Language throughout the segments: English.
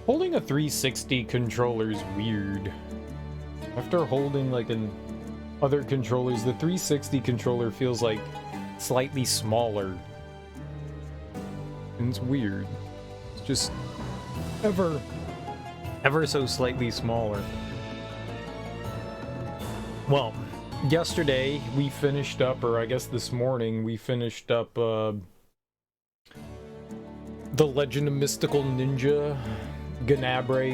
Holding a 360 controller is weird. After holding like an other controllers, the 360 controller feels like slightly smaller. And it's weird. It's just ever so slightly smaller. Well, yesterday we finished up, or I guess this morning we finished up The Legend of Mystical Ninja Ganabri.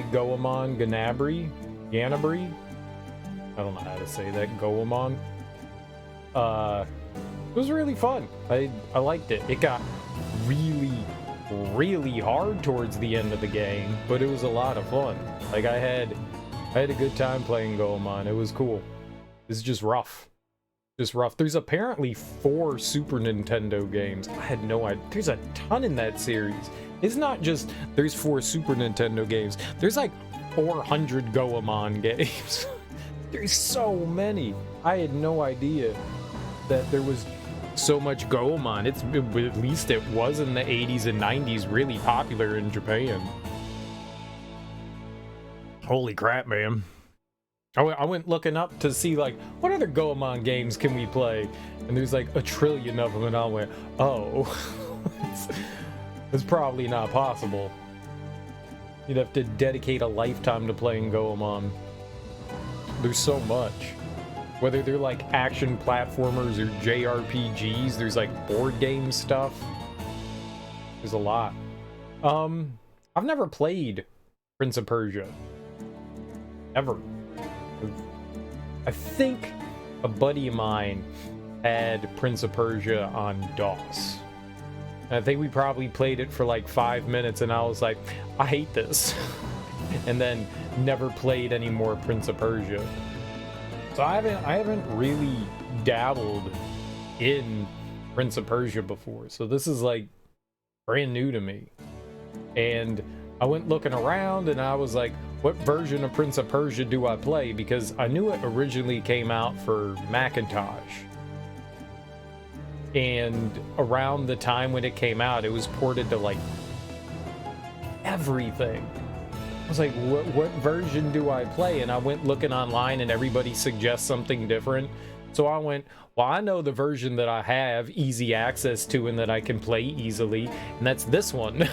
I don't know how to say that. Goemon. It was really fun. I liked it. It got really hard towards the end of the game, but it was a lot of fun. Like I had a good time playing Goemon. It was cool. It's just rough. There's apparently 4 Super Nintendo games. I had no idea. There's a ton in that series. It's not just there's 4 Super Nintendo games. There's like 400 Goemon games. There's so many. I had no idea that there was so much Goemon. At least it was in the 80s and 90s really popular in Japan. Holy crap, man. I went looking up to see, like, what other Goemon games can we play? And there's like a trillion of them, and I went, oh, it's probably not possible. You'd have to dedicate a lifetime to playing Goemon. There's so much. Whether they're like action platformers or JRPGs, there's like board game stuff. There's a lot. I've never played Prince of Persia. Ever. I think a buddy of mine had Prince of Persia on DOS. And I think we probably played it for like 5 minutes, and I was like, I hate this. And then never played any more Prince of Persia. So I haven't really dabbled in Prince of Persia before. So this is like brand new to me. And I went looking around and I was like, what version of Prince of Persia do I play? Because I knew it originally came out for Macintosh. And around the time when it came out, it was ported to like everything. I was like, what version do I play? And I went looking online and everybody suggests something different. So I went, well, I know the version that I have easy access to and that I can play easily, and that's this one.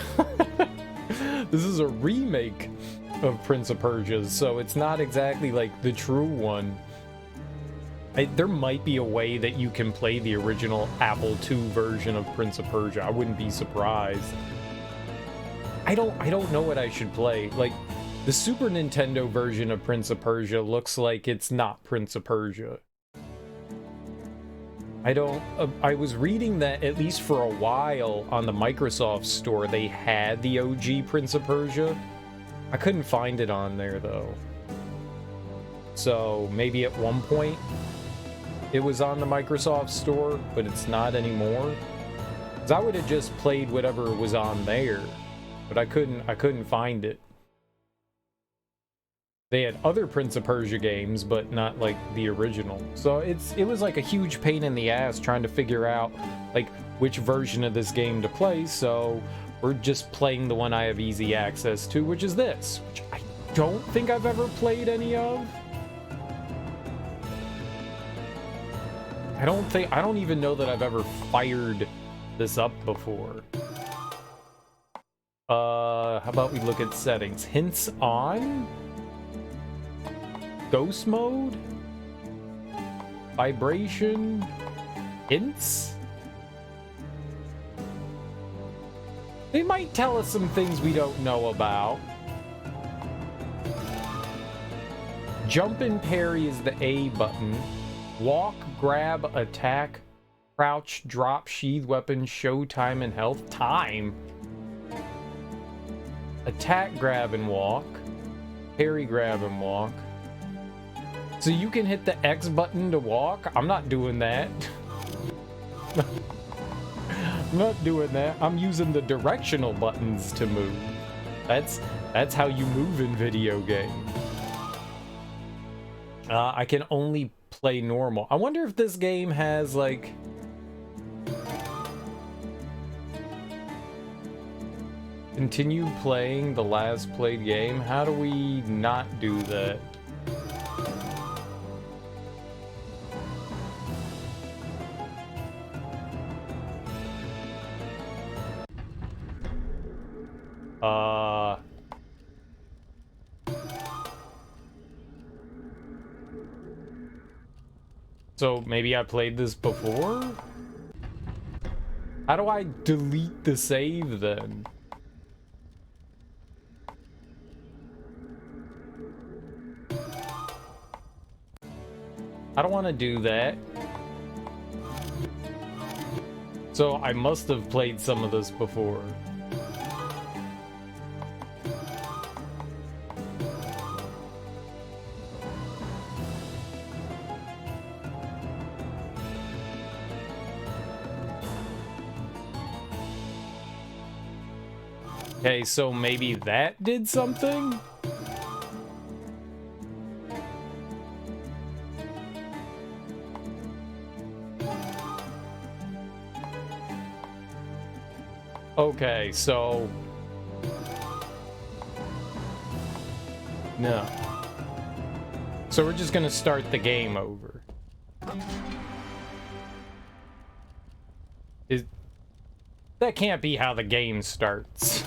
This is a remake of Prince of Persia, so it's not exactly like the true one. There might be a way that you can play the original Apple II version of Prince of Persia. I wouldn't be surprised. I don't know what I should play. Like, the Super Nintendo version of Prince of Persia looks like it's not Prince of Persia. I was reading that at least for a while on the Microsoft store, they had the OG Prince of Persia. I couldn't find it on there, though. So, maybe at one point it was on the Microsoft store, but it's not anymore. Because I would have just played whatever was on there. But I couldn't find it. They had other Prince of Persia games, but not like the original. So it was like a huge pain in the ass trying to figure out like which version of this game to play. So we're just playing the one I have easy access to, which is this, which I don't think I've ever played any of. I don't even know that I've ever fired this up before. How about we look at settings? Hints on? Ghost mode? Vibration? Hints? They might tell us some things we don't know about. Jump and parry is the A button. Walk, grab, attack, crouch, drop, sheath weapon, show time and health. Time? Attack, grab, and walk. Parry, grab, and walk. So you can hit the X button to walk? I'm not doing that. I'm not doing that. I'm using the directional buttons to move. That's how you move in video games. I can only play normal. I wonder if this game has like... Continue playing the last played game. How do we not do that? So maybe I played this before? How do I delete the save then? I don't want to do that. So I must have played some of this before. Okay, so maybe that did something? Okay, so... No. So we're just gonna start the game over. That can't be how the game starts.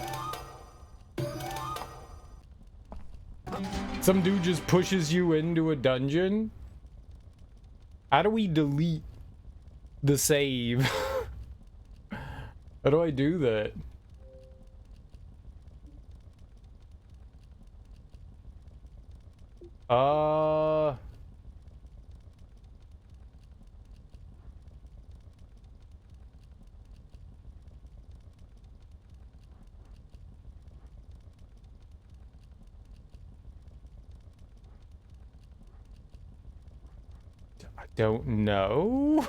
Some dude just pushes you into a dungeon? How do we delete the save? How do I do that? I don't know.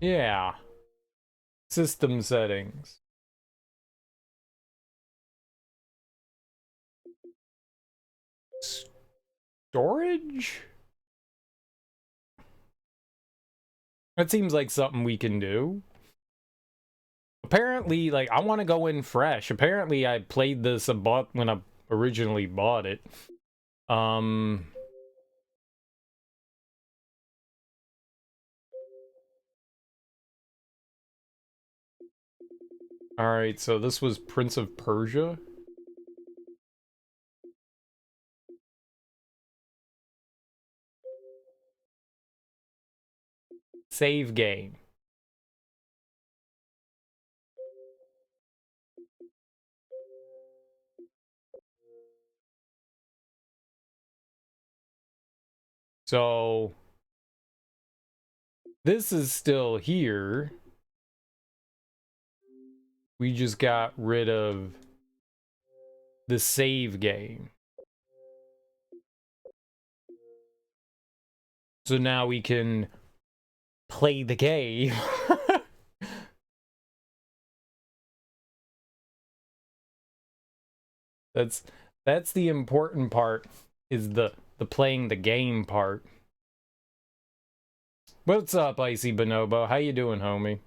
Yeah. System settings. Storage? That seems like something we can do. Apparently, like, I want to go in fresh. Apparently, I played this when I originally bought it. Alright, so this was Prince of Persia. Save game. So this is still here. We just got rid of the save game. So now we can play the game. That's the important part, is the playing the game part. What's up, Icy Bonobo? How you doing, homie?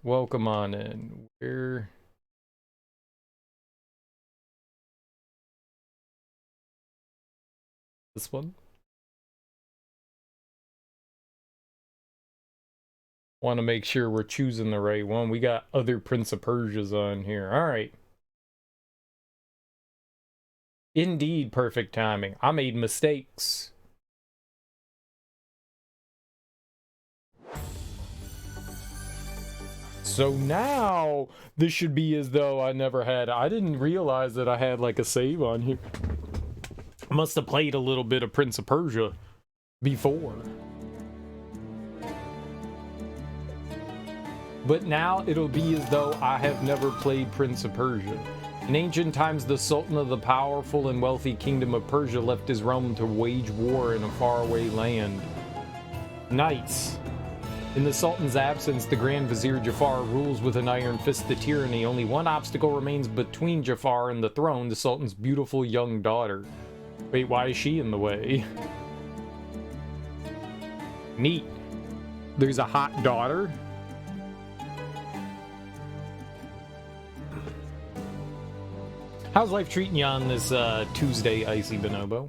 Welcome on in. Where... This one? Want to make sure we're choosing the right one. We got other Prince of Persias on here. All right. Indeed, perfect timing. I made mistakes. So now this should be as though I never had. I didn't realize that I had like a save on here. I must have played a little bit of Prince of Persia before. But now it'll be as though I have never played Prince of Persia. In ancient times, the Sultan of the powerful and wealthy kingdom of Persia left his realm to wage war in a faraway land. Nice. In the Sultan's absence, the Grand Vizier Jafar rules with an iron fist the tyranny. Only one obstacle remains between Jafar and the throne, the Sultan's beautiful young daughter. Wait, why is she in the way? Neat. There's a hot daughter? How's life treating you on this Tuesday, Icy Bonobo?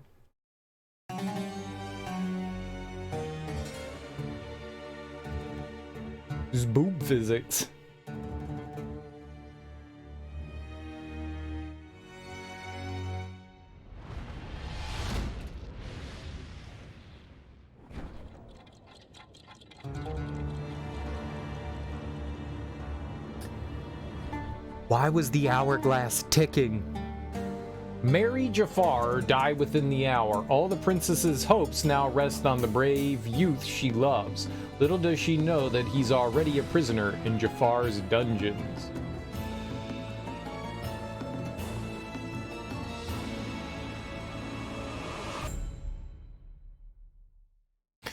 This boob physics. Why was the hourglass ticking? Marry Jafar, die within the hour. All the princess's hopes now rest on the brave youth she loves. Little does she know that he's already a prisoner in Jafar's dungeons.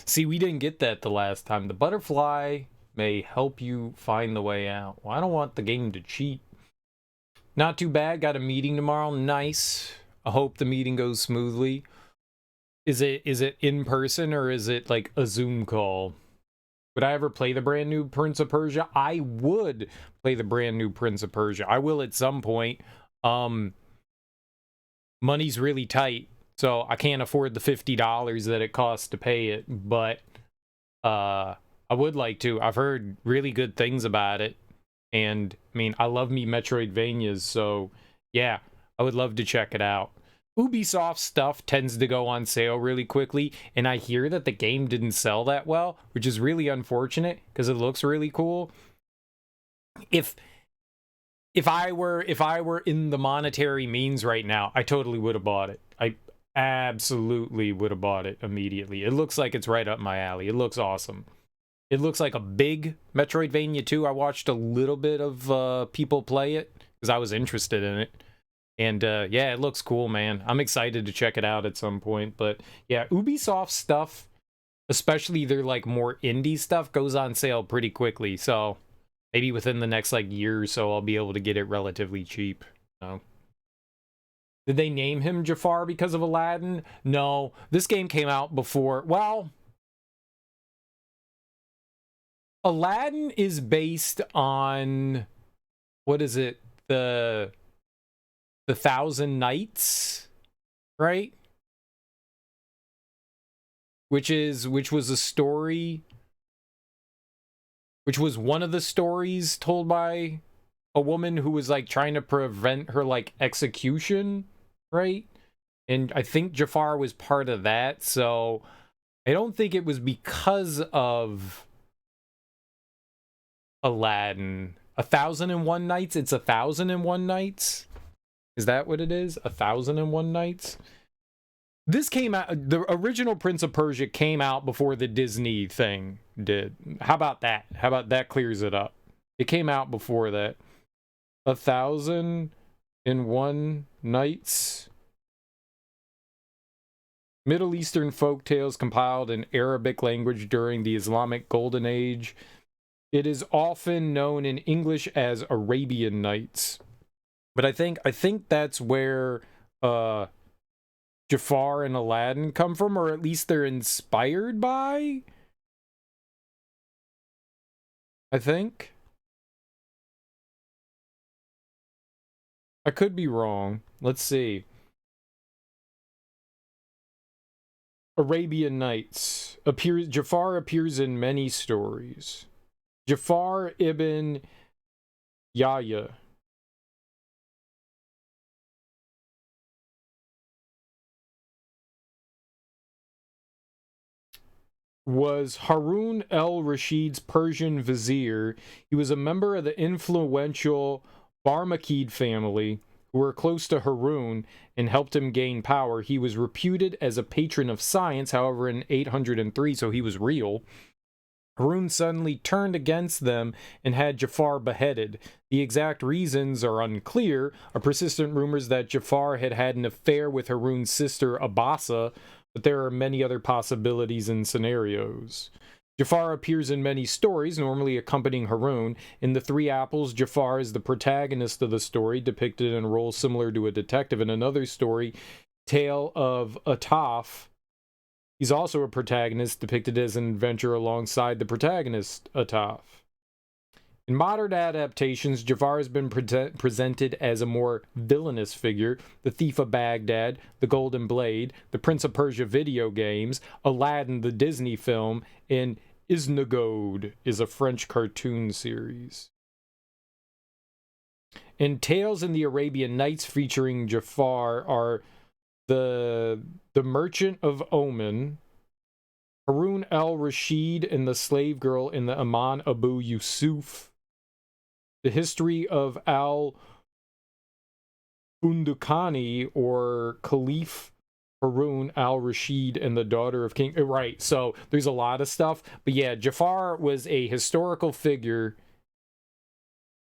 See, we didn't get that the last time. The butterfly may help you find the way out. Well, I don't want the game to cheat. Not too bad. Got a meeting tomorrow. Nice. I hope the meeting goes smoothly. Is it in person or is it like a Zoom call? Would I ever play the brand new Prince of Persia? I would play the brand new Prince of Persia. I will at some point. Money's really tight, so I can't afford the $50 that it costs to pay it, but I would like to. I've heard really good things about it. And, I mean, I love me Metroidvanias, so, yeah, I would love to check it out. Ubisoft stuff tends to go on sale really quickly, and I hear that the game didn't sell that well, which is really unfortunate, because it looks really cool. If I were in the monetary means right now, I totally would have bought it. I absolutely would have bought it immediately. It looks like it's right up my alley. It looks awesome. It looks like a big Metroidvania 2. I watched a little bit of people play it because I was interested in it. And yeah, it looks cool, man. I'm excited to check it out at some point. But yeah, Ubisoft stuff, especially their like more indie stuff, goes on sale pretty quickly. So maybe within the next like year or so, I'll be able to get it relatively cheap. So. Did they name him Jafar because of Aladdin? No, this game came out before. Well, Aladdin is based on, what is it? The Thousand Nights, right? Which was a story, which was one of the stories told by a woman who was like trying to prevent her like execution, right? And I think Jafar was part of that, so I don't think it was because of Aladdin. 1001 Nights? It's 1001 Nights? Is that what it is? 1001 Nights? This came out, the original Prince of Persia came out before the Disney thing did. How about that? How about that clears it up? It came out before that. 1001 Nights. Middle Eastern folktales compiled in Arabic language during the Islamic Golden Age. It is often known in English as Arabian Nights. But I think that's where Jafar and Aladdin come from, or at least they're inspired by. I think. I could be wrong. Let's see. Arabian Nights. Jafar appears in many stories. Jafar ibn Yahya. Was Harun al-Rashid's Persian vizier. He was a member of the influential Barmakid family who were close to Harun and helped him gain power. He was reputed as a patron of science, however, in 803, so he was real. Harun suddenly turned against them and had Jafar beheaded. The exact reasons are unclear. A persistent rumors that Jafar had had an affair with Harun's sister Abasa, but there are many other possibilities and scenarios. Jafar appears in many stories, normally accompanying Harun. In The Three Apples, Jafar is the protagonist of the story, depicted in a role similar to a detective. In another story, Tale of Ataf, he's also a protagonist, depicted as an adventure alongside the protagonist, Ataf. In modern adaptations, Jafar has been presented as a more villainous figure. The Thief of Baghdad, The Golden Blade, the Prince of Persia video games, Aladdin, the Disney film, and Isnogode is a French cartoon series. And Tales in the Arabian Nights featuring Jafar are the Merchant of Oman, Harun al-Rashid and the Slave Girl in the Aman Abu Yusuf, The History of al-Bundukani or Caliph Harun al-Rashid and the Daughter of King. Right, so there's a lot of stuff. But yeah, Jafar was a historical figure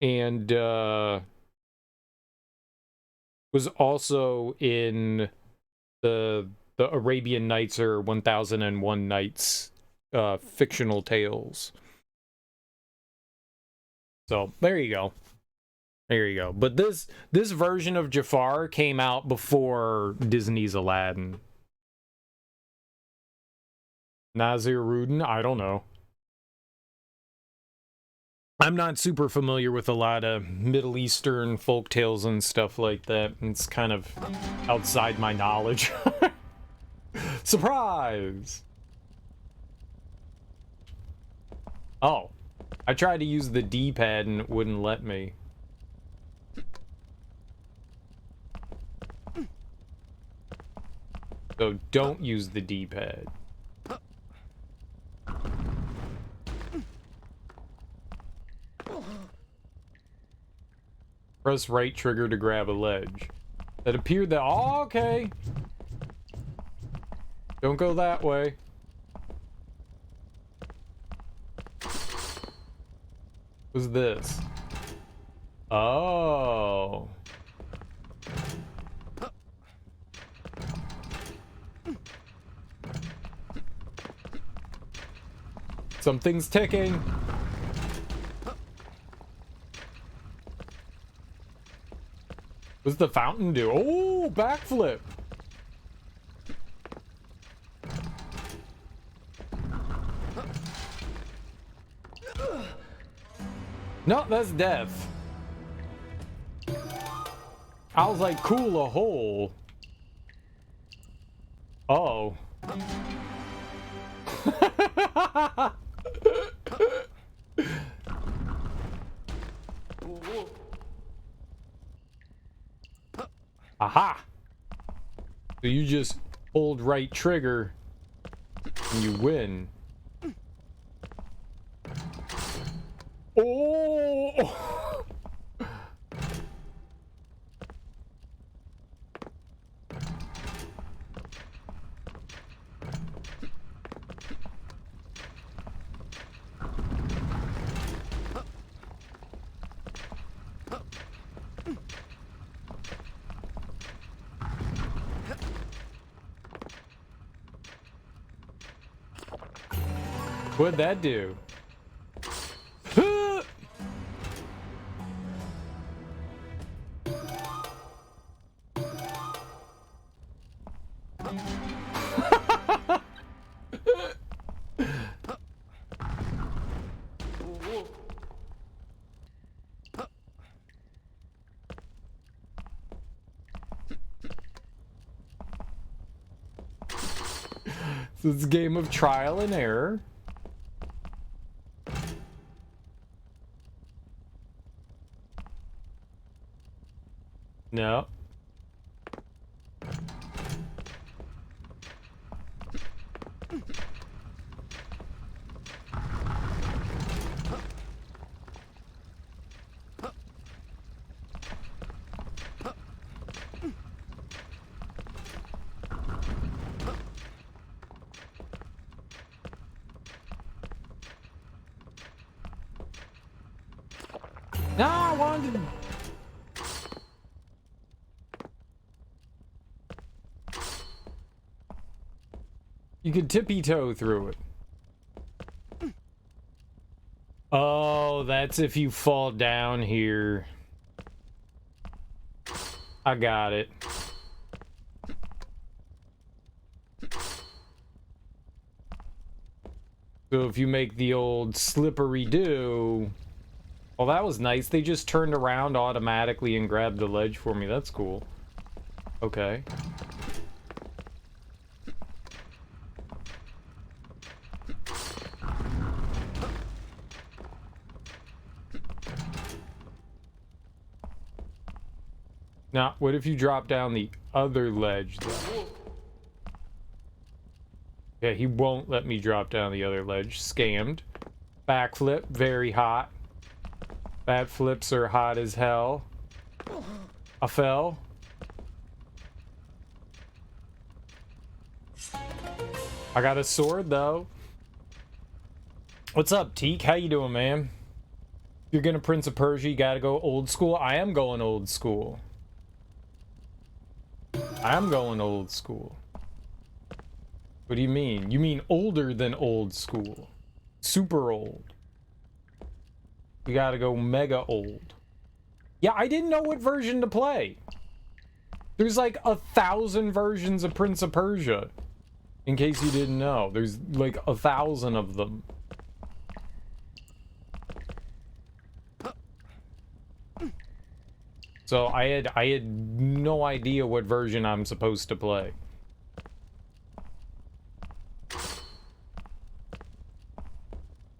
and was also in the Arabian Nights or 1001 Nights fictional tales. So there you go. There you go. But this version of Jafar came out before Disney's Aladdin. Nazir Rudin? I don't know. I'm not super familiar with a lot of Middle Eastern folk tales and stuff like that. It's kind of outside my knowledge. Surprise! Oh. I tried to use the D-pad and it wouldn't let me. So don't use the D-pad. Press right trigger to grab a ledge. That appeared that... Oh, okay. Don't go that way. What's this? Oh. Something's ticking. What's the fountain do? Oh, backflip. No, that's death. I was like, cool, a hole. Oh. Aha! So you just hold right trigger and you win. Oh! What'd that do? So it's a game of trial and error. No. No, I wanted to... You could tippy-toe through it. Oh, that's if you fall down here. I got it. So if you make the old slippery do... Well, that was nice. They just turned around automatically and grabbed the ledge for me. That's cool. Okay. Now, what if you drop down the other ledge, though? Yeah, he won't let me drop down the other ledge. Scammed. Backflip, very hot. Backflips are hot as hell. I fell. I got a sword, though. What's up, Teak? How you doing, man? If you're gonna Prince of Persia, you gotta go old school. I am going old school. I'm going old school. What do you mean? You mean older than old school? Super old. You gotta go mega old. Yeah, I didn't know what version to play. There's like 1,000 versions of Prince of Persia. In case you didn't know. There's like 1,000 of them. So I had no idea what version I'm supposed to play.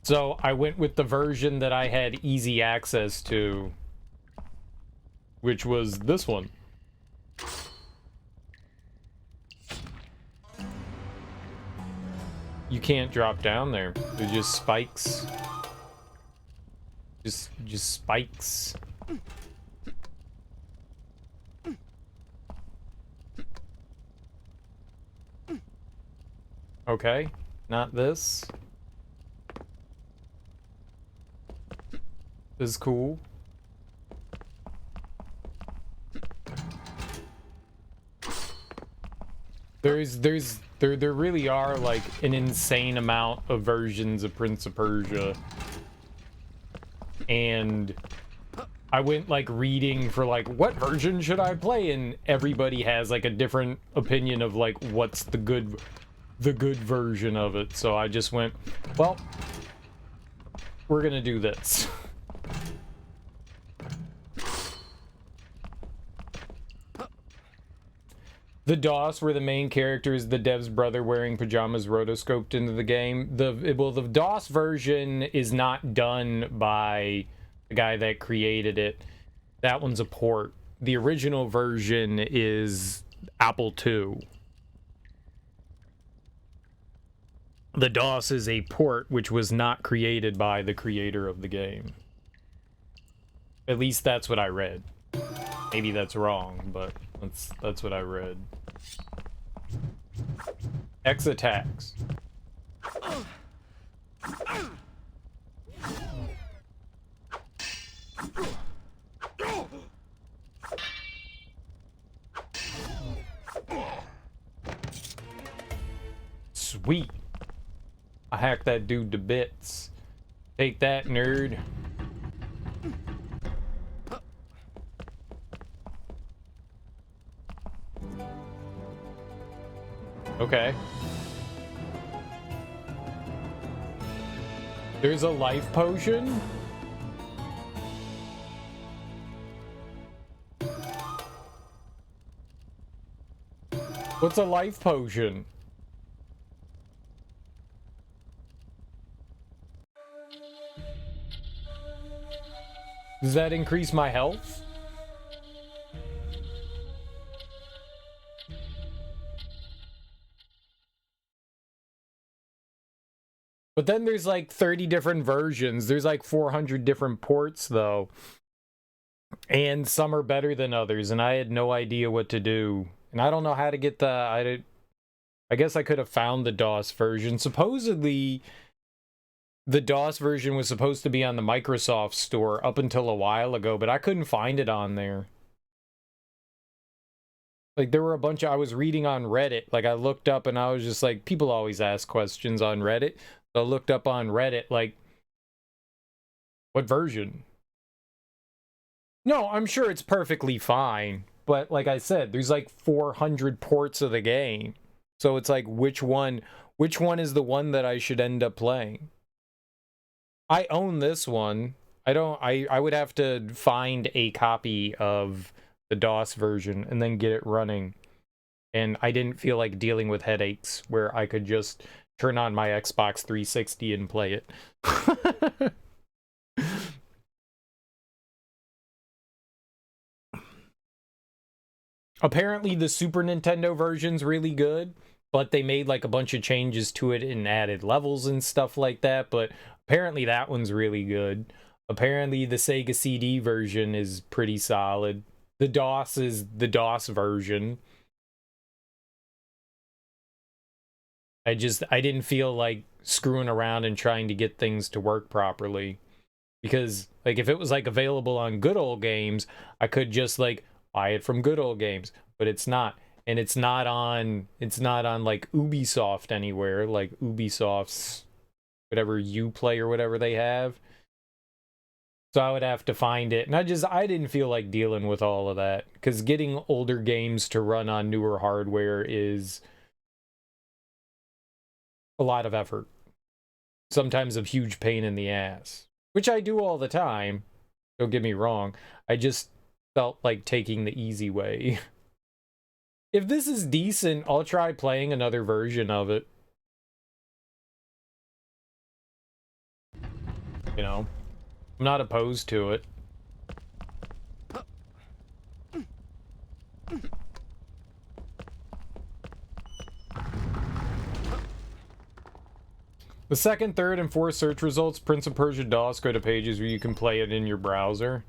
So I went with the version that I had easy access to, which was this one. You can't drop down there. They're just spikes. Just spikes. Okay, not this. This is cool. There really are like an insane amount of versions of Prince of Persia. And I went like reading for like what version should I play, and everybody has like a different opinion of like what's the good version of it. So I just went, well, we're gonna do this. The DOS, where the main character is the dev's brother wearing pajamas, rotoscoped into the game. The DOS version is not done by the guy that created it. That one's a port. The original version is Apple II. The DOS is a port which was not created by the creator of the game. At least that's what I read. Maybe that's wrong, but that's what I read. X attacks. Sweet. I hacked that dude to bits. Take that, nerd. Okay. There's a life potion? What's a life potion? Does that increase my health? But then there's like 30 different versions. There's like 400 different ports, though. And some are better than others, and I had no idea what to do. And I don't know how to get the... I guess I could have found the DOS version. Supposedly, the DOS version was supposed to be on the Microsoft Store up until a while ago, but I couldn't find it on there. Like, there were a bunch of... I was reading on Reddit. Like, I looked up and I was just like, people always ask questions on Reddit. So I looked up on Reddit, like, what version? No, I'm sure it's perfectly fine. But like I said, there's like 400 ports of the game. So it's like, which one is the one that I should end up playing? I own this one. I would have to find a copy of the DOS version and then get it running. And I didn't feel like dealing with headaches where I could just turn on my Xbox 360 and play it. Apparently the Super Nintendo version's really good, but they made like a bunch of changes to it and added levels and stuff like that, but apparently that one's really good. Apparently the Sega CD version is pretty solid. The DOS is the DOS version. I didn't feel like screwing around and trying to get things to work properly. Because like if it was like available on Good Old Games, I could just like buy it from Good Old Games, but it's not. And it's not on like Ubisoft anywhere, like Ubisoft's whatever Uplay or whatever they have. So I would have to find it. And I didn't feel like dealing with all of that cuz getting older games to run on newer hardware is a lot of effort. Sometimes a huge pain in the ass, which I do all the time. Don't get me wrong. I just felt like taking the easy way. If this is decent, I'll try playing another version of it. You know, I'm not opposed to it. The second, third, and fourth search results, Prince of Persia DOS, go to pages where you can play it in your browser.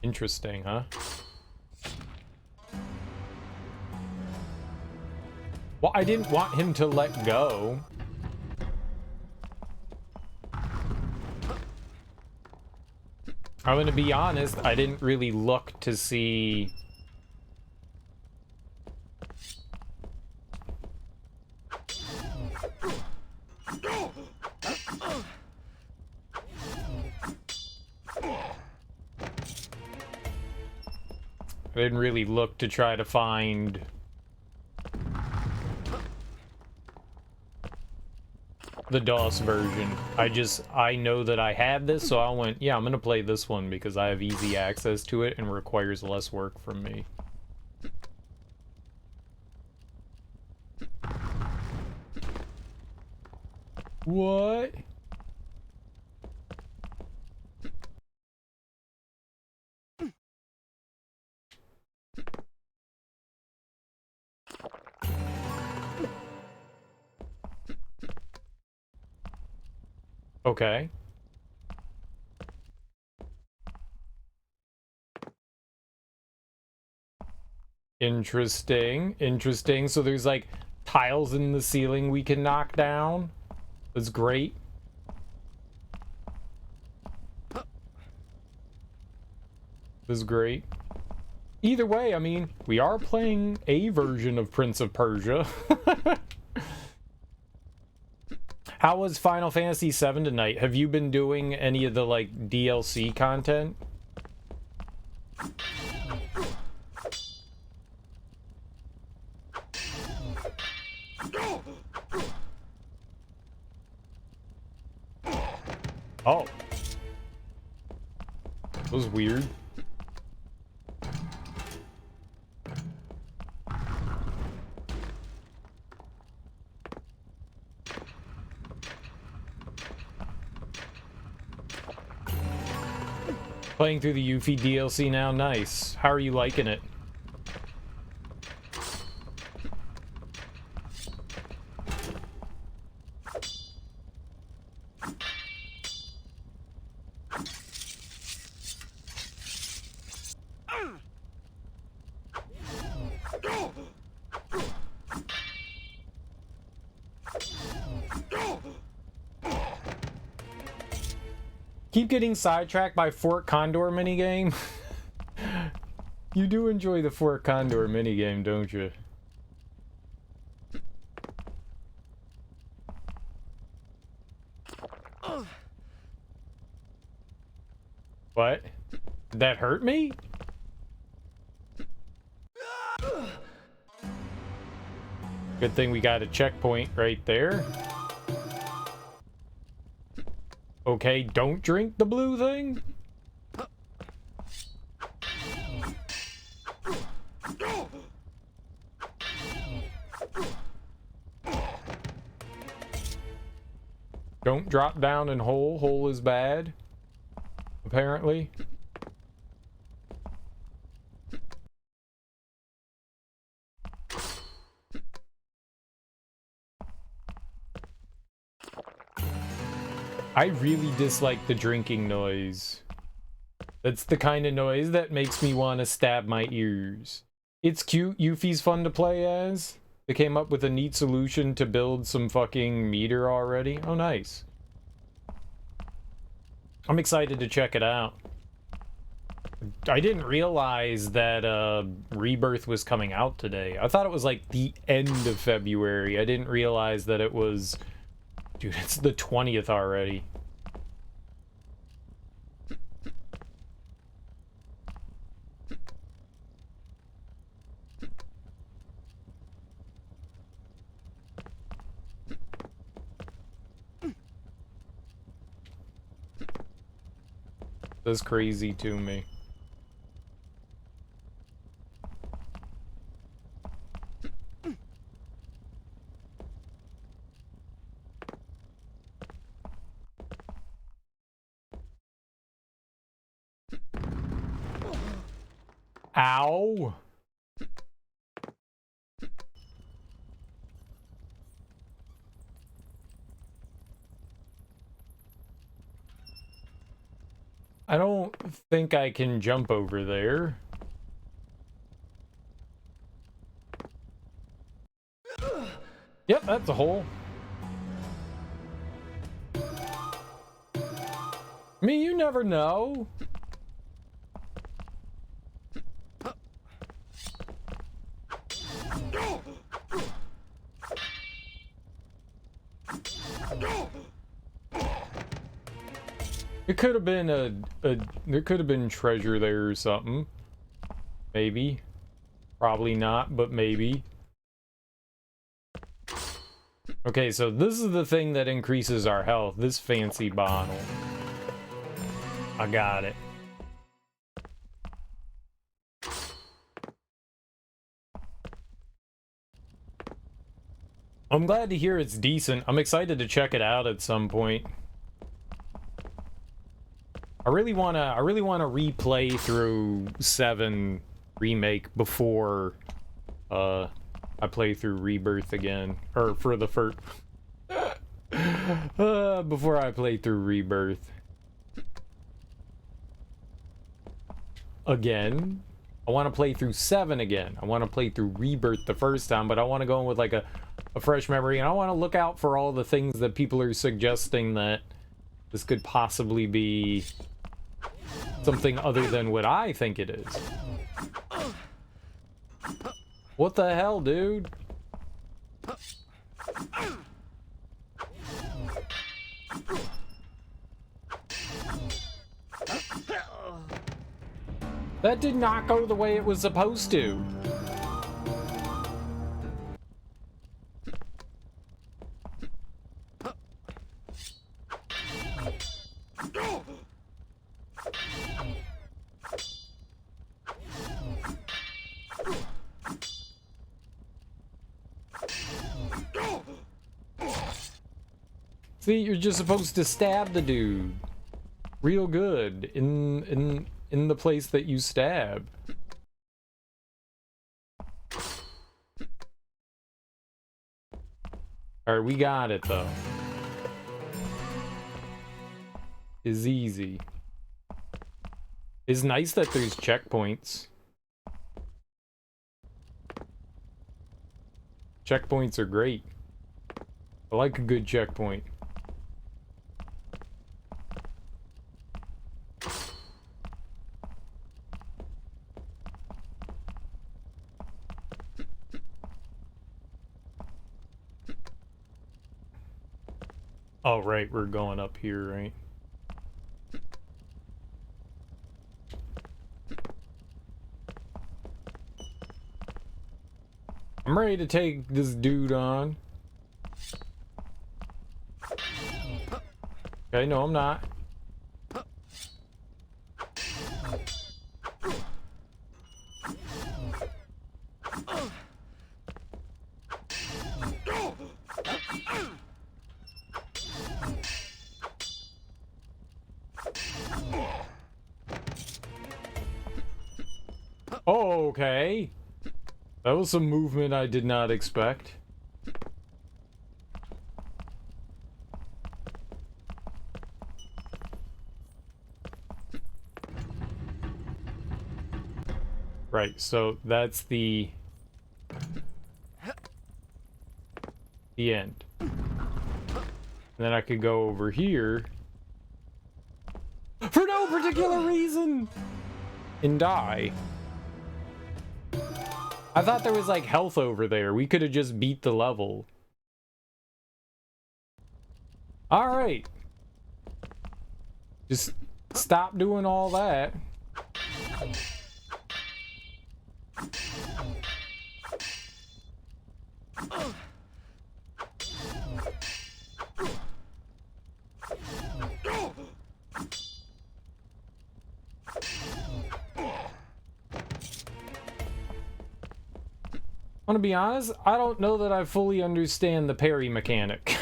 Interesting, huh? Well, I didn't want him to let go. I'm gonna be honest, I didn't really look to see... I didn't really look to try to find the DOS version. I know that I had this, so I went, yeah, I'm gonna play this one because I have easy access to it and requires less work from me. What? Okay. Interesting. Interesting. So there's like tiles in the ceiling we can knock down. That's great. That's great. Either way, I mean, we are playing a version of Prince of Persia. How was Final Fantasy VII tonight? Have you been doing any of the, like, DLC content? Oh. That was weird. Playing through the Yuffie DLC now, nice. How are you liking it? Keep getting sidetracked by Fort Condor minigame. You do enjoy the Fort Condor minigame, don't you? What? Did that hurt me? Good thing we got a checkpoint right there. Okay, don't drink the blue thing? Don't drop down in hole. Hole is bad, apparently. I really dislike the drinking noise. That's the kind of noise that makes me want to stab my ears. It's cute. Yuffie's fun to play as. They came up with a neat solution to build some fucking meter already. Oh, nice. I'm excited to check it out. I didn't realize that Rebirth was coming out today. I thought it was like the end of February. I didn't realize that it was... Dude, it's the 20th already. That's crazy to me. Ow! I don't think I can jump over there. Yep, that's a hole. Me, you never know. It could have been there could have been treasure there or something. Maybe. Probably not, but maybe. Okay, so this is the thing that increases our health. This fancy bottle. I got it. I'm glad to hear it's decent. I'm excited to check it out at some point. I really wanna replay through 7 remake before I play through Rebirth again, or for the first before I play through Rebirth again. I want to play through 7 again. I want to play through Rebirth the first time, but I want to go in with like a fresh memory, and I want to look out for all the things that people are suggesting that this could possibly be something other than what I think it is. What the hell, dude? That did not go the way it was supposed to. See, you're just supposed to stab the dude real good in the place that you stab. Alright, we got it though. It's easy. It's nice that there's checkpoints. Checkpoints are great. I like a good checkpoint. Oh, right, we're going up here, right? I'm ready to take this dude on. Okay, Okay, no, I'm not. Okay. That was some movement I did not expect. Right, so that's the end. And then I could go over here for no particular reason and die. I thought there was like health over there. We could have just beat the level. All right. Just stop doing all that. I want to be honest, I don't know that I fully understand the parry mechanic.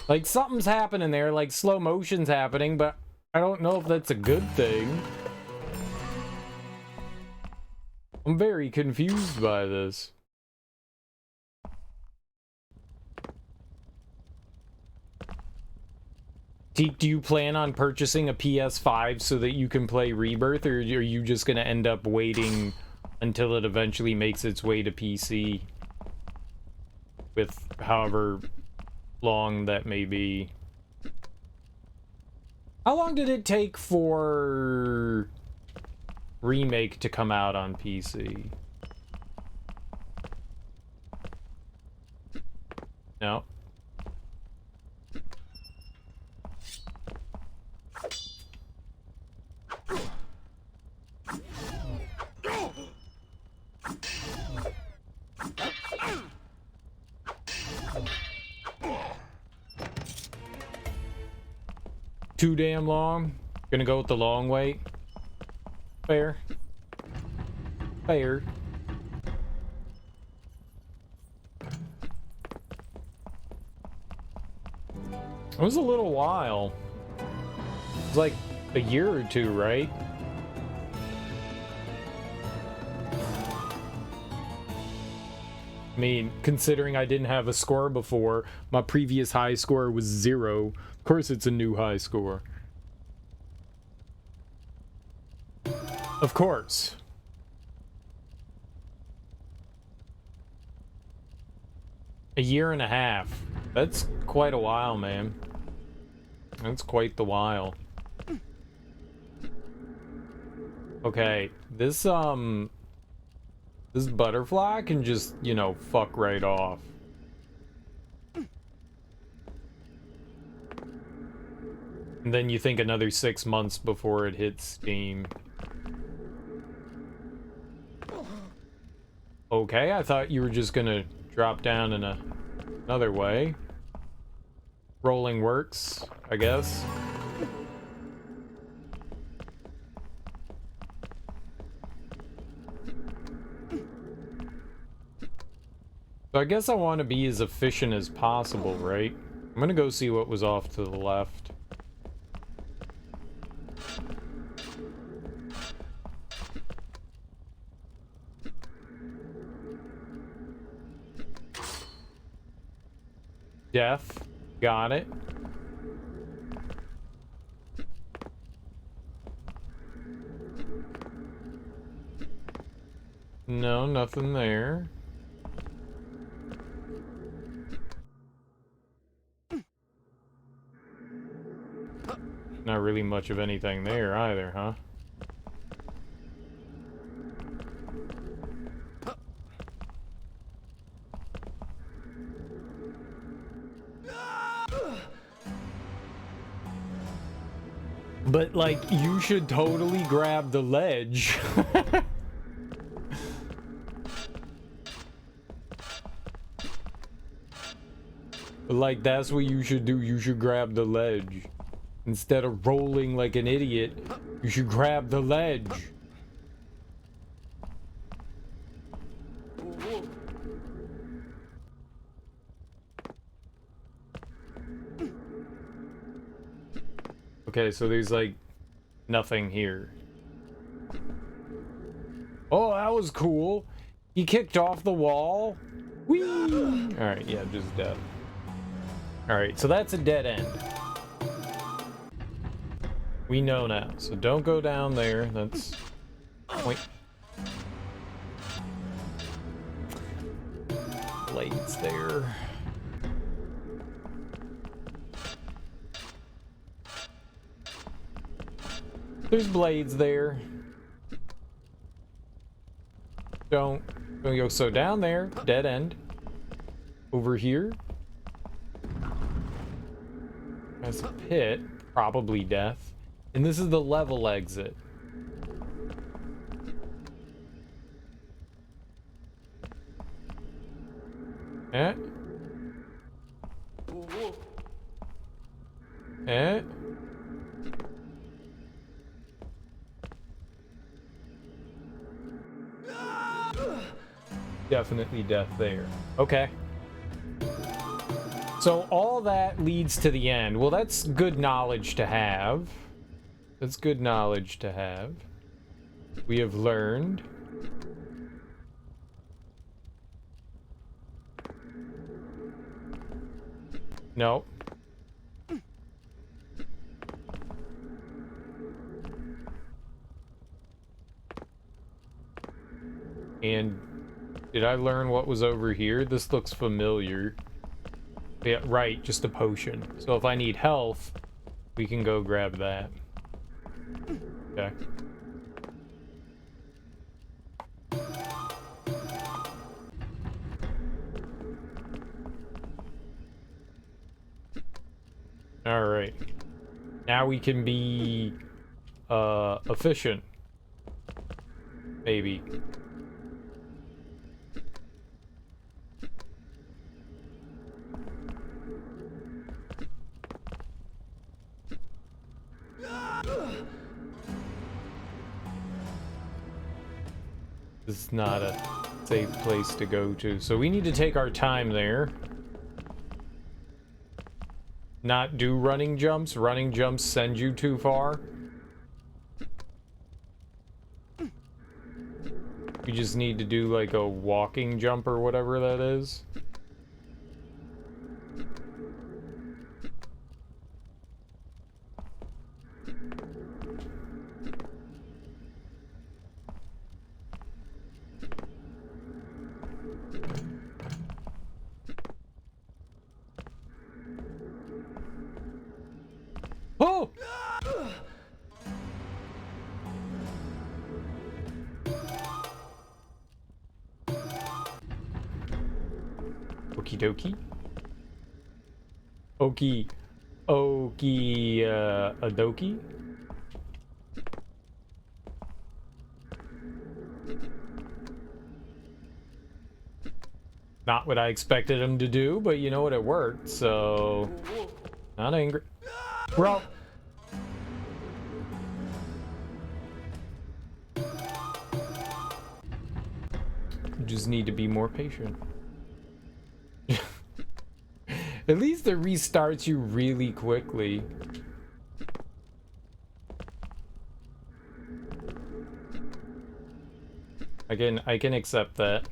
Like, something's happening there, like slow motion's happening, but I don't know if that's a good thing. I'm very confused by this. Do you plan on purchasing a PS5 so that you can play Rebirth, or are you just going to end up waiting until it eventually makes its way to PC? With however long that may be. How long did it take for Remake to come out on PC? No. Too damn long. Gonna go with the long wait. Fair. Fair. It was a little while. It was like a year or two, right? I mean, considering I didn't have a score before, my previous high score was 0. Of course it's a new high score. Of course. A year and a half. That's quite a while, man. That's quite the while. Okay, this butterfly can just, you know, fuck right off. And then you think another 6 months before it hits Steam. Okay, I thought you were just gonna drop down in another way. Rolling works, I guess. So I guess I want to be as efficient as possible, right? I'm gonna go see what was off to the left. Death. Got it. No, nothing there. Not really much of anything there either, huh? But, like, you should totally grab the ledge. Like, that's what you should do. You should grab the ledge. Instead of rolling like an idiot, you should grab the ledge. Okay, so there's like nothing here. Oh, that was cool. He kicked off the wall. Whee! Alright, yeah, just death. Alright, so that's a dead end. We know now, so don't go down there. That's... Wait. Blades there. There's blades there. Don't go so down there. Dead end. Over here. That's a pit. Probably death. And this is the level exit. Eh? Eh? Definitely death there. Okay. So all that leads to the end. Well, that's good knowledge to have. That's good knowledge to have. We have learned. No. And did I learn what was over here? This looks familiar. Yeah, right, just a potion. So if I need health, we can go grab that. Okay. All right. Now we can be efficient. Maybe. This is not a safe place to go to, so we need to take our time there. Not do running jumps. Running jumps send you too far. We just need to do like a walking jump or whatever that is. Oh! Okie dokie. Okie. Okie, adokie. Not what I expected him to do, but you know what, it worked, so... Not angry. Bro! You just need to be more patient. At least it restarts you really quickly. I can accept that.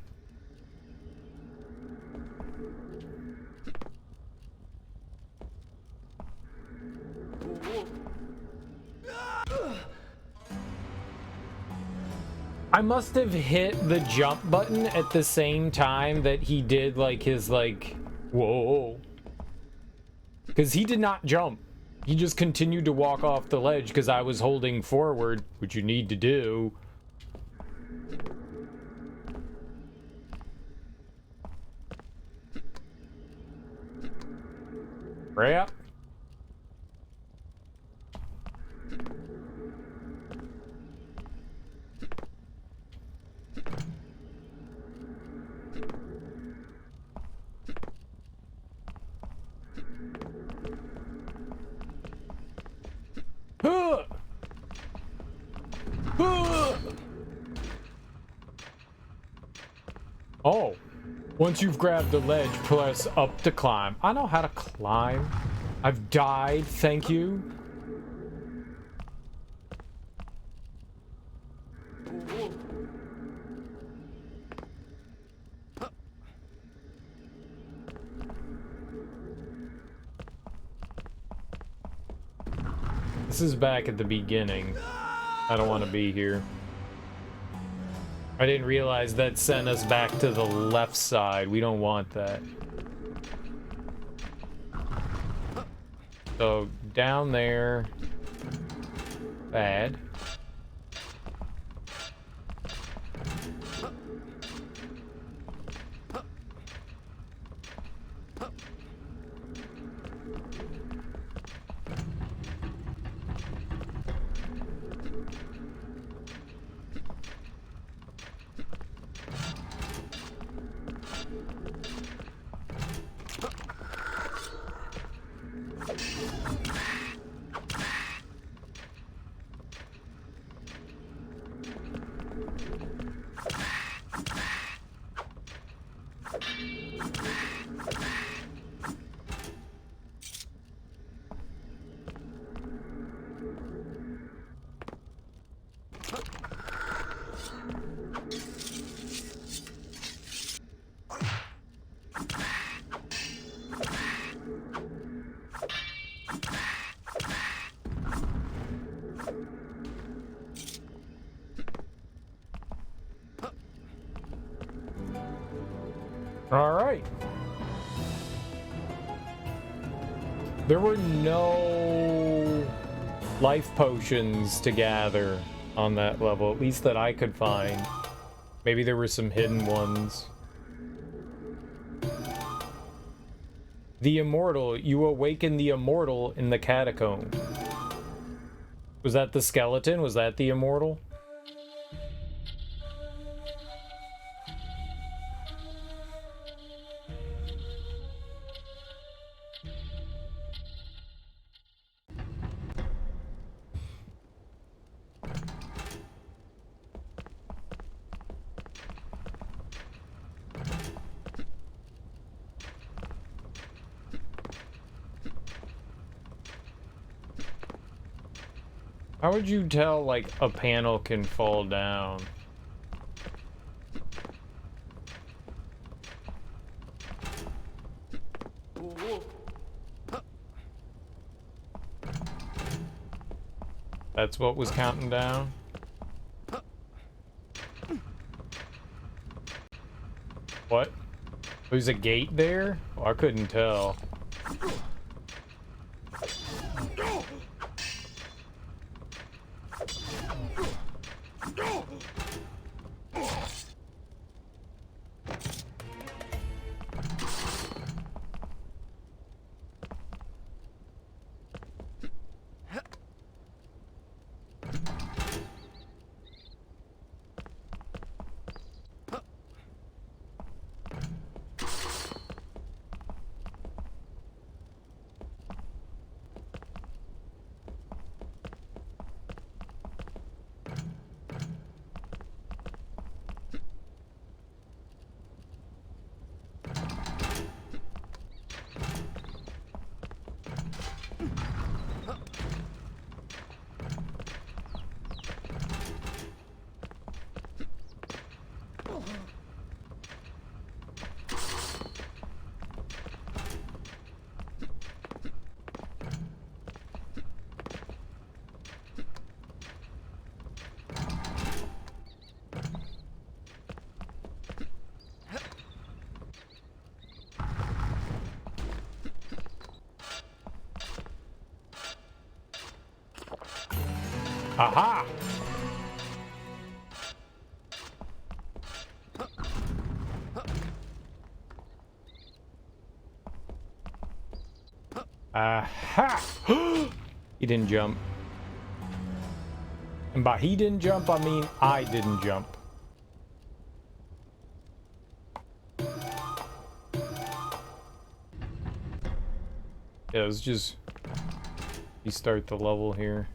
I must have hit the jump button at the same time that he did like his like whoa. Because he did not jump. He just continued to walk off the ledge because I was holding forward, which you need to do. Right up. Oh, once you've grabbed the ledge, press up to climb. I know how to climb. I've died, thank you. This is back at the beginning. I don't want to be here. I didn't realize that sent us back to the left side. We don't want that. So, down there. Bad. All right. There were no life potions to gather on that level, at least that I could find. Maybe there were some hidden ones. The Immortal. You awaken the Immortal in the catacomb. Was that the skeleton? Was that the Immortal? How would you tell, like, a panel can fall down? That's what was counting down? What? There's a gate there? Oh, I couldn't tell. Aha! Aha! He didn't jump. And by he didn't jump, I mean I didn't jump. Yeah, let's just restart the level here.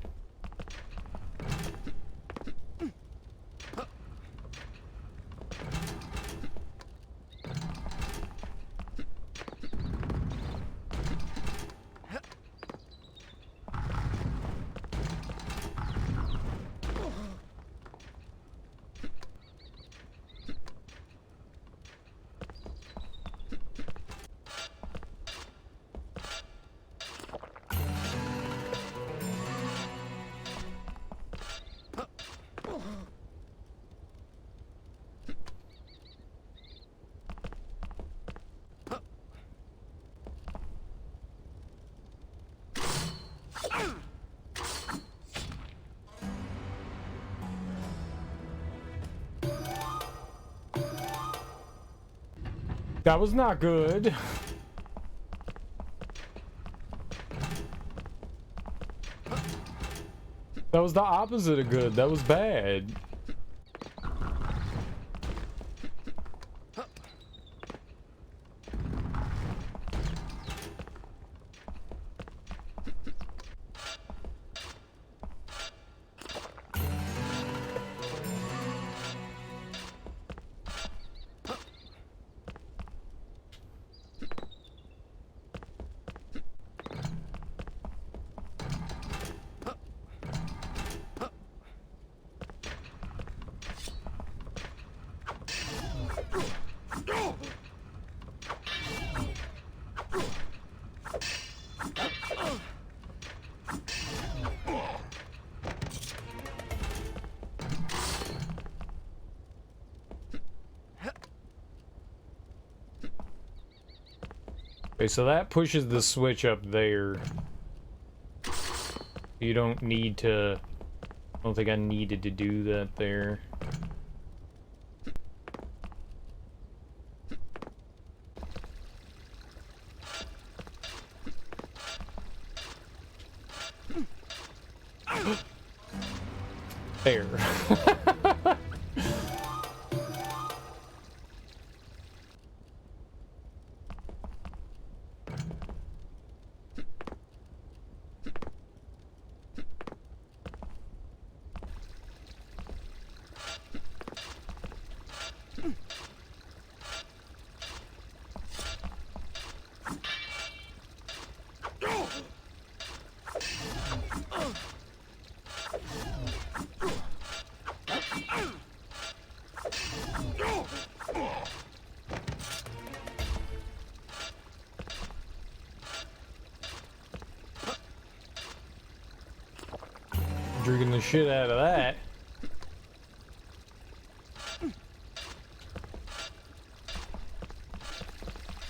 That was not good. That was the opposite of good. That was bad. Okay, so that pushes the switch up there. You don't need to... I don't think I needed to do that there. There. Drinking the shit out of that.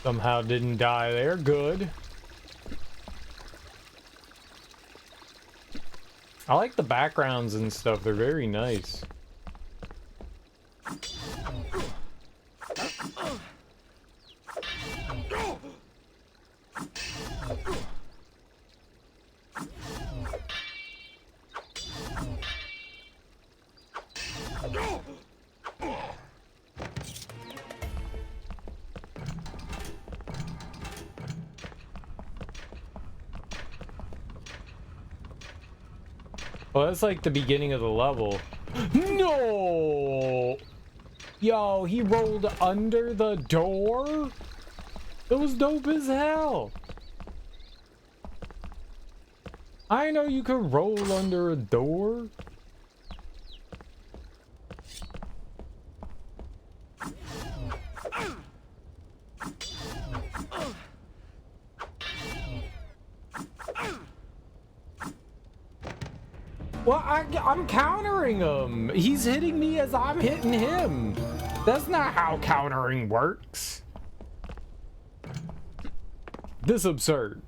Somehow didn't die there. Good. I like the backgrounds and stuff. They're very nice. Well, that's like the beginning of the level. No! Yo, he rolled under the door? That was dope as hell. I know you could roll under a door. Well, I'm countering him. He's hitting me as I'm hitting him. That's not how countering works. This is absurd.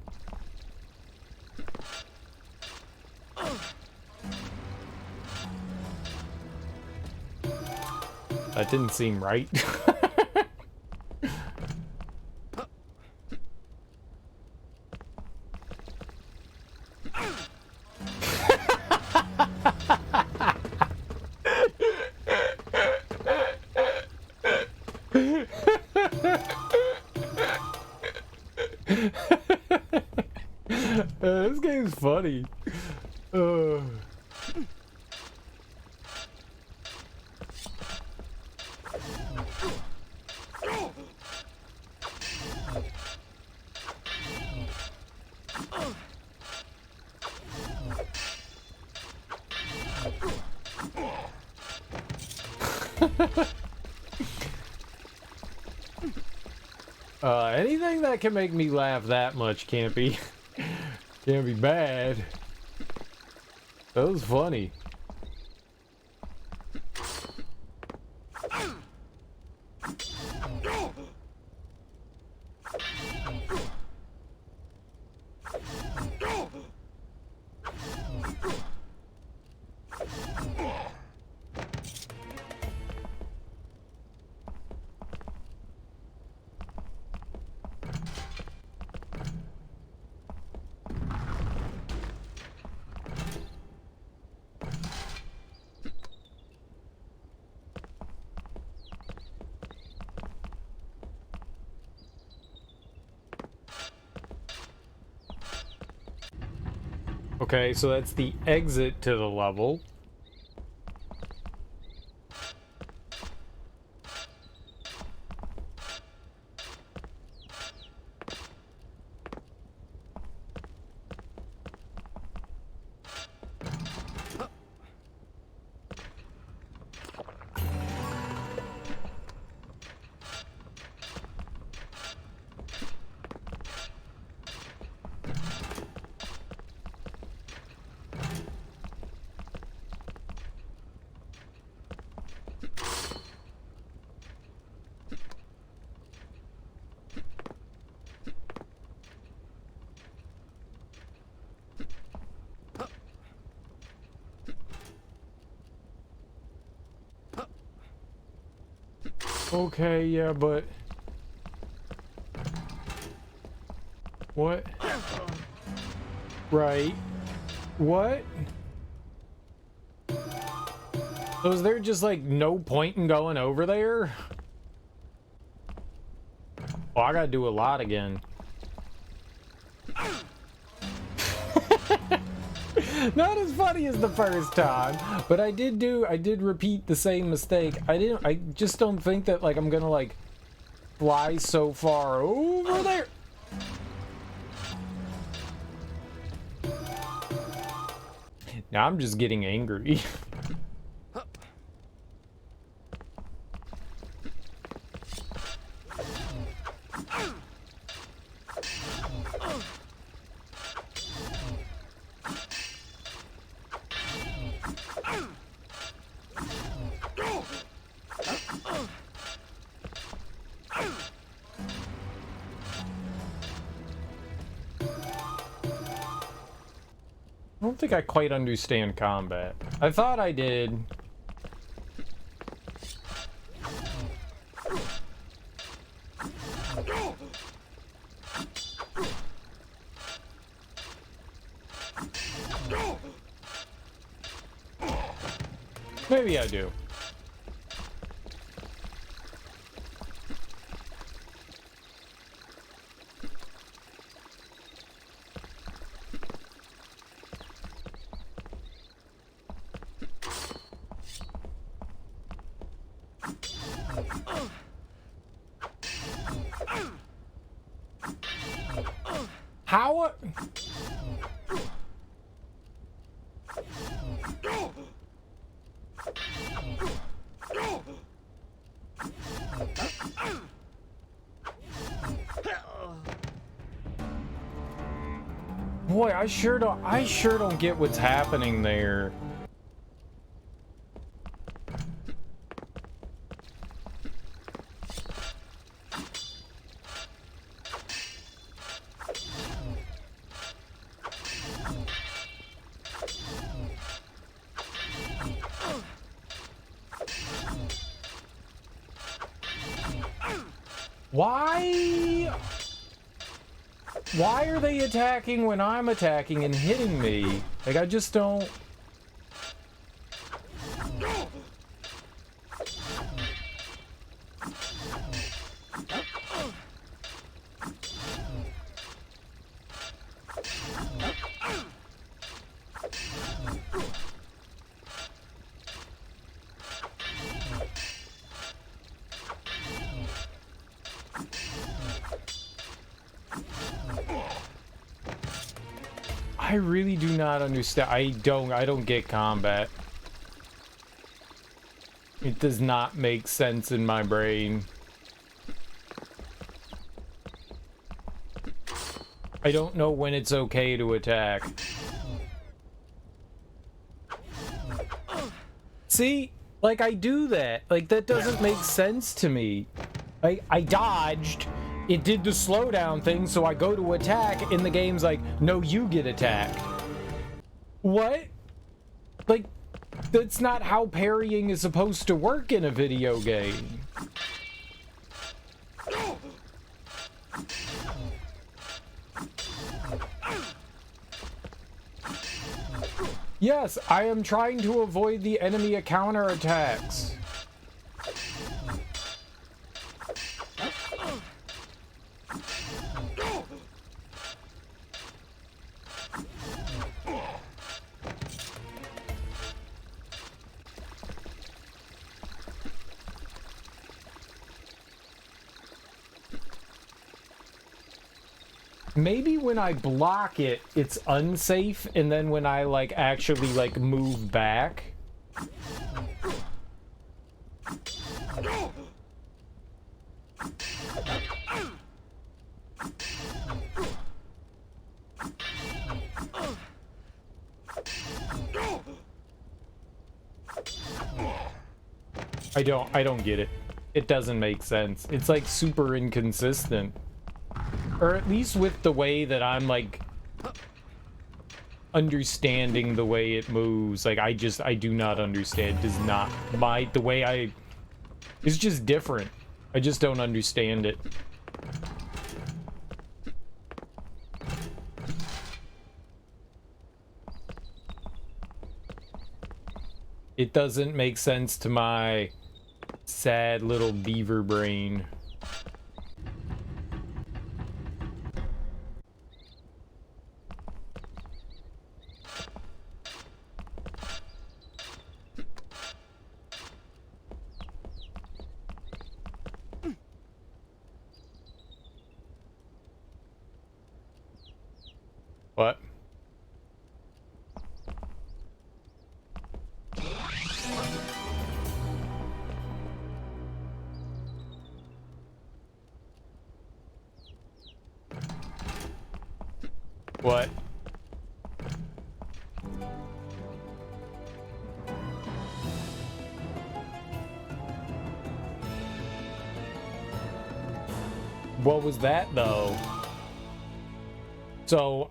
That didn't seem right. This game's funny. Anything that can make me laugh that much can't be bad. That was funny. Okay, so that's the exit to the level. Okay, yeah, but... What? Right. What? So is there just, like, no point in going over there? Oh, I gotta do a lot again. Not as funny as the first time, but I did repeat the same mistake. I just don't think that, like, I'm gonna, like, fly so far over there. Now I'm just getting angry. I don't think I quite understand combat. I thought I did. Maybe I do. How? Boy, I sure don't get what's happening there. Why are they attacking when I'm attacking and hitting me? Like, I just don't... I really do not understand. I don't get combat. It does not make sense in my brain. I don't know when it's okay to attack. See? Like, I do that. Like, that doesn't make sense to me. I dodged. It did the slowdown thing, so I go to attack, and the game's like, no, you get attacked. What? Like, that's not how parrying is supposed to work in a video game. Yes, I am trying to avoid the enemy counterattacks. Maybe when I block it, it's unsafe, and then when I, like, actually, like, move back... I don't get it. It doesn't make sense. It's, like, super inconsistent. Or at least with the way that I'm, like, understanding the way it moves. Like, I do not understand. It does not... the way I... It's just different. I just don't understand it. It doesn't make sense to my sad little beaver brain. What? What? What was that, though? So,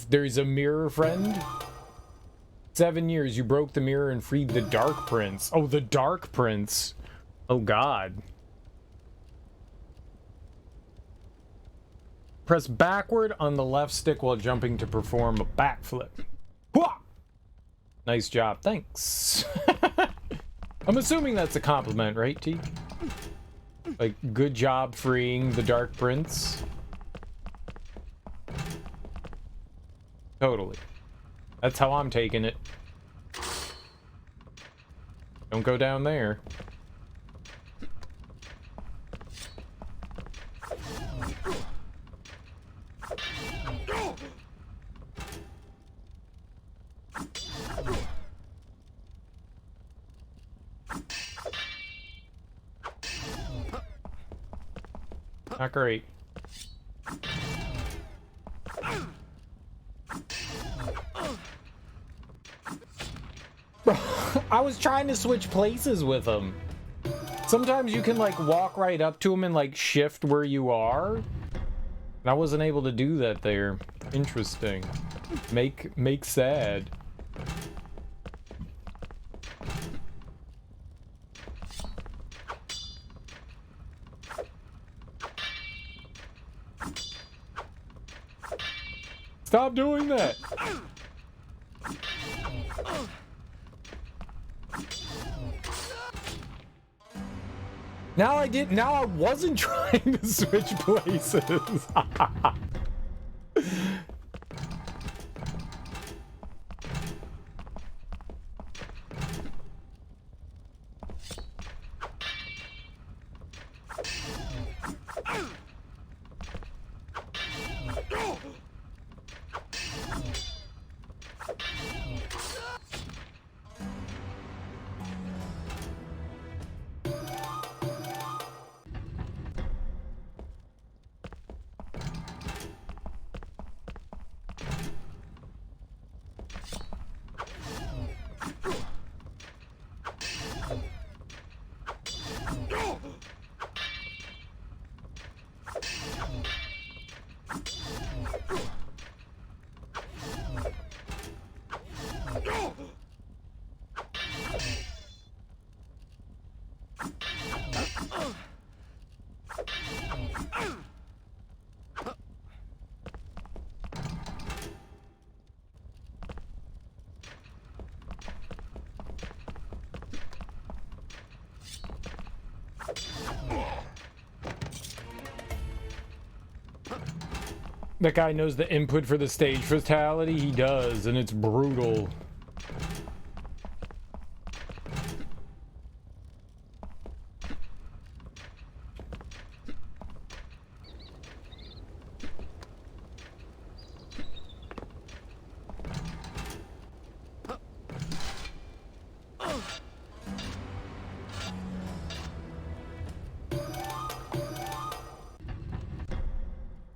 there's a mirror friend. 7 years, you broke the mirror and freed the Dark Prince. Oh, the Dark Prince. Oh, God. Press backward on the left stick while jumping to perform a backflip. Hwah! Nice job, thanks. I'm assuming that's a compliment, right, Teak? Like, good job freeing the Dark Prince. Totally. That's how I'm taking it. Don't go down there. Not great. I was trying to switch places with him. Sometimes you can, like, walk right up to him and, like, shift where you are. And I wasn't able to do that there. Interesting. Make sad. Stop doing that! Now I wasn't trying to switch places. That guy knows the input for the stage fatality. He does, and it's brutal.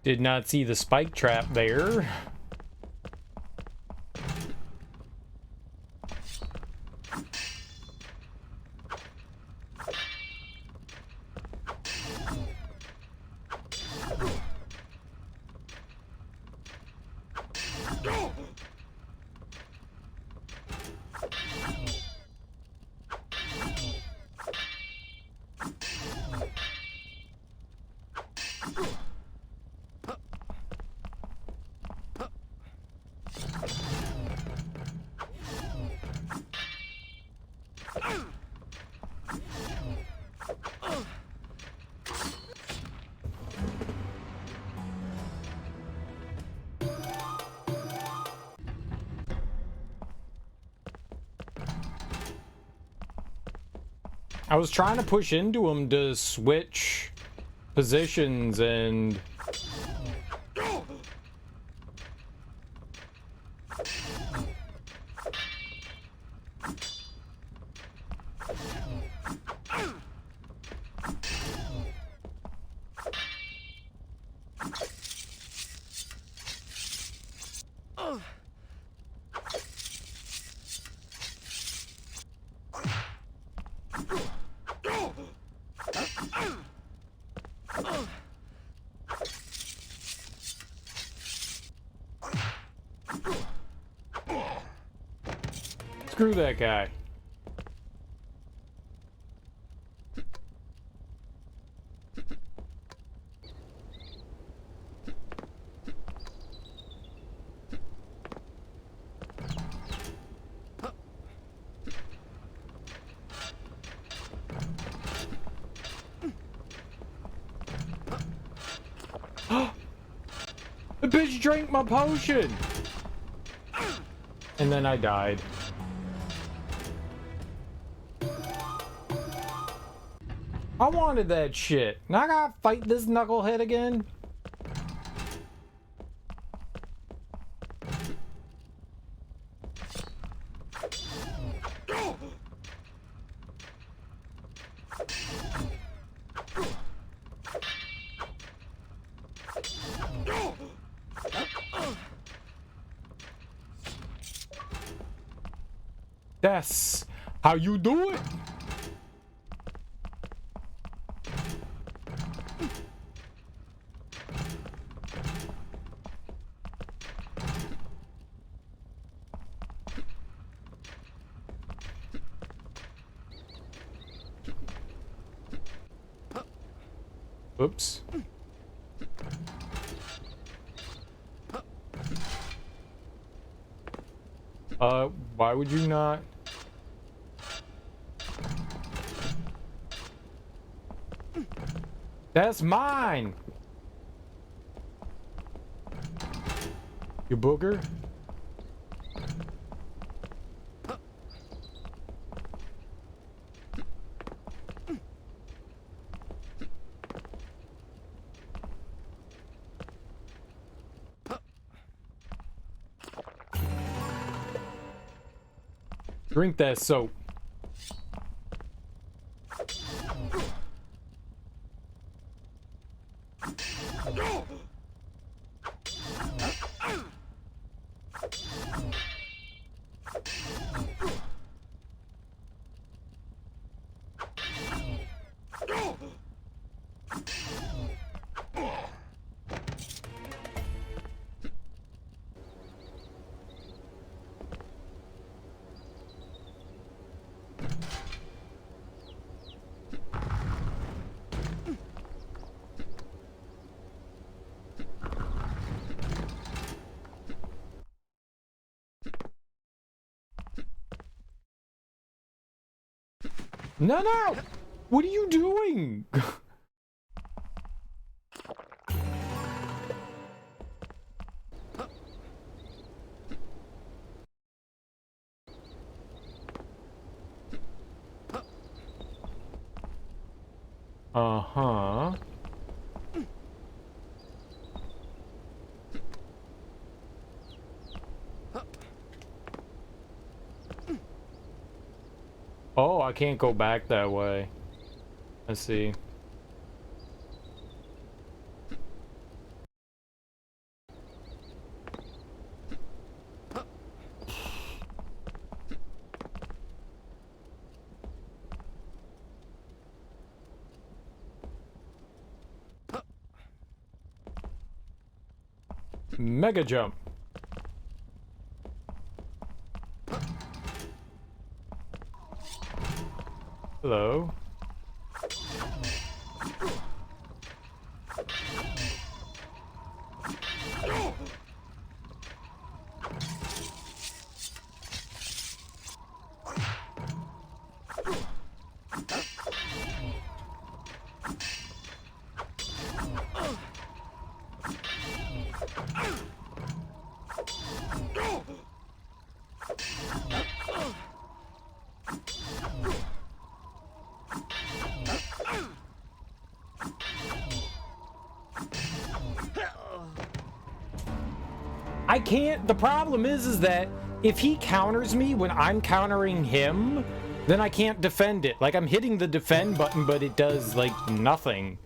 Did not see the spike trap there. I was trying to push into him to switch positions and... Screw that guy. The bitch drank my potion! And then I died. I wanted that shit. Now I gotta fight this knucklehead again? That's how you do it. Oops. Why would you not? That's mine! You booger? Drink that soap. No, no! What are you doing? Uh-huh. Oh, I can't go back that way. Let's see. Mega jump. Hello. I can't. The problem is that if he counters me when I'm countering him, then I can't defend it. Like, I'm hitting the defend button, but it does, like, nothing.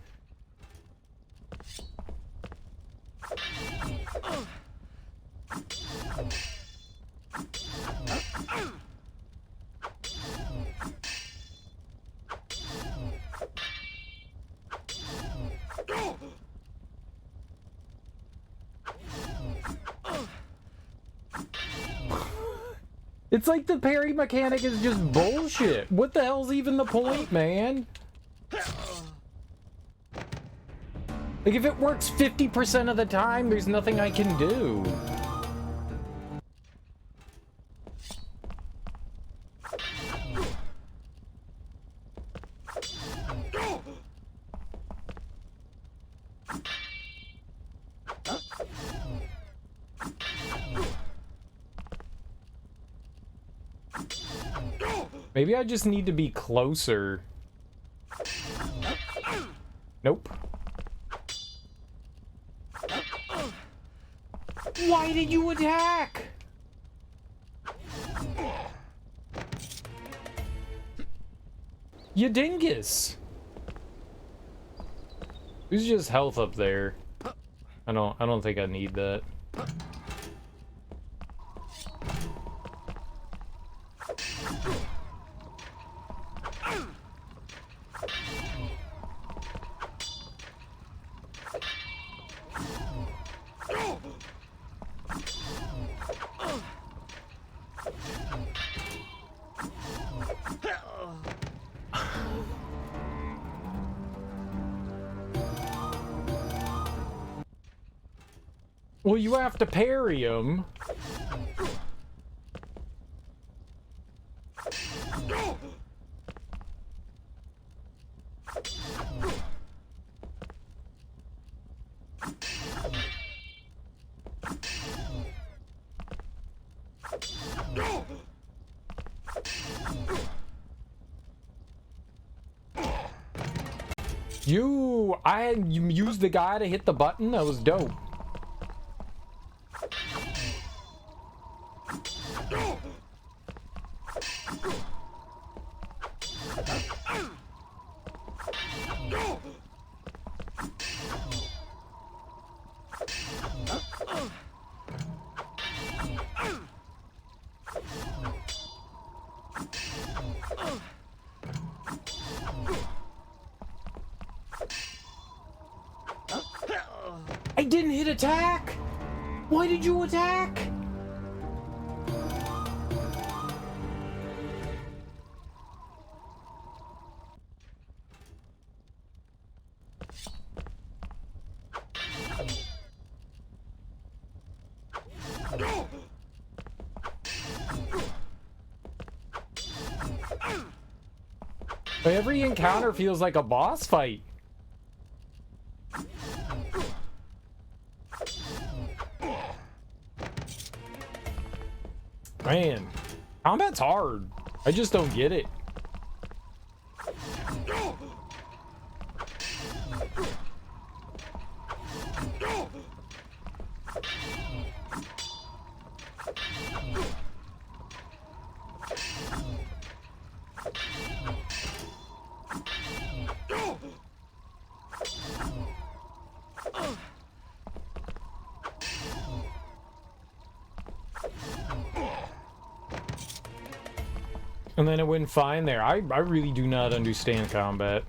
It's like the parry mechanic is just bullshit. What the hell's even the point, man? Like, if it works 50% of the time, there's nothing I can do. Maybe I just need to be closer. Nope. Why did you attack? You dingus. There's just health up there. I don't think I need that. Well, you have to parry him. You used the guy to hit the button? That was dope. I didn't hit attack! Why did you attack? Every encounter feels like a boss fight. Man, combat's hard. I just don't get it. And then it went fine there. I really do not understand combat.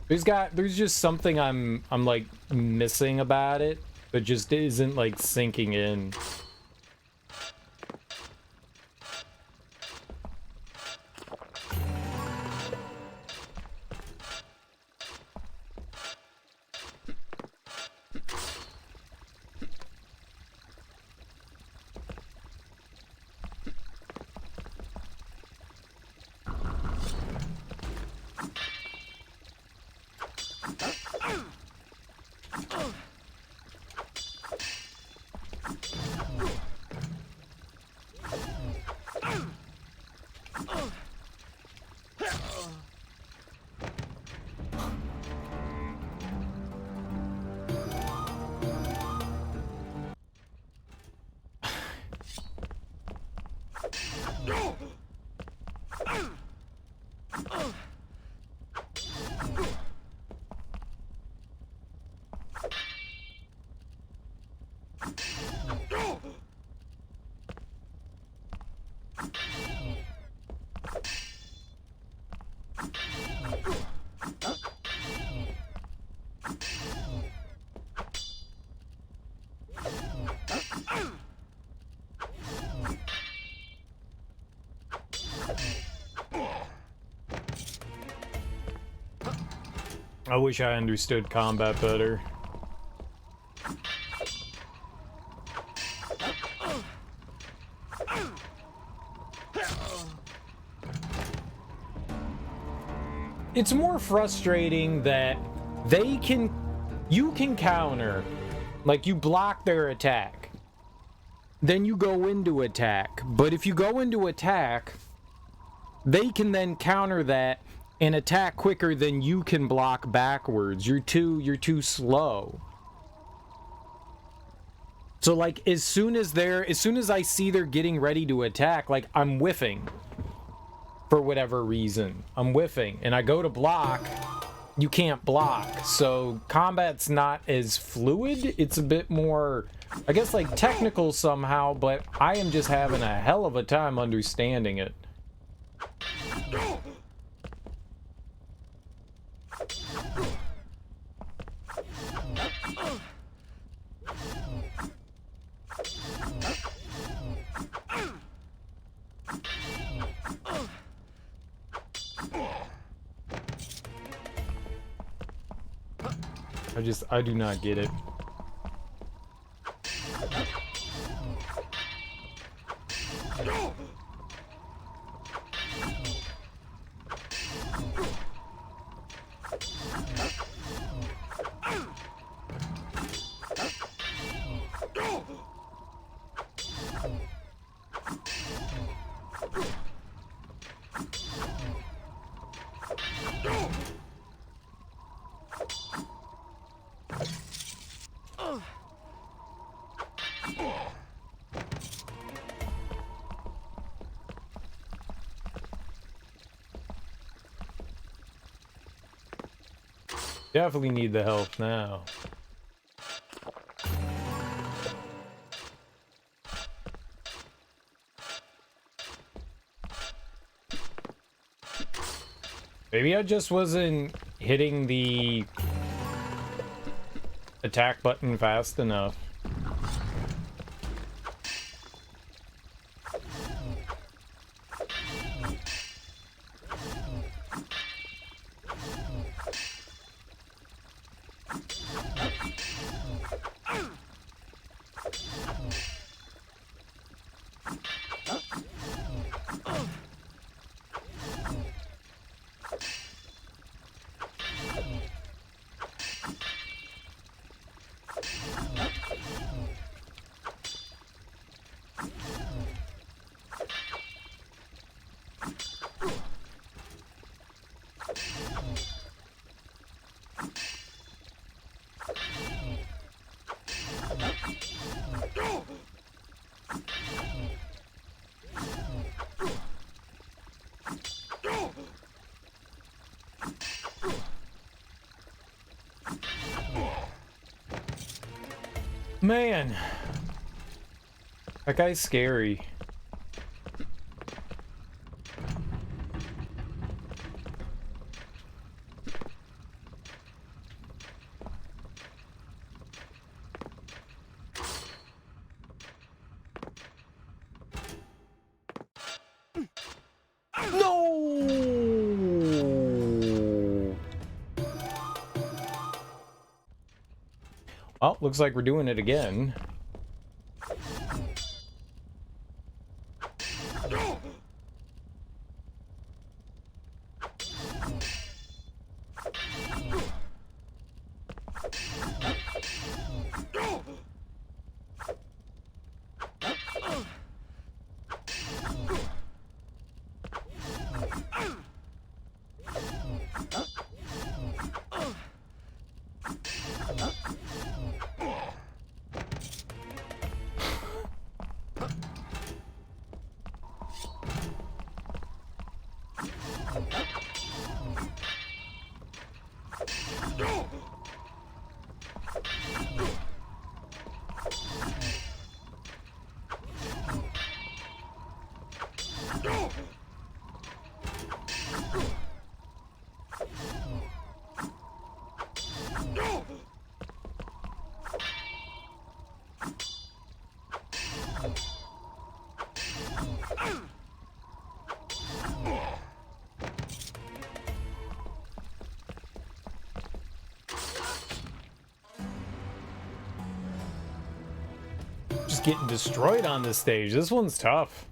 There's just something I'm like missing about it. It just isn't like sinking in. I wish I understood combat better. It's more frustrating that you can counter, like you block their attack, then you go into attack. But if you go into attack, they can then counter that and attack quicker than you can block backwards. You're too slow. So like as soon as I see they're getting ready to attack, like I'm whiffing. For whatever reason, I'm whiffing, and I go to block, you can't block. So combat's not as fluid. It's a bit more, I guess, like technical somehow, but I am just having a hell of a time understanding it. I do not get it. Definitely need the help now. Maybe I just wasn't hitting the attack button fast enough. Man, that guy's scary. No! Well, looks like we're doing it again. Just getting destroyed on this stage. This one's tough.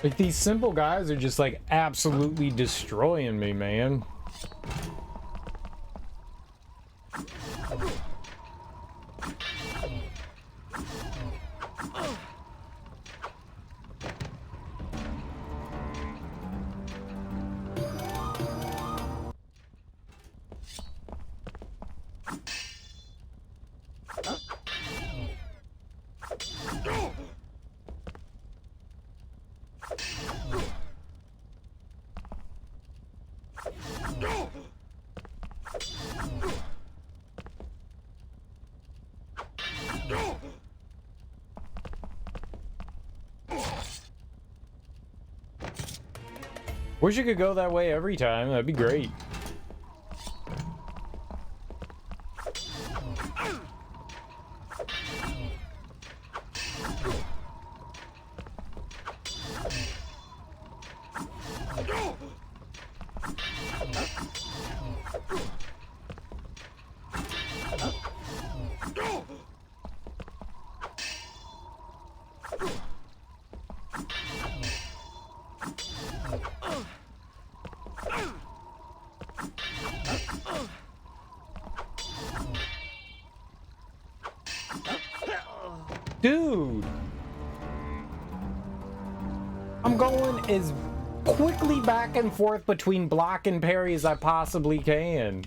Like, these simple guys are just, like, absolutely destroying me, man. Wish you could go that way every time. That'd be great. Dude! I'm going as quickly back and forth between block and parry as I possibly can.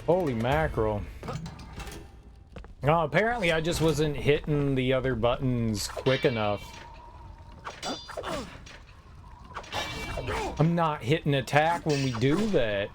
Holy mackerel. Oh, apparently I just wasn't hitting the other buttons quick enough. I'm not hitting attack when we do that.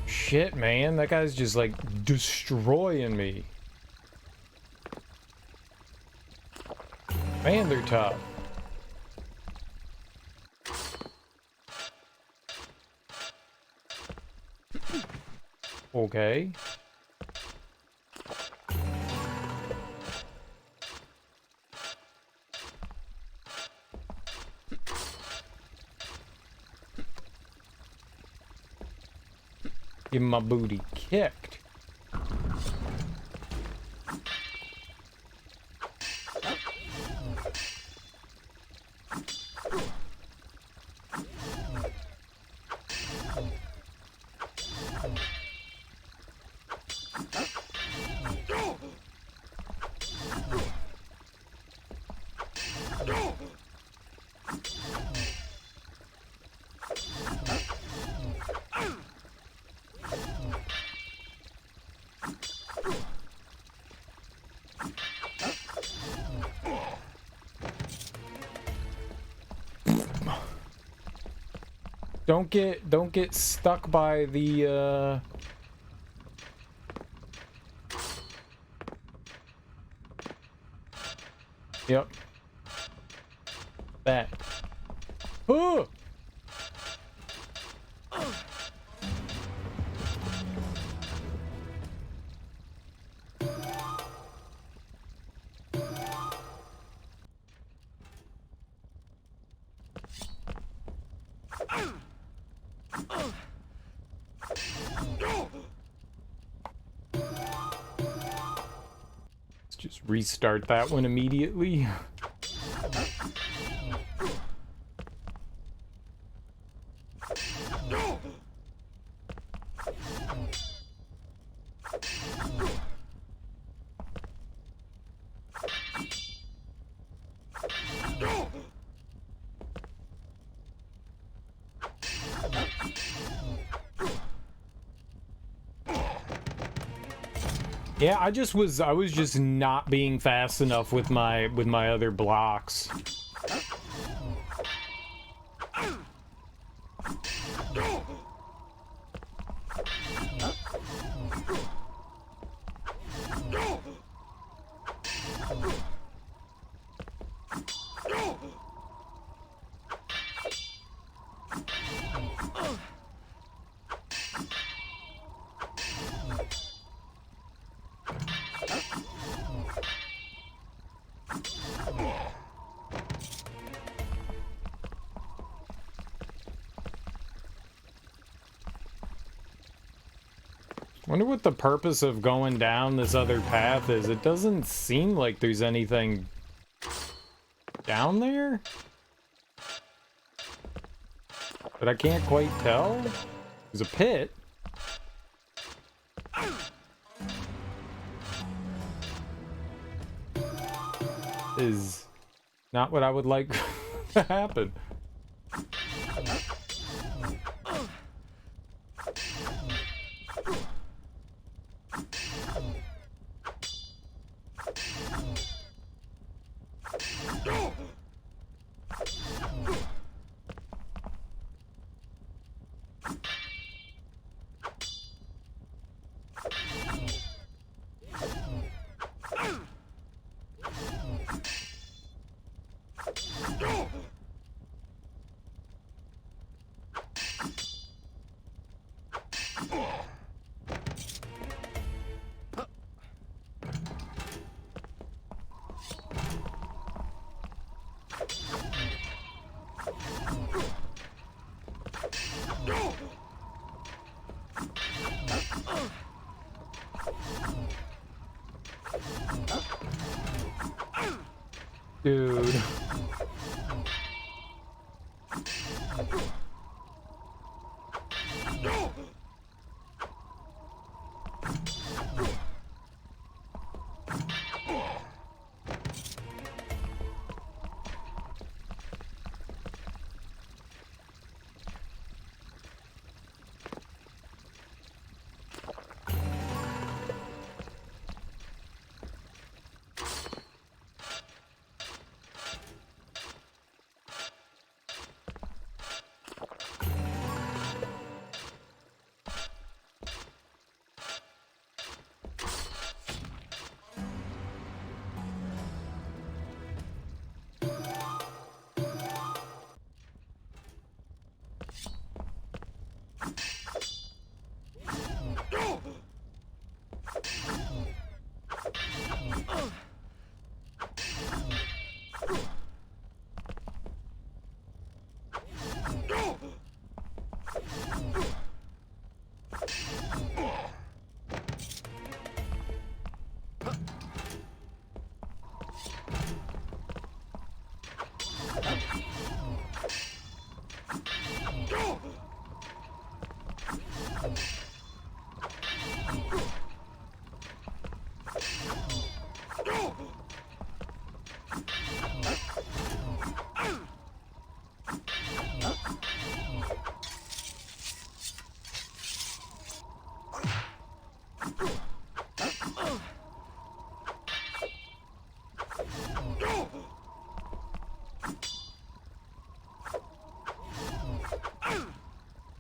Shit, man, that guy's just like destroying me. Man, they're tough. Okay. Get my booty kicked. Don't get stuck by the Yep. That. Oh! Let's just restart that one immediately. Yeah, I was just not being fast enough with my other blocks. Wonder what the purpose of going down this other path is. It doesn't seem like there's anything down there, but I can't quite tell. There's a pit. Is not what I would like to happen. Dude.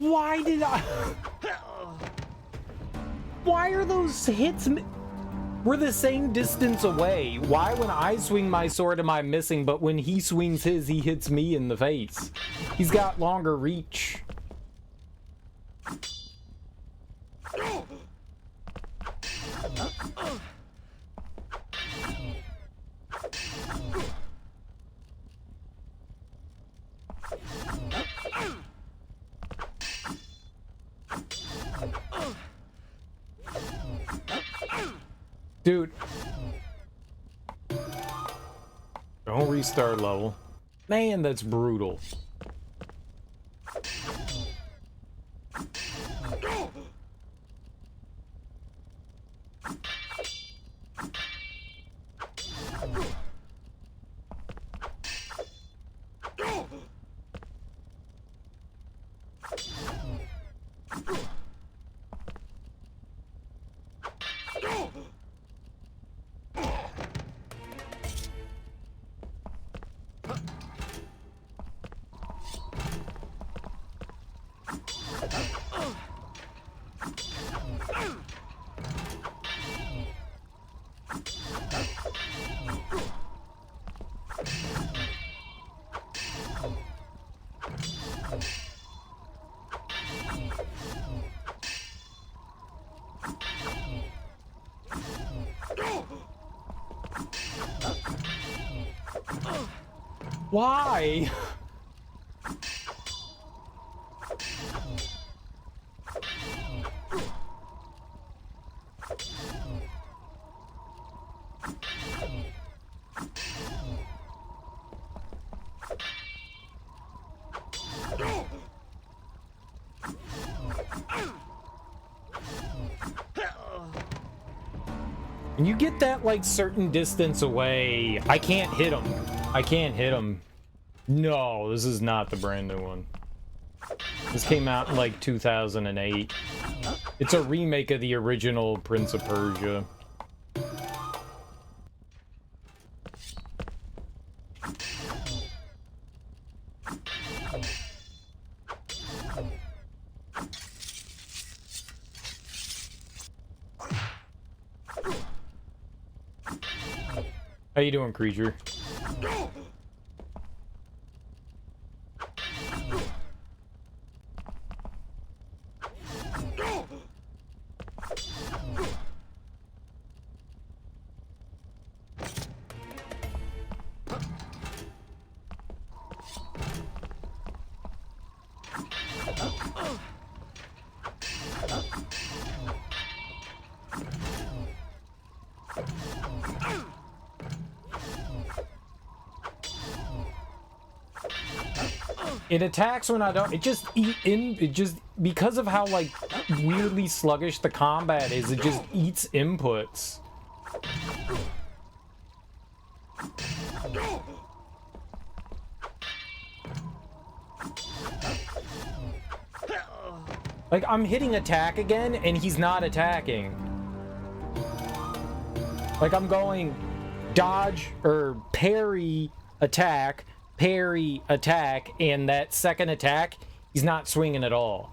Why did I... Why are those hits... We're the same distance away. Why when I swing my sword am I missing, but when he swings his, he hits me in the face? He's got longer reach. Dude. Don't restart level. Man, that's brutal. Why? When you get that, like, certain distance away, I can't hit him. I can't hit him. No, this is not the brand new one. This came out in, like, 2008. It's a remake of the original Prince of Persia. How you doing, creature? It attacks when I don't. It just because of how, like, weirdly sluggish the combat is, it just eats inputs. Like, I'm hitting attack again and he's not attacking. Like, I'm going dodge or parry attack, and that second attack, he's not swinging at all.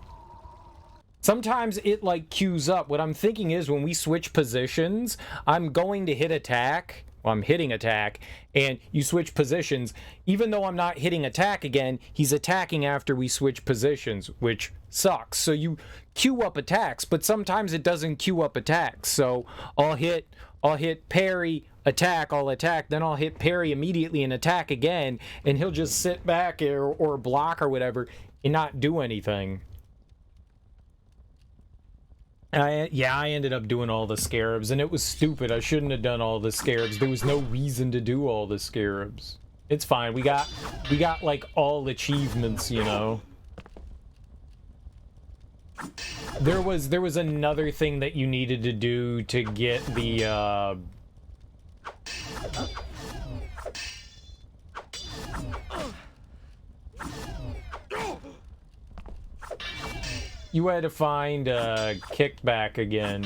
Sometimes it, like, queues up. What I'm thinking is when we switch positions, I'm going to hit attack. Well, I'm hitting attack, and you switch positions. Even though I'm not hitting attack again, he's attacking after we switch positions, which sucks. So you queue up attacks, but sometimes it doesn't queue up attacks. So I'll hit parry, attack, I'll attack, then I'll hit parry immediately and attack again, and he'll just sit back or block or whatever and not do anything. I ended up doing all the scarabs, and it was stupid. I shouldn't have done all the scarabs. There was no reason to do all the scarabs. It's fine. We got like all achievements, you know. There was another thing that you needed to do to get the you had to find kickback again.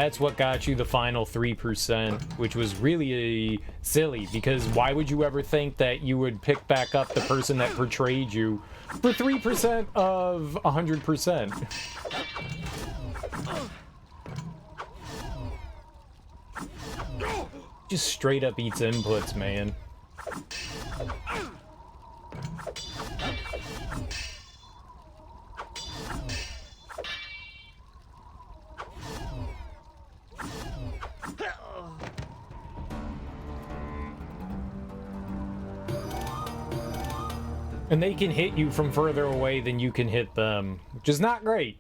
That's what got you the final 3%, which was really silly, because why would you ever think that you would pick back up the person that portrayed you for 3% of 100%? Just straight up eats inputs, man. And they can hit you from further away than you can hit them, which is not great.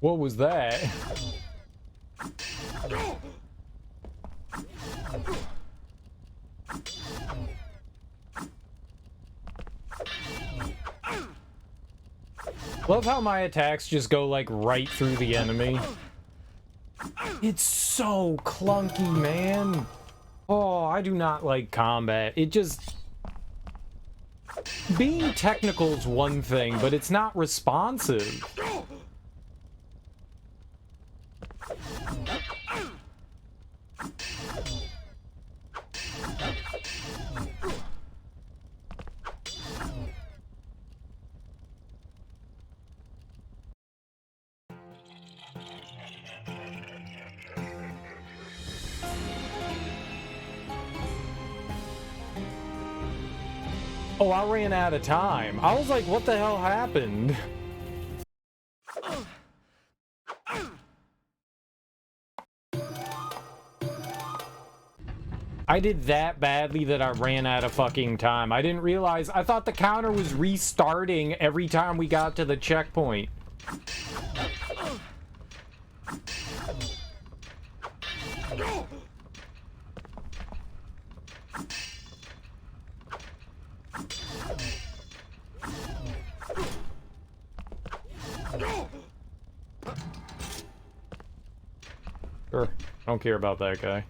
What was that? Love how my attacks just go like right through the enemy. It's so clunky, man. Oh, I do not like combat. It just... Being technical is one thing, but it's not responsive. Oh, I ran out of time. I was like, what the hell happened? I did that badly that I ran out of fucking time. I didn't realize. I thought the counter was restarting every time we got to the checkpoint. Sure, I don't care about that guy.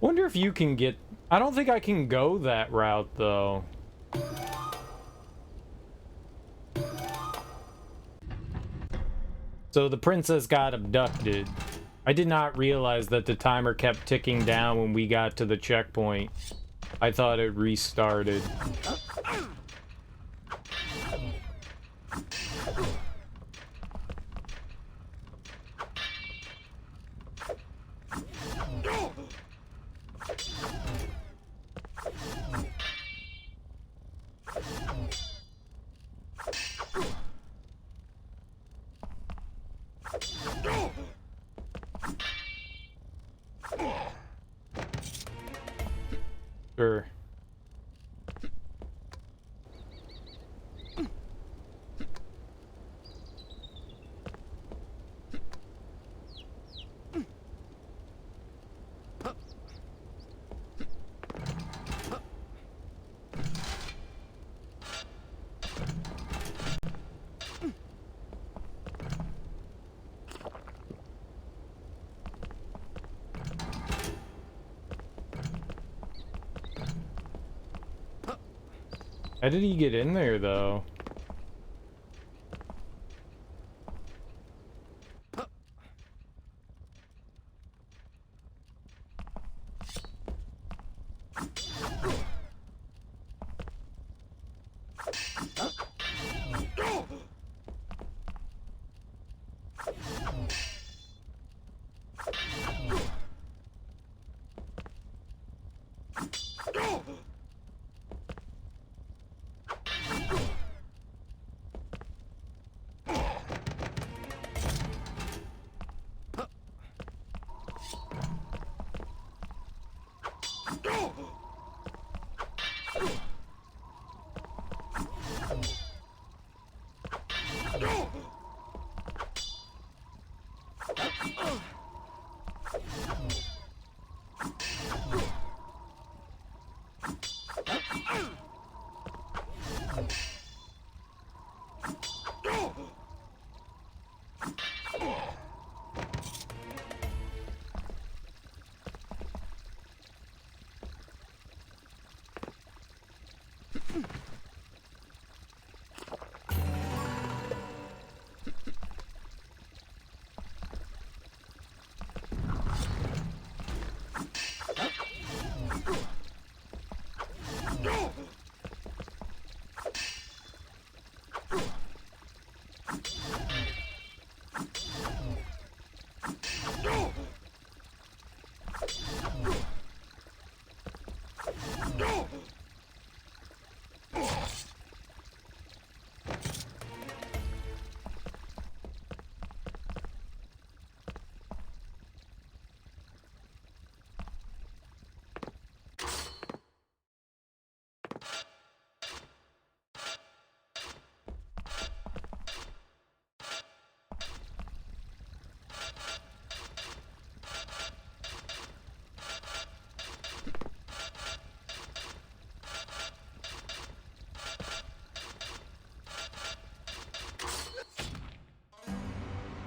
Wonder if you can get... I don't think I can go that route, though. So the princess got abducted. I did not realize that the timer kept ticking down when we got to the checkpoint. I thought it restarted. Sure. How did he get in there, though?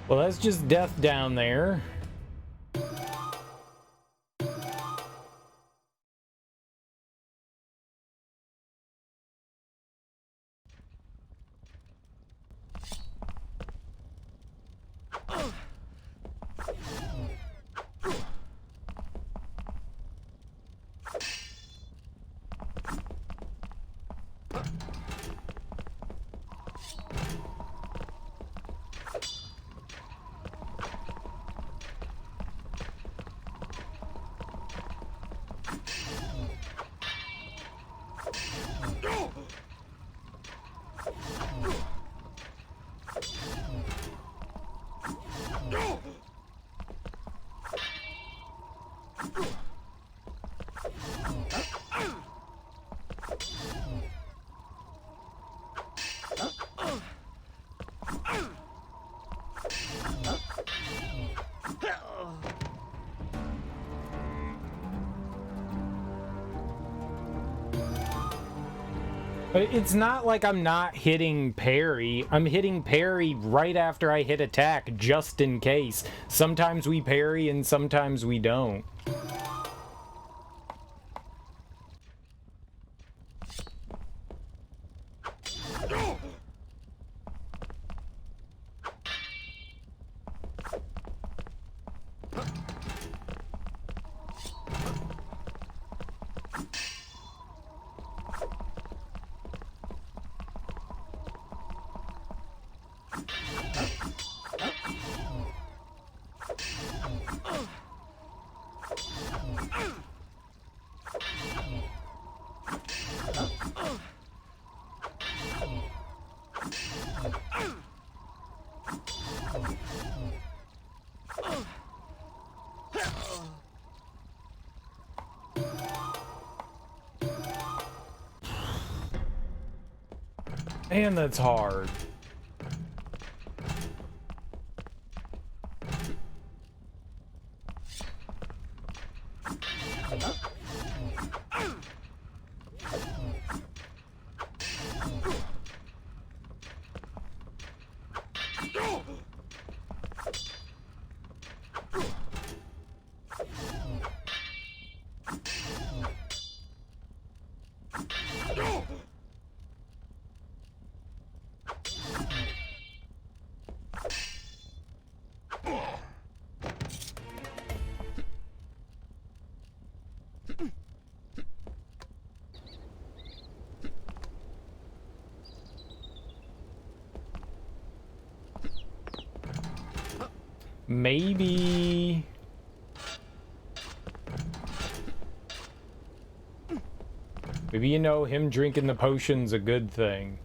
Well, that's just death down there. But it's not like I'm not hitting parry. I'm hitting parry right after I hit attack, just in case. Sometimes we parry and sometimes we don't. Man, that's hard. Maybe... Maybe, you know, him drinking the potion's a good thing.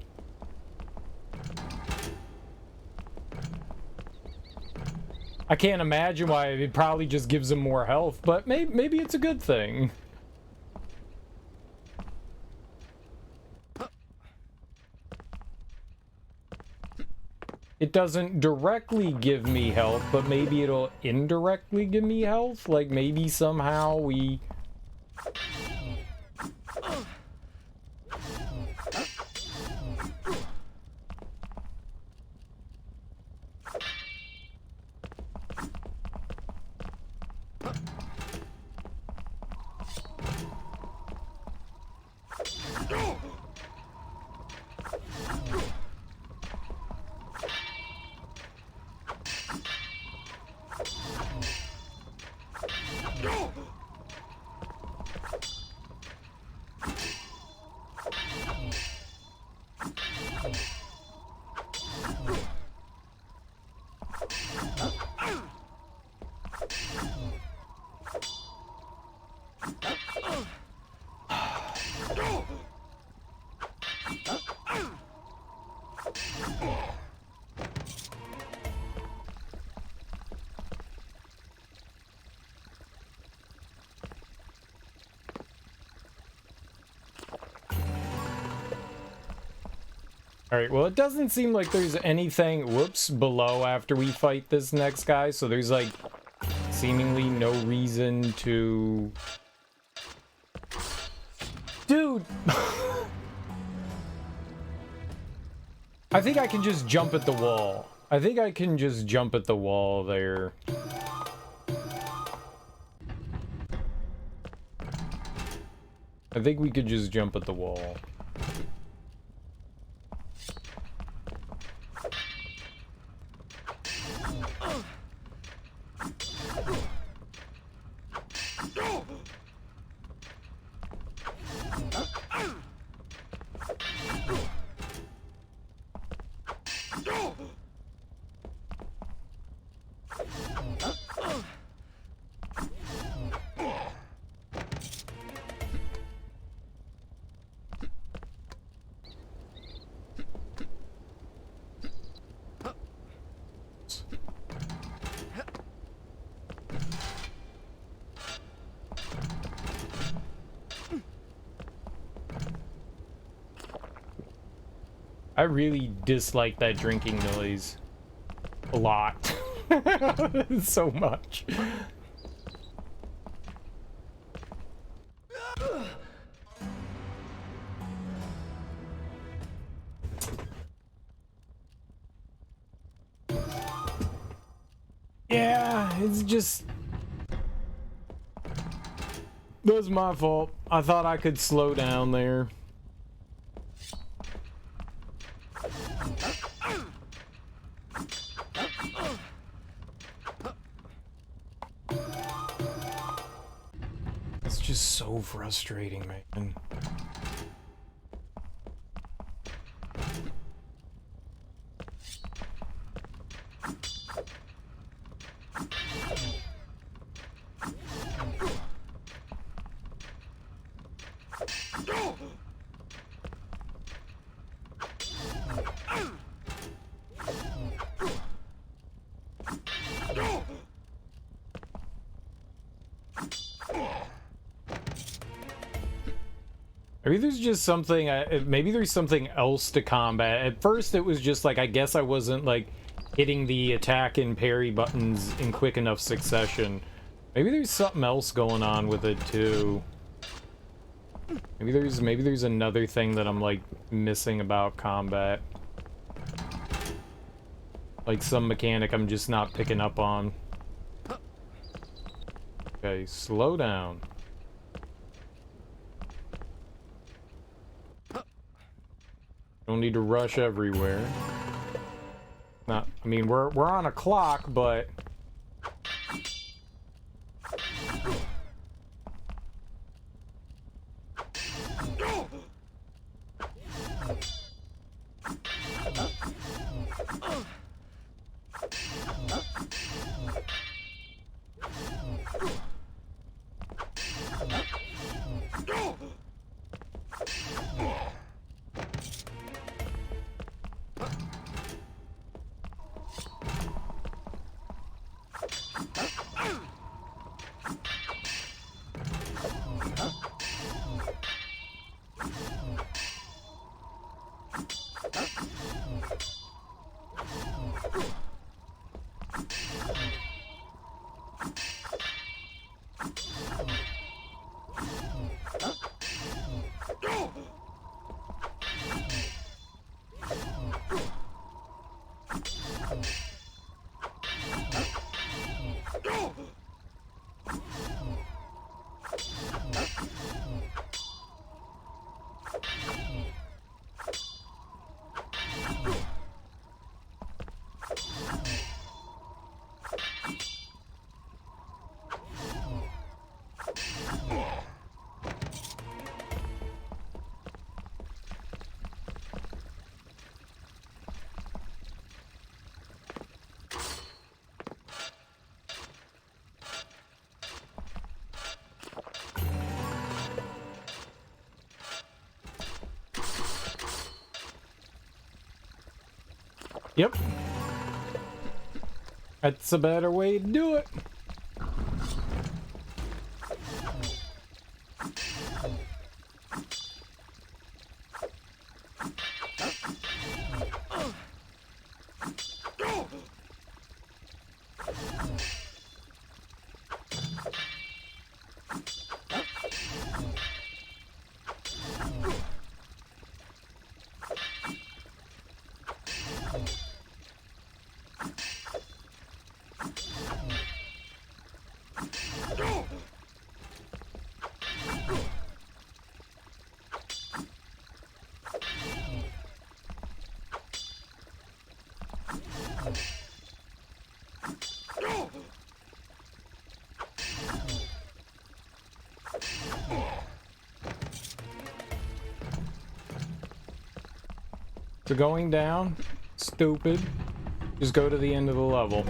I can't imagine why. It probably just gives him more health, but maybe it's a good thing. It doesn't directly give me health, but maybe it'll indirectly give me health. Like, maybe somehow we... Alright, well, it doesn't seem like there's anything, whoops, below after we fight this next guy, so there's, like, seemingly no reason to... Dude! I think I can just jump at the wall. I think I can just jump at the wall there. I think we could just jump at the wall. I really dislike that drinking noise a lot. So much. Yeah, it's just... That was my fault. I thought I could slow down there. It's just so frustrating, man. Maybe there's just something, maybe there's something else to combat. At first it was just like, I guess I wasn't like hitting the attack and parry buttons in quick enough succession. Maybe there's something else going on with it too. Maybe there's another thing that I'm like missing about combat. Like some mechanic I'm just not picking up on. Okay, slow down. Don't need to rush everywhere. Not, I mean, we're on a clock, but yep. That's a better way to do it. So going down, stupid. Just go to the end of the level.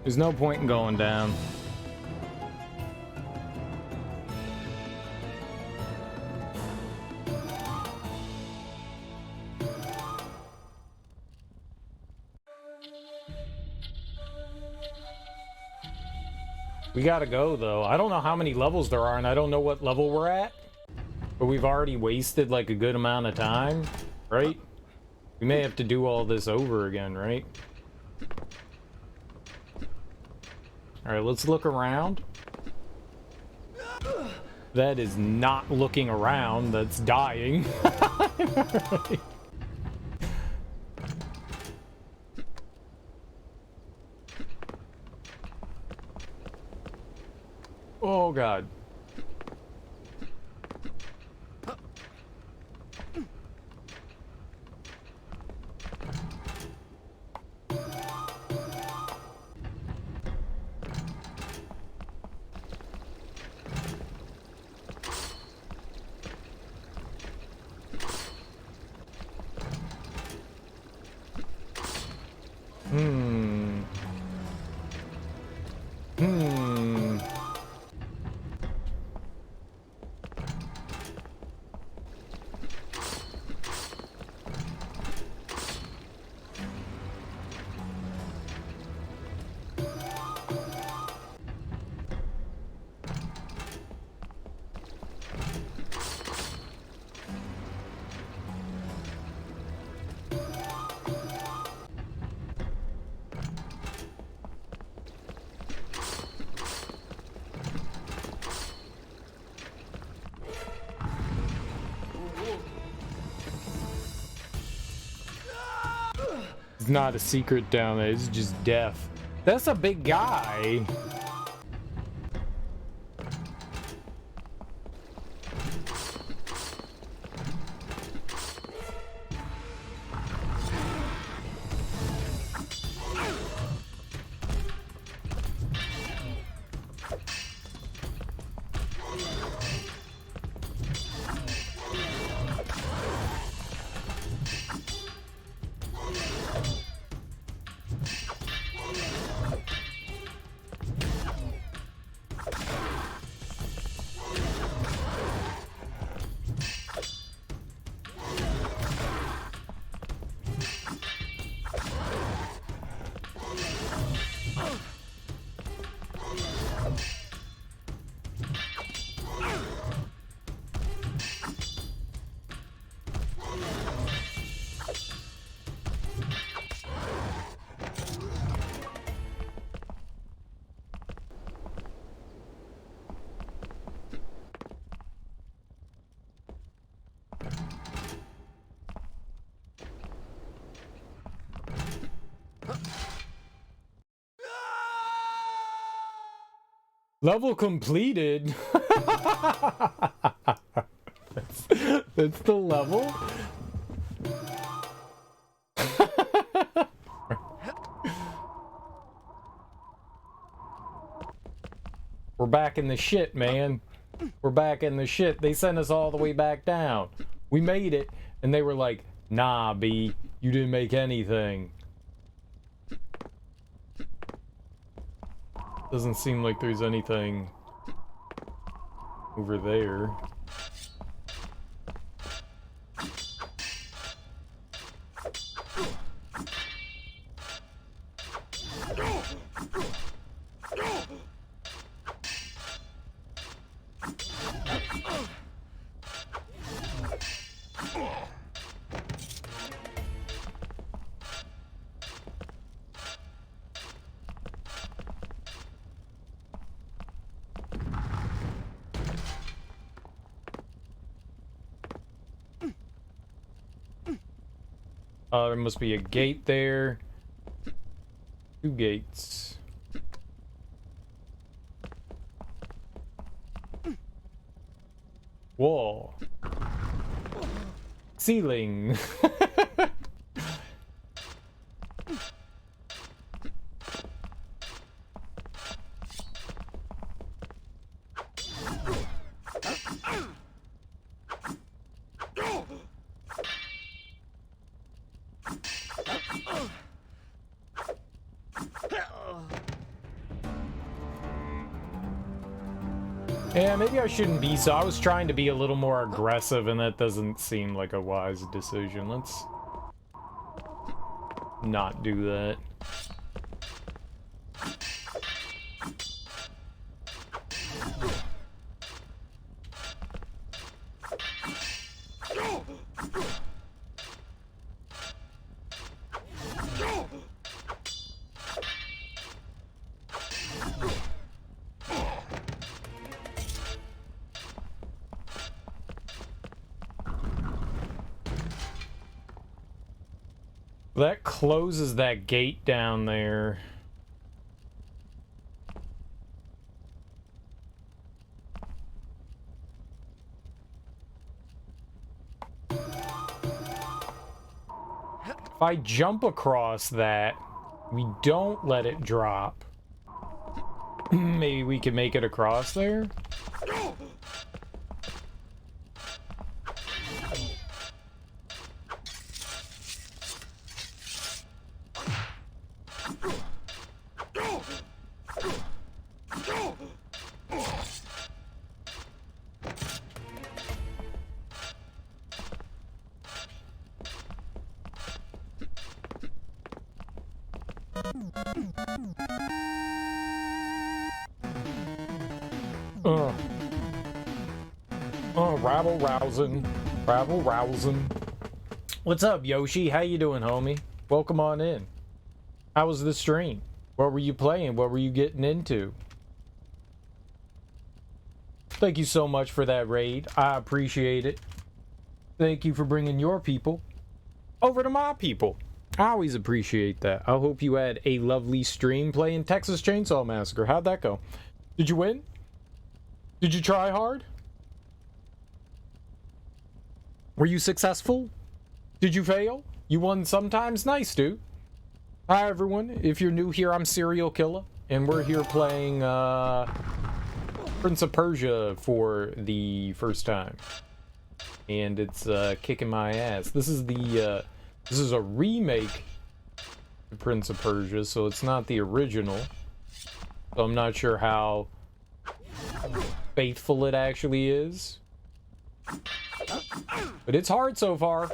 There's no point in going down. We gotta go, though. I don't know how many levels there are, and I don't know what level we're at. But we've already wasted, like, a good amount of time, right? We may have to do all this over again, right? Alright, let's look around. That is not looking around, that's dying. Oh god. It's not a secret down there, it's just death. That's a big guy. Level completed. That's the level. We're back in the shit, man. We're back in the shit. They sent us all the way back down. We made it, and they were like, "Nah, B, you didn't make anything." Doesn't seem like there's anything over there. There must be a gate there. 2 gates. Wall. Ceiling. Yeah, maybe I shouldn't be so. I was trying to be a little more aggressive, and that doesn't seem like a wise decision. Let's not do that. That closes that gate down there. If I jump across that, we don't let it drop. Maybe we can make it across there? Rabble rousing. What's up, Yoshi? How you doing, homie? Welcome on in. How was the stream? What were you playing? What were you getting into? Thank you so much for that raid. I appreciate it. Thank you for bringing your people over to my people. I always appreciate that. I hope you had a lovely stream playing Texas Chainsaw Massacre. How'd that go? Did you win? Did you try hard? Were you successful? Did you fail? You won sometimes? Nice, dude. Hi, everyone. If you're new here, I'm Serial Killer, and we're here playing Prince of Persia for the first time. And it's kicking my ass. This is a remake of Prince of Persia, so it's not the original. So I'm not sure how faithful it actually is. But it's hard so far.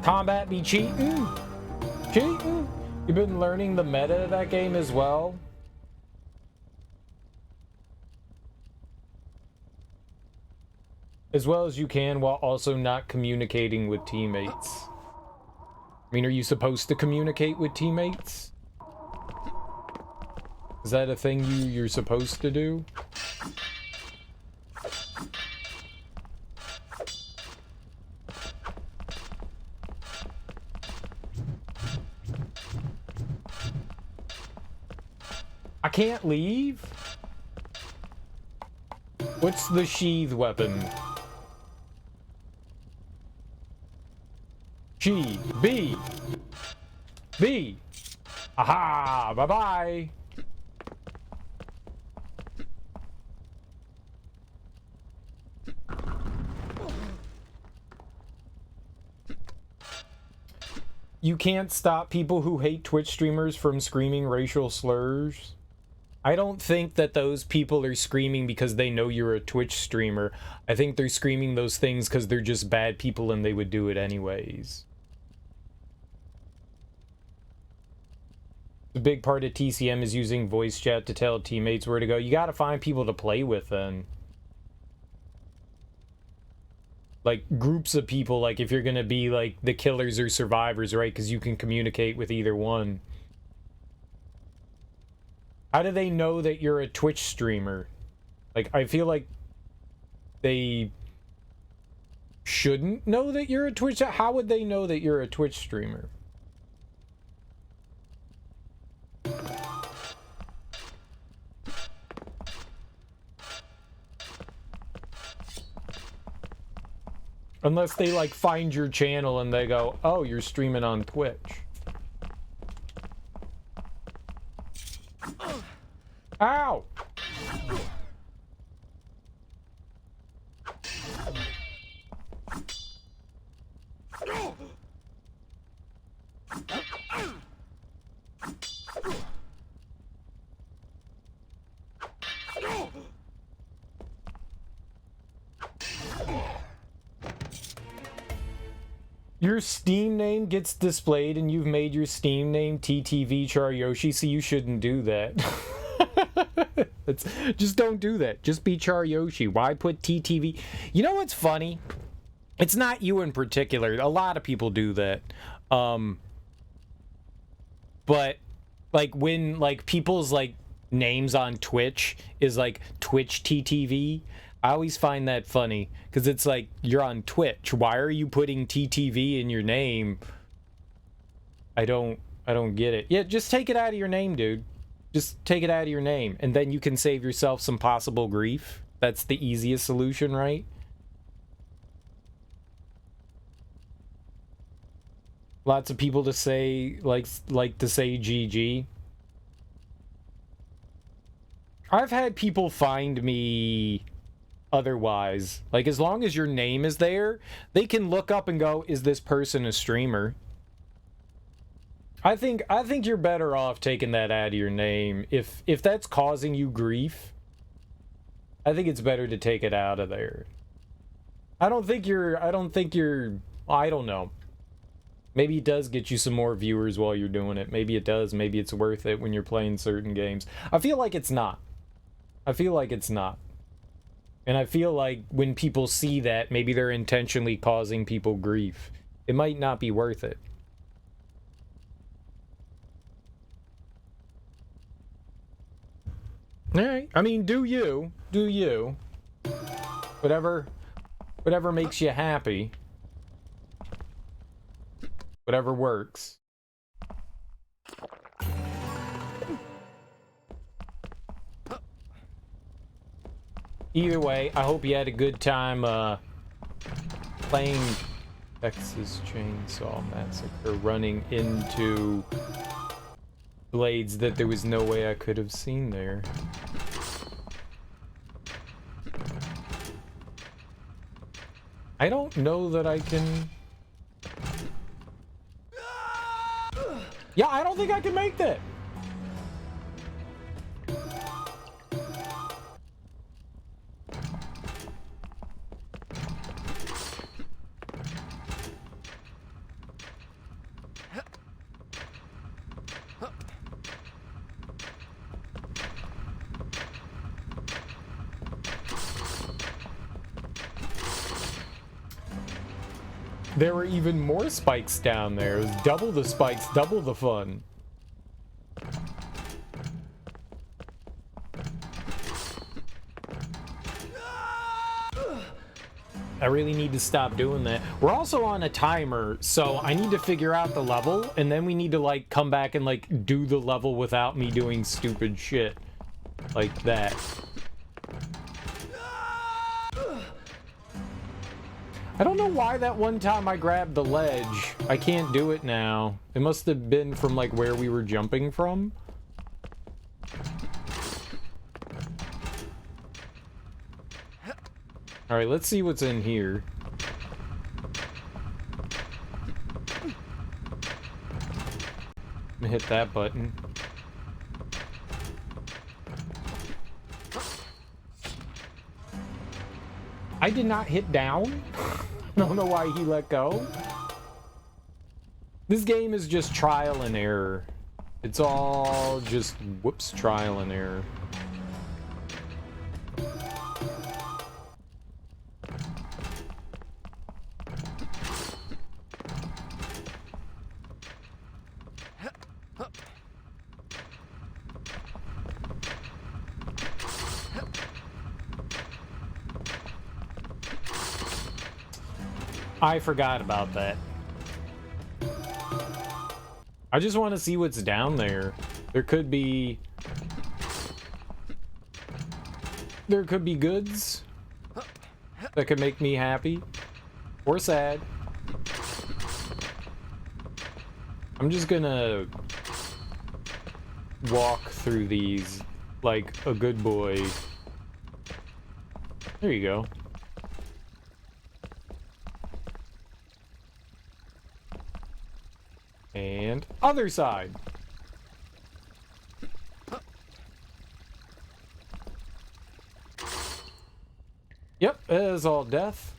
Combat be cheating? Cheating? You've been learning the meta of that game as well? As well as you can while also not communicating with teammates. I mean, are you supposed to communicate with teammates? Is that a thing you're supposed to do? I can't leave? What's the sheath weapon? G, B, B. Aha, bye-bye. You can't stop people who hate Twitch streamers from screaming racial slurs. I don't think that those people are screaming because they know you're a Twitch streamer. I think they're screaming those things because they're just bad people and they would do it anyways. The big part of TCM is using voice chat to tell teammates where to go. You gotta find people to play with then. Like, groups of people, like, if you're gonna be, like, the killers or survivors, right? Because you can communicate with either one. How do they know that you're a Twitch streamer? Like, I feel like they shouldn't know that you're a Twitch. How would they know that you're a Twitch streamer? Unless they, like, find your channel and they go, oh, you're streaming on Twitch. Ow! Your Steam name gets displayed and you've made your Steam name TTV Charyoshi, so you shouldn't do that. Just don't do that. Just be Charyoshi. Why put TTV? You know what's funny? It's not you in particular. A lot of people do that. But like when like people's like names on Twitch is like Twitch TTV, I always find that funny because it's like you're on Twitch. Why are you putting TTV in your name? I don't get it. Yeah, just take it out of your name, dude. Just take it out of your name and then you can save yourself some possible grief. That's the easiest solution, right? Lots of people to say like to say GG. I've had people find me otherwise. Like, as long as your name is there, they can look up and go, is this person a streamer? I think you're better off taking that out of your name. If that's causing you grief, I think it's better to take it out of there. I don't know. Maybe it does get you some more viewers while you're doing it. Maybe it does. Maybe it's worth it when you're playing certain games. I feel like it's not. I feel like it's not. And I feel like when people see that, maybe they're intentionally causing people grief. It might not be worth it. Alright. I mean, do you. Do you. Whatever makes you happy. Whatever works. Either way, I hope you had a good time playing Texas Chainsaw Massacre, running into blades that there was no way I could have seen there. I don't know that I can... Yeah, I don't think I can make that. There were even more spikes down there. It was double the spikes, double the fun. I really need to stop doing that. We're also on a timer, so I need to figure out the level, and then we need to, like, come back and, like, do the level without me doing stupid shit like that. I don't know why that one time I grabbed the ledge. I can't do it now. It must have been from, like, where we were jumping from. Alright, let's see what's in here. I'm gonna hit that button. I did not hit down. I don't know why he let go. This game is just trial and error. It's all just, whoops, trial and error. I forgot about that. I just want to see what's down there. There could be goods that could make me happy or sad. I'm just gonna walk through these like a good boy. There you go. And other side. Yep, it is all death.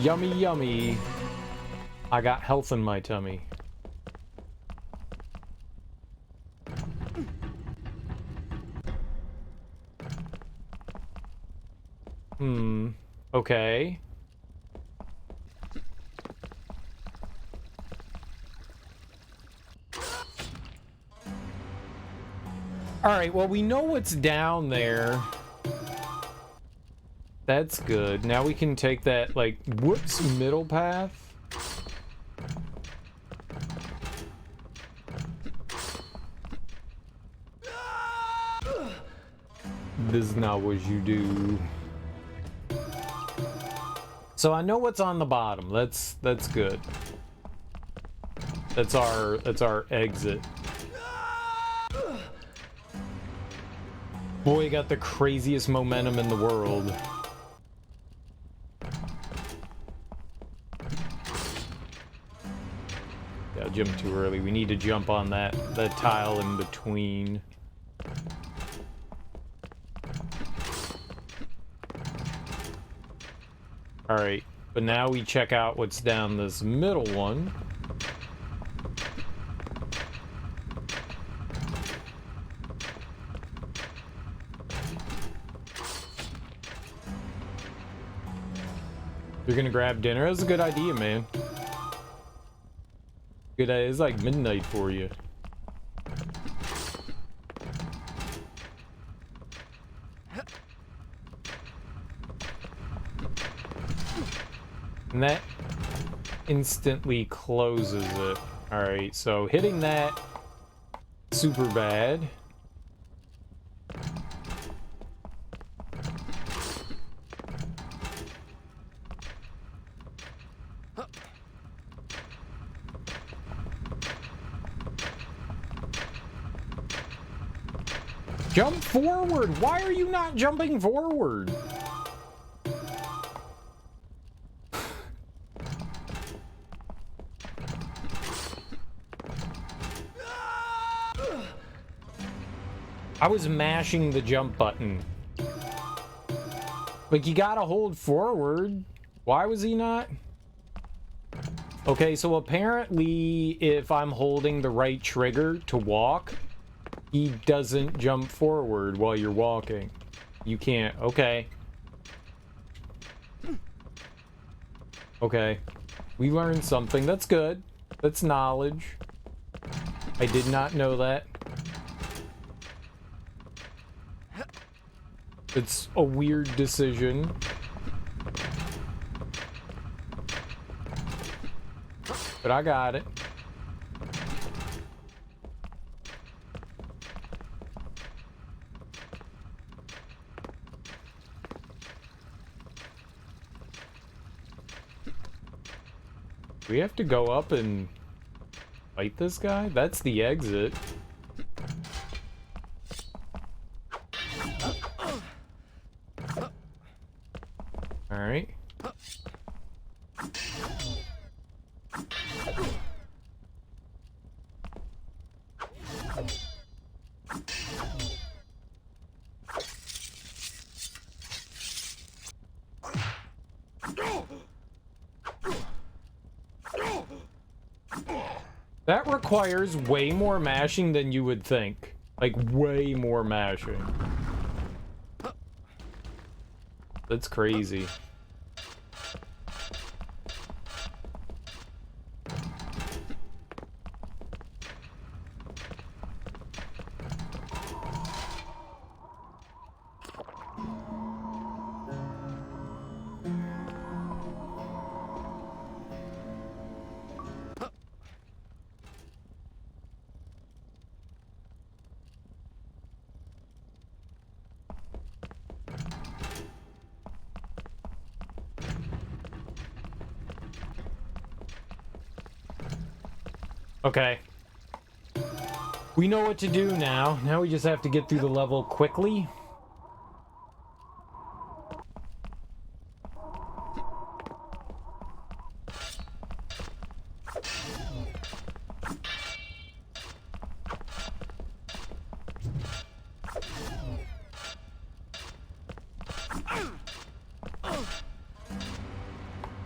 Yummy, yummy. I got health in my tummy. Okay. Alright, well, we know what's down there. That's good. Now we can take that, like, whoops, middle path. This is not what you do. So I know what's on the bottom. That's good. That's our exit. Boy, got the craziest momentum in the world. Yeah, jump too early. We need to jump on that tile in between. Alright, but now we check out what's down this middle one. You're gonna grab dinner? That's a good idea, man. Good idea. It's like midnight for you. And that instantly closes it. Alright, so hitting that super bad. Jump forward! Why are you not jumping forward? I was mashing the jump button. Like, you gotta hold forward. Why was he not? Okay, so apparently if I'm holding the right trigger to walk, he doesn't jump forward while you're walking. You can't. Okay. Okay. We learned something. That's good. That's knowledge. I did not know that. It's a weird decision. But I got it. We have to go up and fight this guy? That's the exit. Alright. That requires way more mashing than you would think. Like, way more mashing. That's crazy. Okay. We know what to do now. Now we just have to get through the level quickly.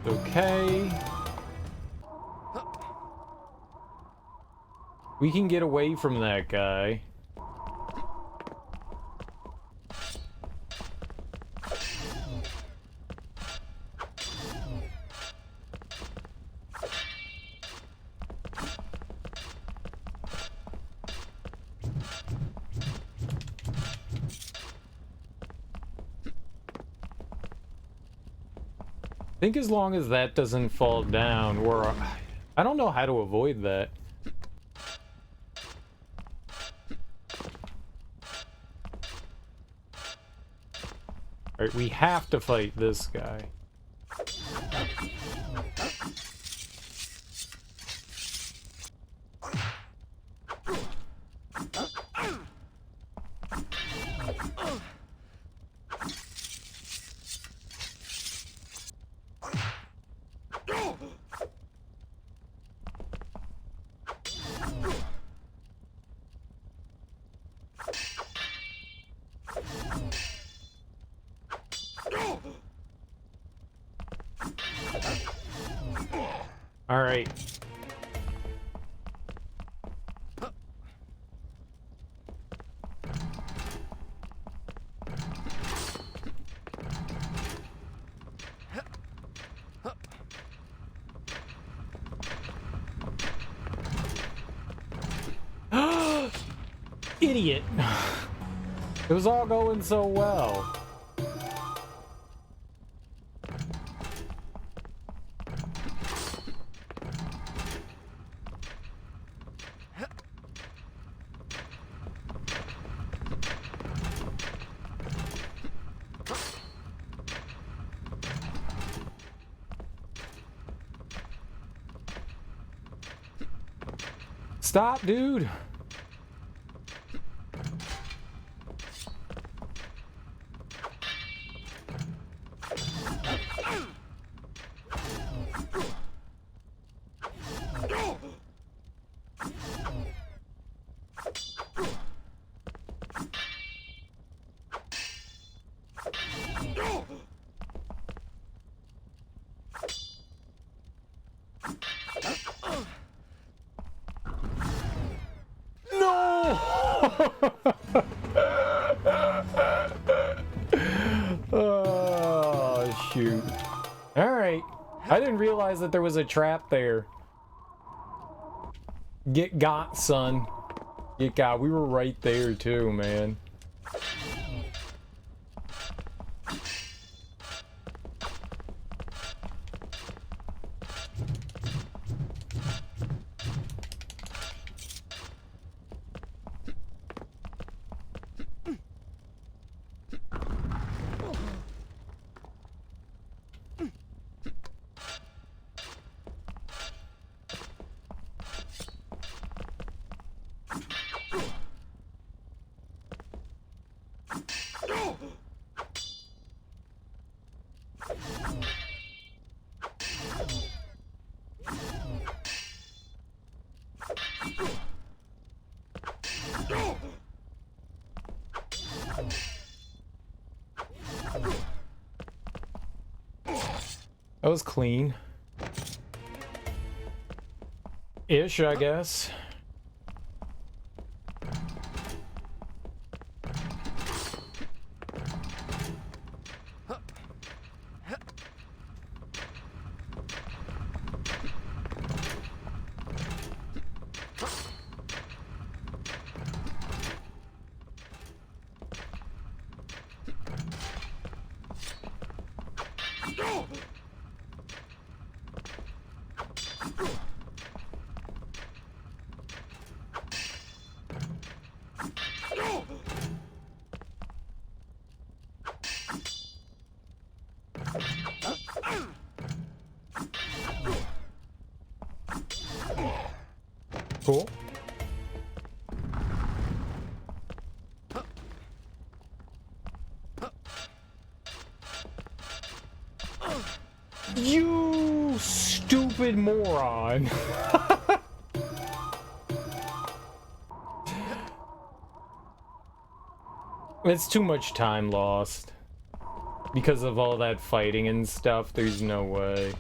Okay. We can get away from that guy. I think as long as that doesn't fall down, we're... I don't know how to avoid that. Alright, we have to fight this guy. All right. Idiot. It was all going so well. Stop, dude. Oh, shoot. Alright. I didn't realize that there was a trap there. Get got, son. Get got. We were right there, too, man. That was clean. Ish, I guess. Cool. You stupid moron. It's too much time lost. Because of all that fighting and stuff, there's no way.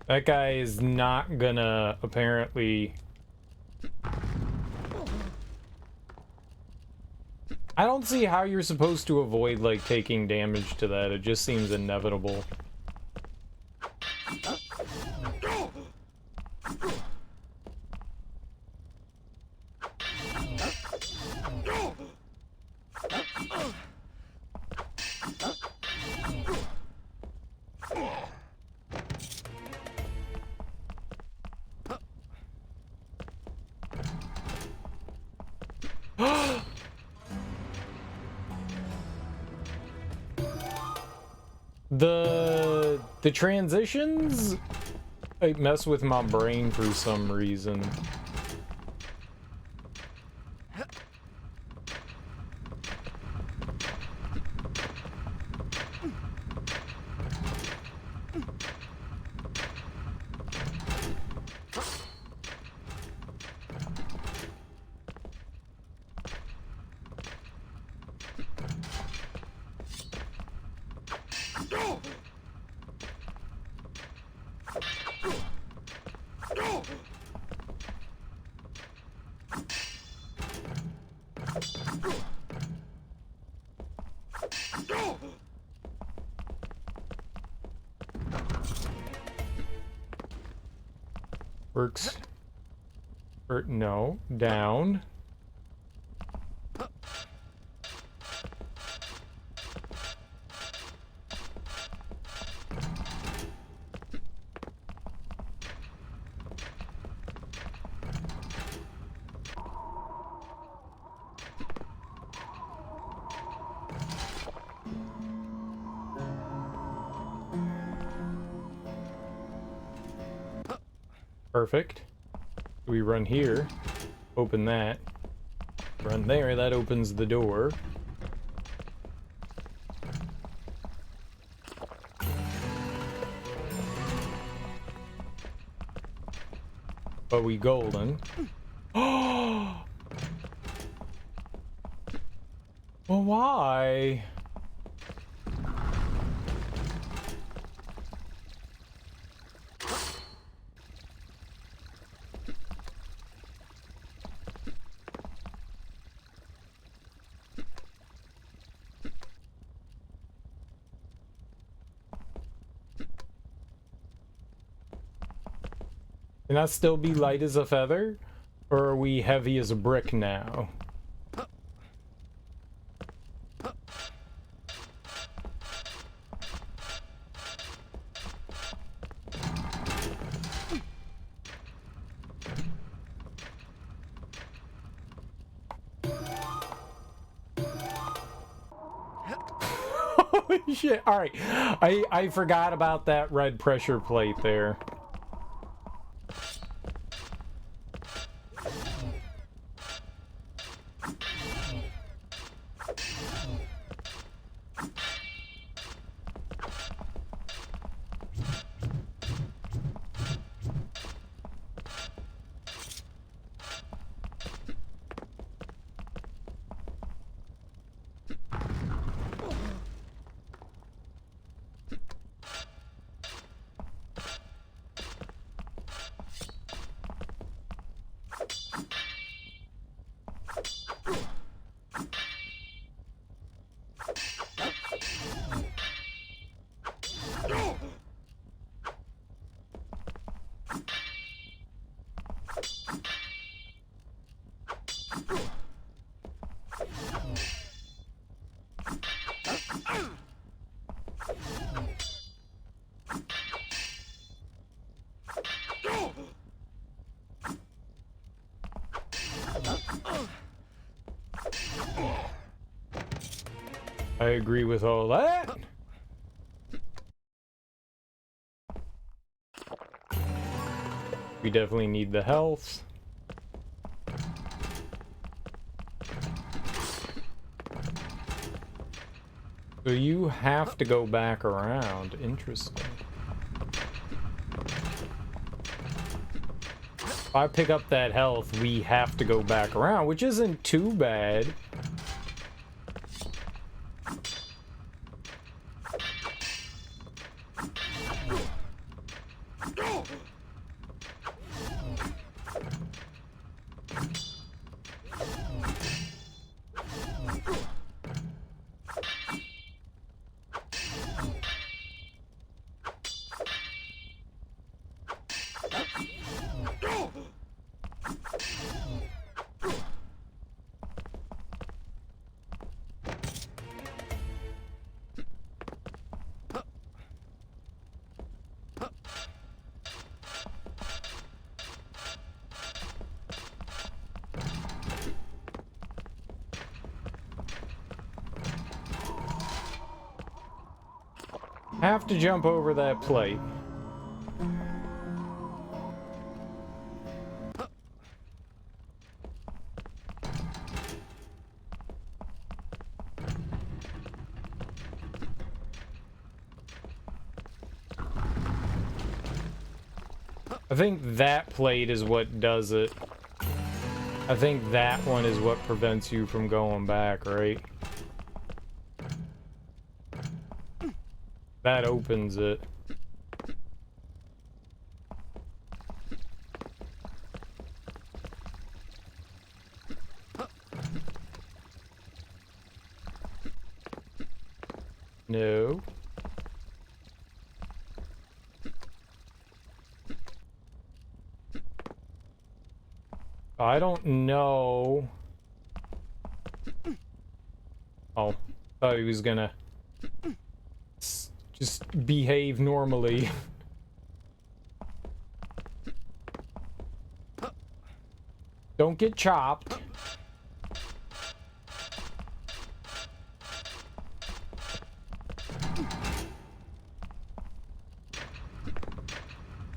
That guy is not gonna apparently. I don't see how you're supposed to avoid like taking damage to that. It just seems inevitable. The transitions like mess with my brain for some reason. Works. Or no, down. Perfect. We run here, open that, run there, that opens the door. But we golden. Oh! Well, why? Can I still be light as a feather? Or are we heavy as a brick now? Holy shit. Alright. I forgot about that red pressure plate there. I agree with all that. We definitely need the health. So you have to go back around. Interesting. If I pick up that health, we have to go back around, which isn't too bad. Have to jump over that plate. I think that plate is what does it. I think that one is what prevents you from going back, right? That opens it. No. I don't know. Oh, thought he was gonna just behave normally. Don't get chopped.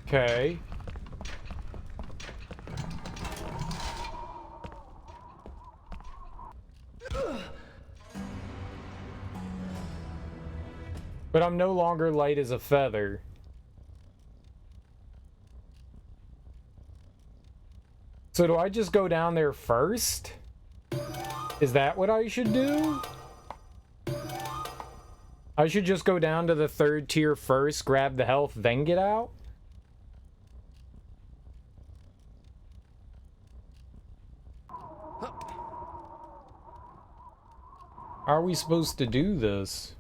Okay. But I'm no longer light as a feather. So do I just go down there first? Is that what I should do? I should just go down to the third tier first, grab the health, then get out? How are we supposed to do this?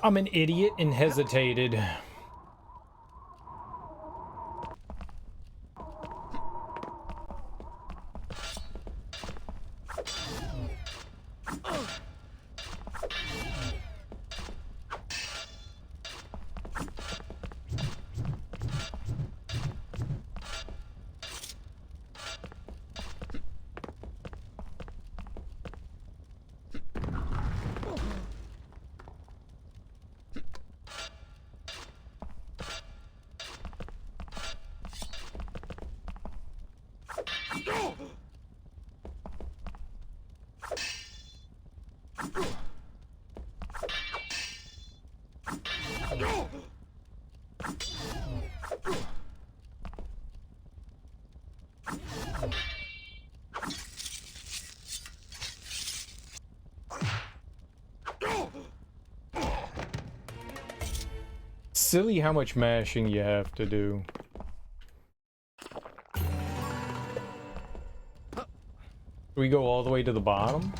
I'm an idiot and hesitated. Silly how much mashing you have to do. We go all the way to the bottom?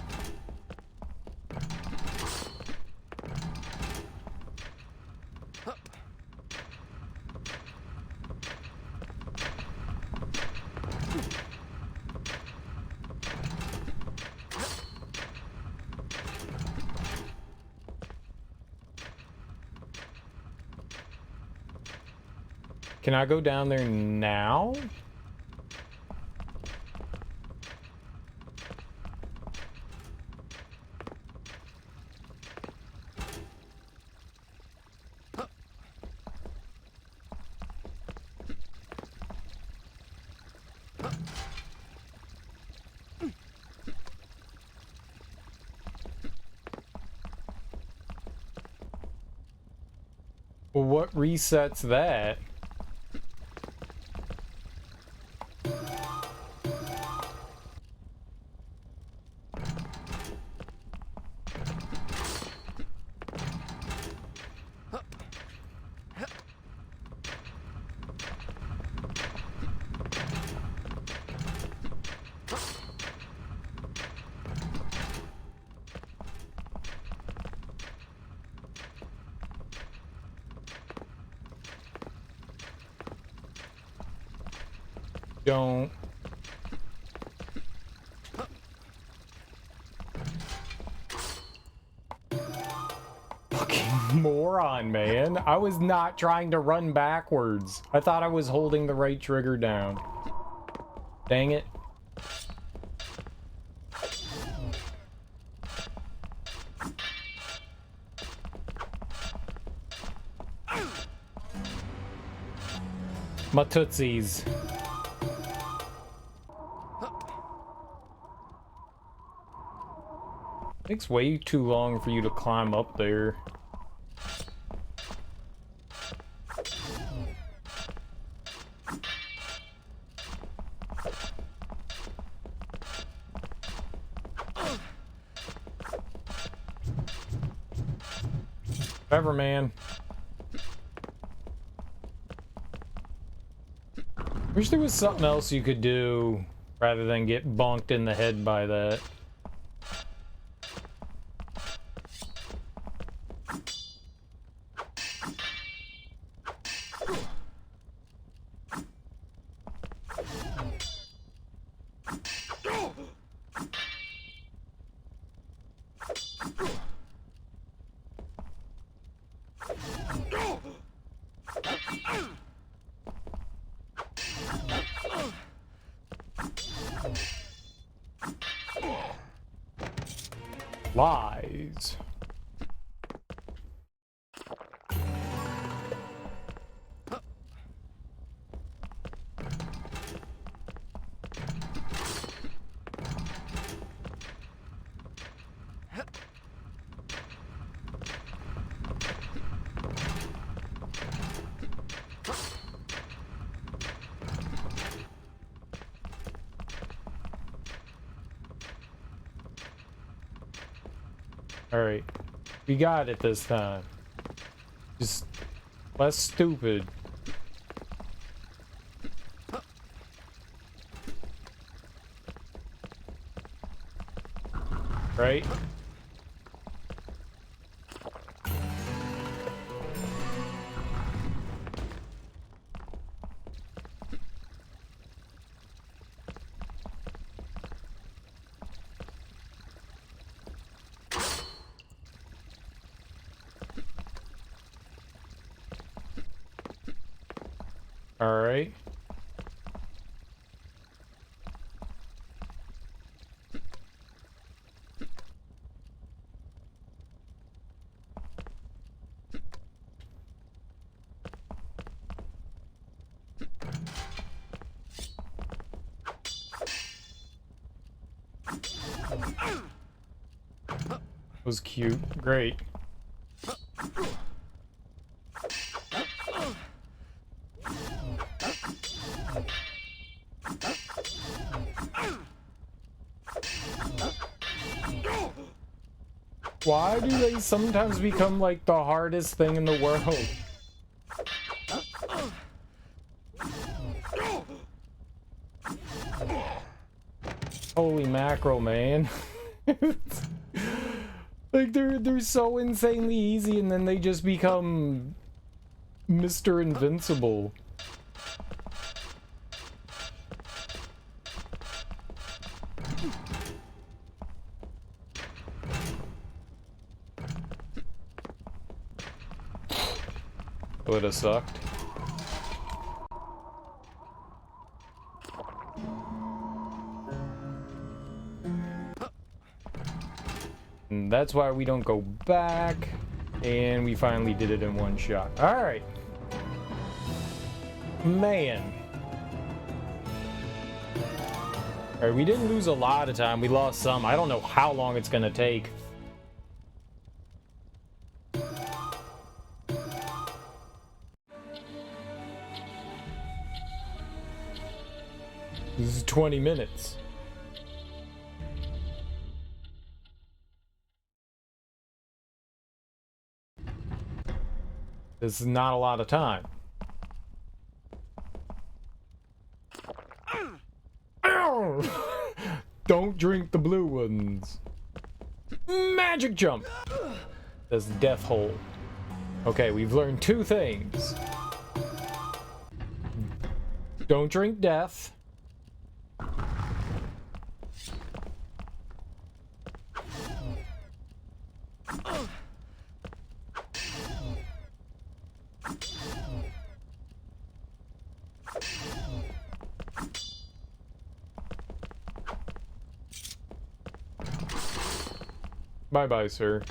Can I go down there now? Well, what resets that? Don't. Fucking moron, man. I was not trying to run backwards. I thought I was holding the right trigger down. Dang it. My tootsies. Takes way too long for you to climb up there. Whatever, man. Wish there was something else you could do rather than get bonked in the head by that. Lies. Alright. We got it this time. Just less stupid. Right? All right. Was cute. Great. Why do they sometimes become like the hardest thing in the world? Holy mackerel, man. Like they're so insanely easy and then they just become Mr. Invincible. Would have sucked. And that's why we don't go back. And we finally did it in one shot. Alright. Man. Alright, we didn't lose a lot of time. We lost some. I don't know how long it's gonna take. This is 20 minutes. This is not a lot of time. Don't drink the blue ones. Magic jump. That's death hole. Okay, we've learned two things. Don't drink death. Bye-bye, sir.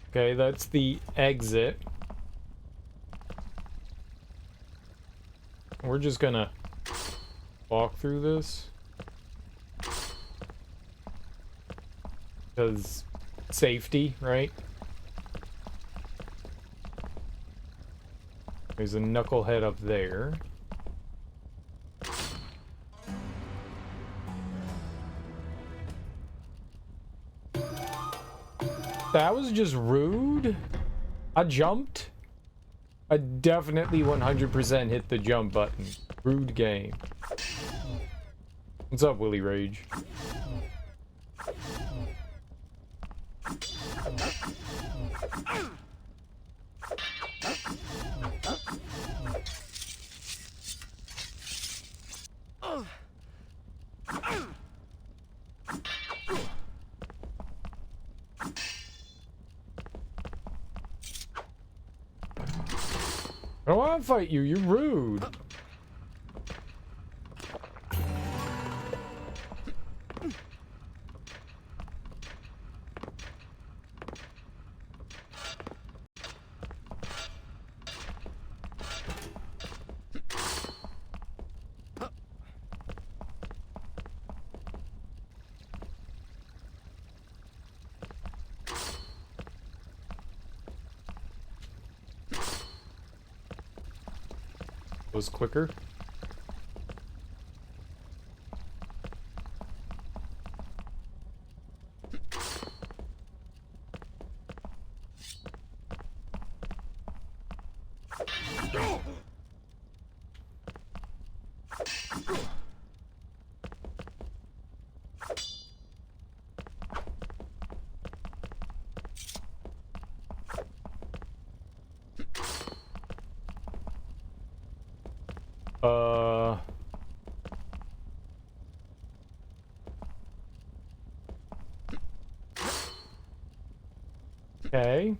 Okay, that's the exit. We're just gonna walk through this. Because safety, right? There's a knucklehead up there. That was just rude. I jumped. I definitely 100% hit the jump button. Rude game. What's up, Willy Rage? I don't want to fight you. You're rude. Was quicker. Okay.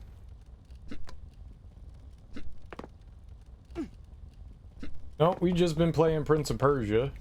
No, we just been playing Prince of Persia.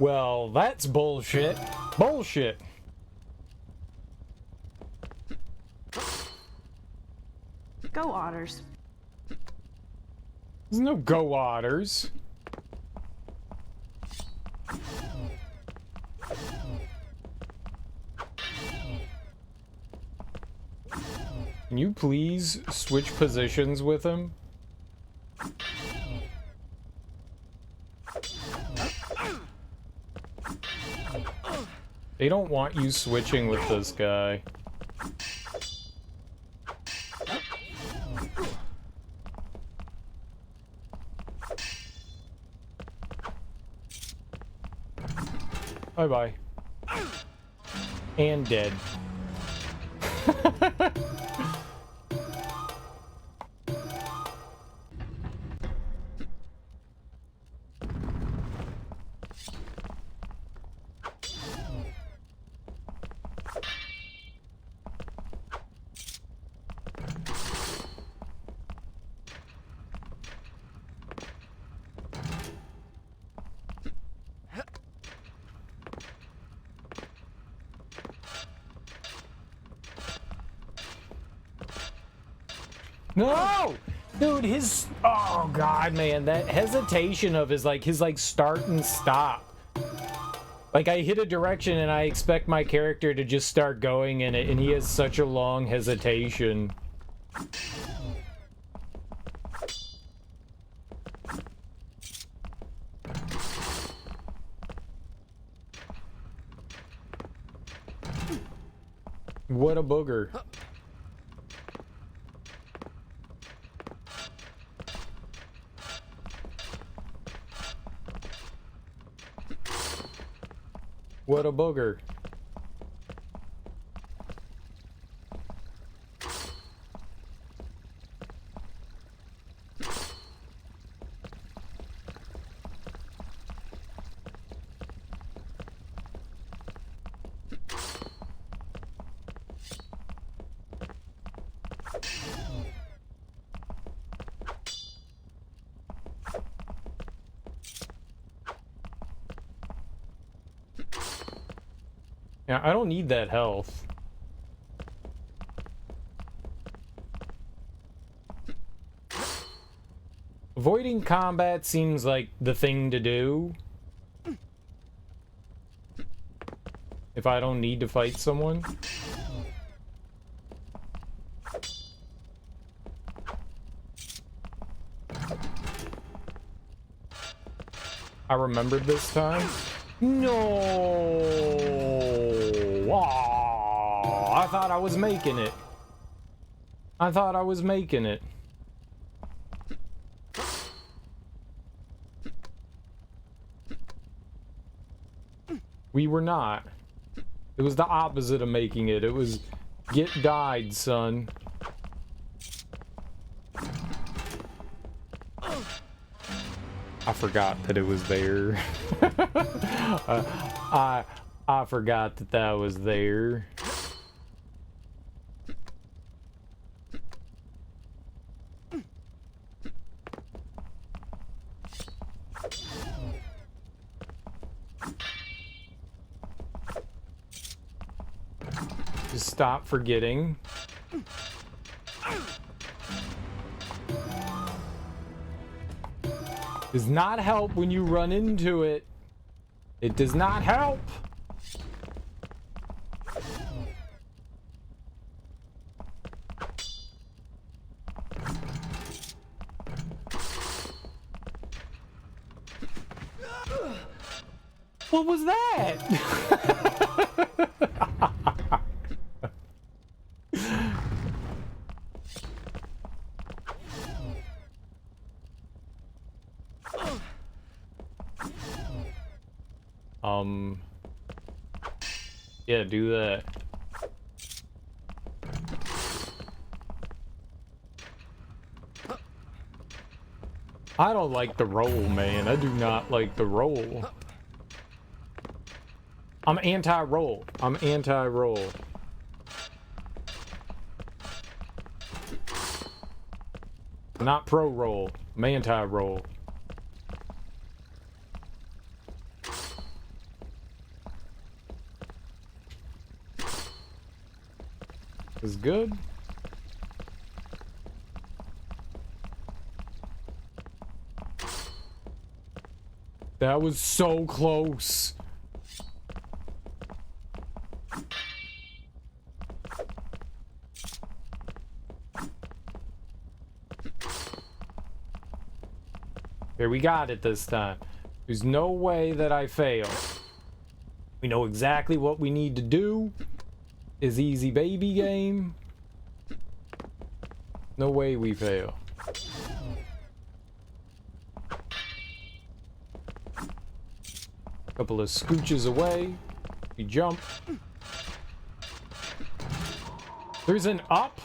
Well, that's bullshit. Bullshit. Go Otters. There's no go otters. can you please switch positions with him? They don't want you switching with this guy. Bye-bye. And dead. No! Dude, his... Oh, God, man. That hesitation of his start and stop. Like, I hit a direction and I expect my character to just start going in it, and he has such a long hesitation. What a booger. What a booger. Yeah, I don't need that health. Avoiding combat seems like the thing to do. If I don't need to fight someone. I remembered this time. No! Oh, I thought I was making it. I thought I was making it. We were not. It was the opposite of making it. It was get died, son. I forgot that it was there. I forgot that that was there. Just stop forgetting. Does not help when you run into it. It does not help. What was that? Yeah, do that. I don't like the roll, man. I do not like the roll. I'm anti-roll. I'm anti-roll. Not pro-roll. I'm anti-roll. Is good. That was so close. Here, we got it this time. There's no way that I fail. We know exactly what we need to do. Is easy baby game. No way we fail. Couple of scooches away. We jump. There's an up.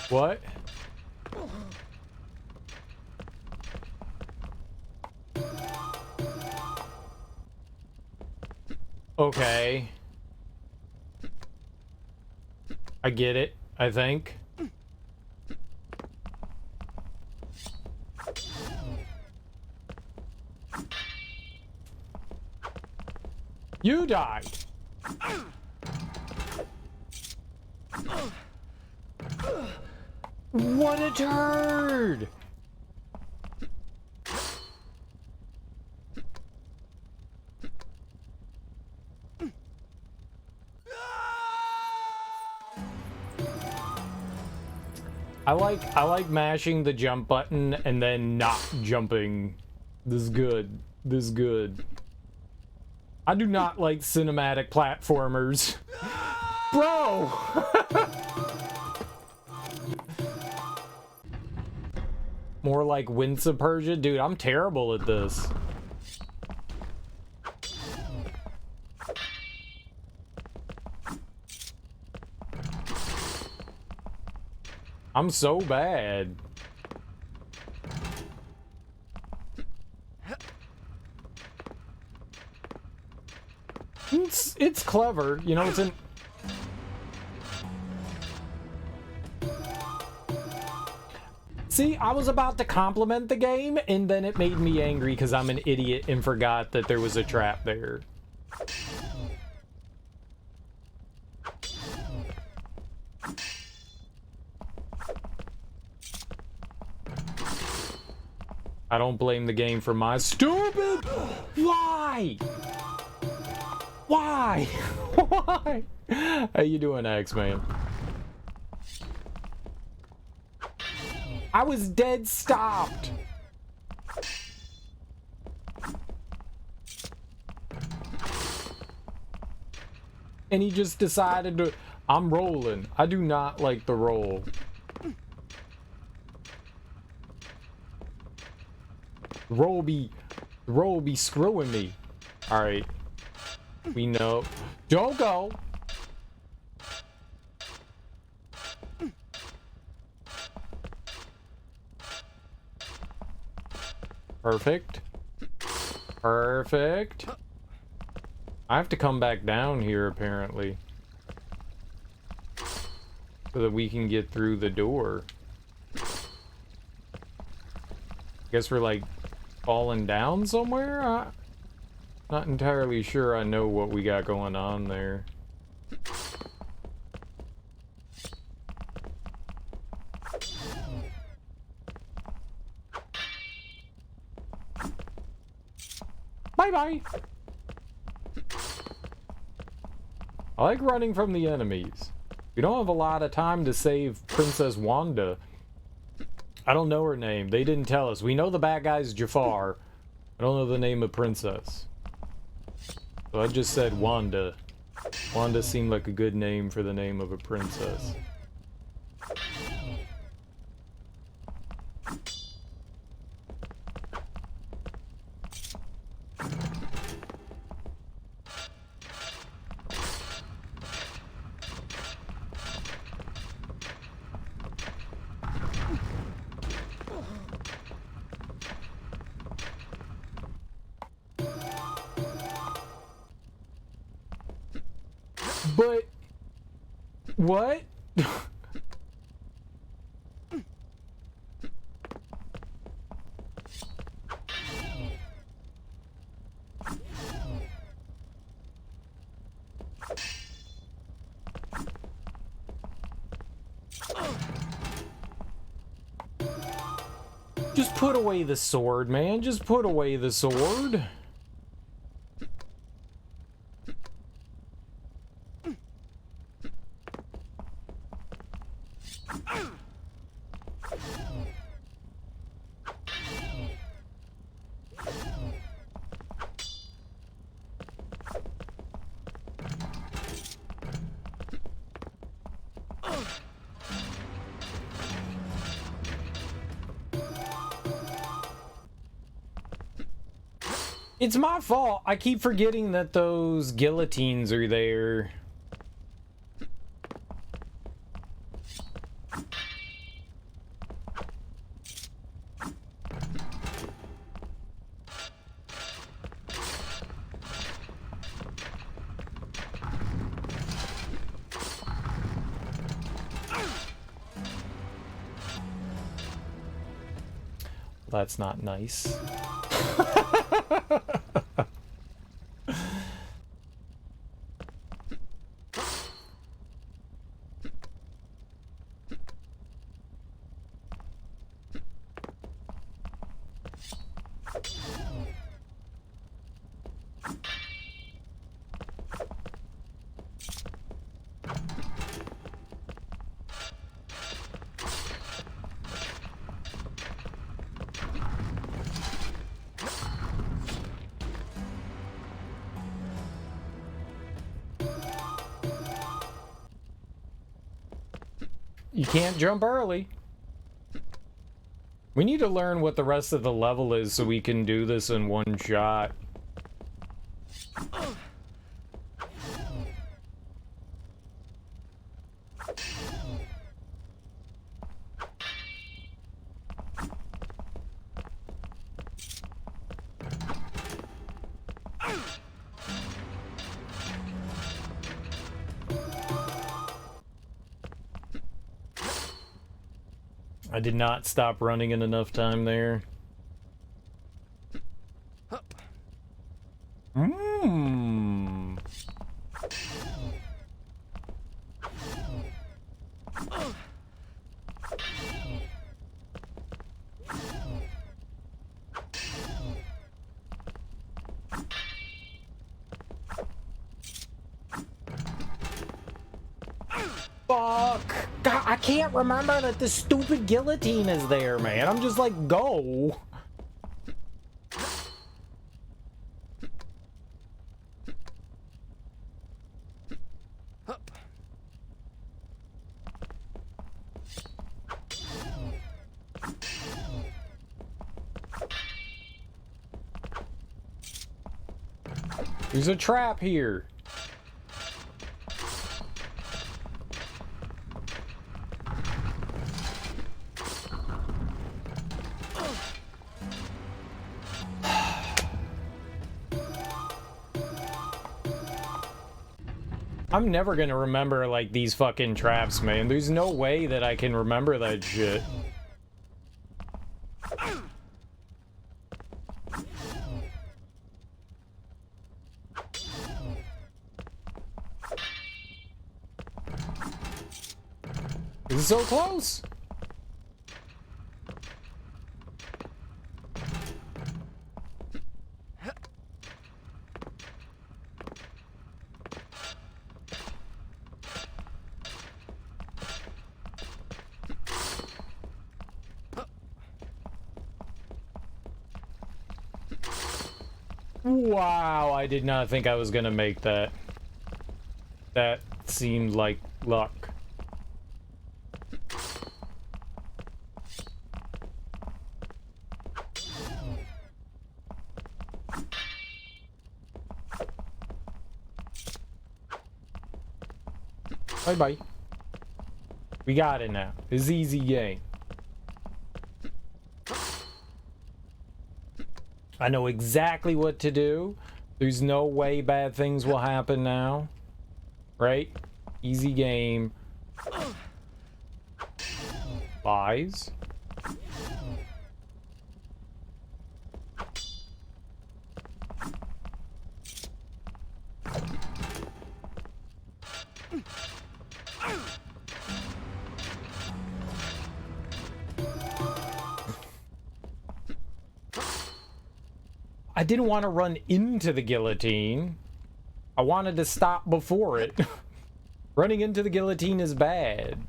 What? Okay. I get it, I think. You died. What a turd! I like mashing the jump button and then not jumping. This is good. This is good. I do not like cinematic platformers. Bro! More like Prince of Persia? Dude, I'm terrible at this. I'm so bad. It's clever, you know, it's an... See, I was about to compliment the game, and then it made me angry because I'm an idiot and forgot that there was a trap there. I don't blame the game for my stupid... Why? Why? Why? How you doing, X-Man? I was dead stopped. And he just decided to... I'm rolling. I do not like the roll. Roll be screwing me. All right. We know. Don't go. Perfect. Perfect. I have to come back down here apparently. So that we can get through the door. Guess we're like falling down somewhere? Not entirely sure I know what we got going on there. Bye-bye! I like running from the enemies. We don't have a lot of time to save Princess Wanda. I don't know her name. They didn't tell us. We know the bad guy's Jafar. I don't know the name of Princess. So I just said Wanda. Wanda seemed like a good name for the name of a princess. But what? Just put away the sword, man. Just put away the sword. It's my fault. I keep forgetting that those guillotines are there. That's not nice. You can't jump early. We need to learn what the rest of the level is so we can do this in one shot. I did not stop running in enough time there. Mmm. Fuck! God, I can't remember that the stupid guillotine is there, man. I'm just like, go. There's a trap here. I'm never gonna remember, like, these fucking traps, man. There's no way that I can remember that shit. This is so close! Wow, I did not think I was gonna make that. That seemed like luck. Bye-bye. We got it now. It's easy game. I know exactly what to do. There's no way bad things will happen now. Right? Easy game. Lies. I didn't want to run into the guillotine. I wanted to stop before it. Running into the guillotine is bad.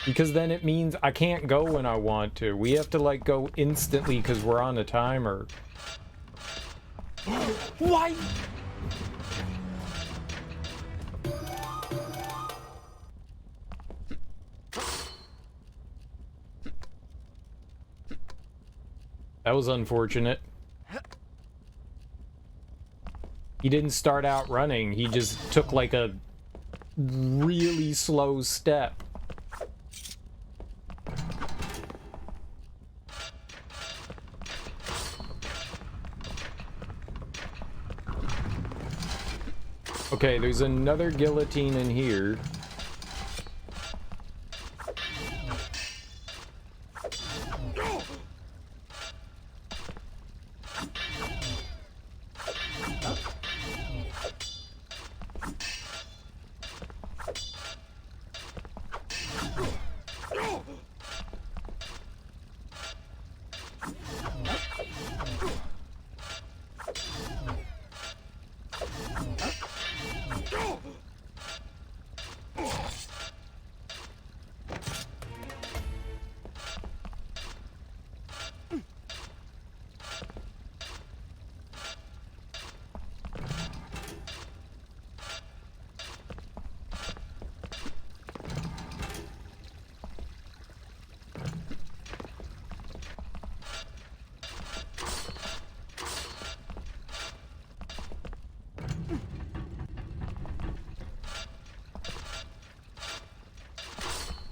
Because then it means I can't go when I want to. We have to, like, go instantly because we're on a timer. Why? That was unfortunate. He didn't start out running. He just took, like, a really slow step. Okay, there's another guillotine in here.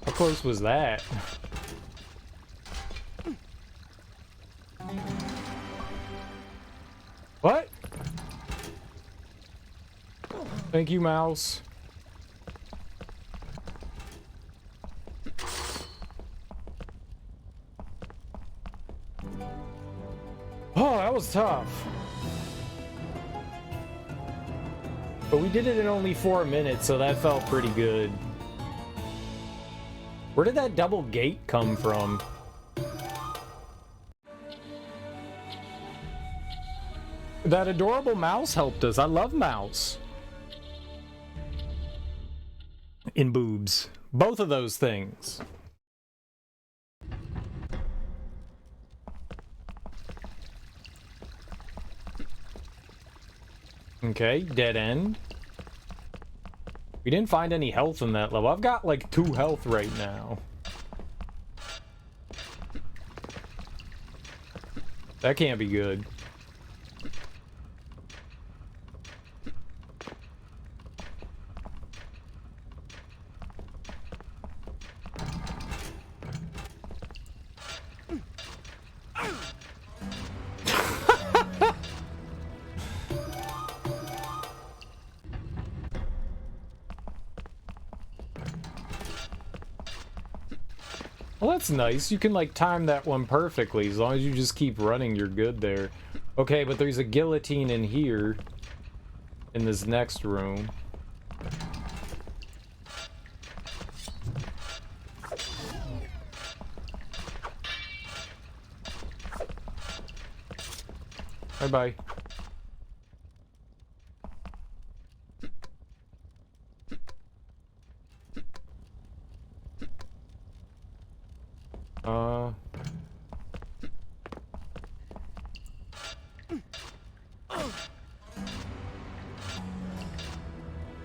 How close was that? What? Thank you, mouse. Oh, that was tough. But we did it in only 4 minutes, so that felt pretty good. Where did that double gate come from? That adorable mouse helped us. I love mouse. In boobs. Both of those things. Okay, dead end. We didn't find any health in that level. I've got like 2 health right now. That can't be good. Well, that's nice. You can, like, time that one perfectly. As long as you just keep running, you're good there. Okay, but there's a guillotine in here. In this next room. Bye-bye.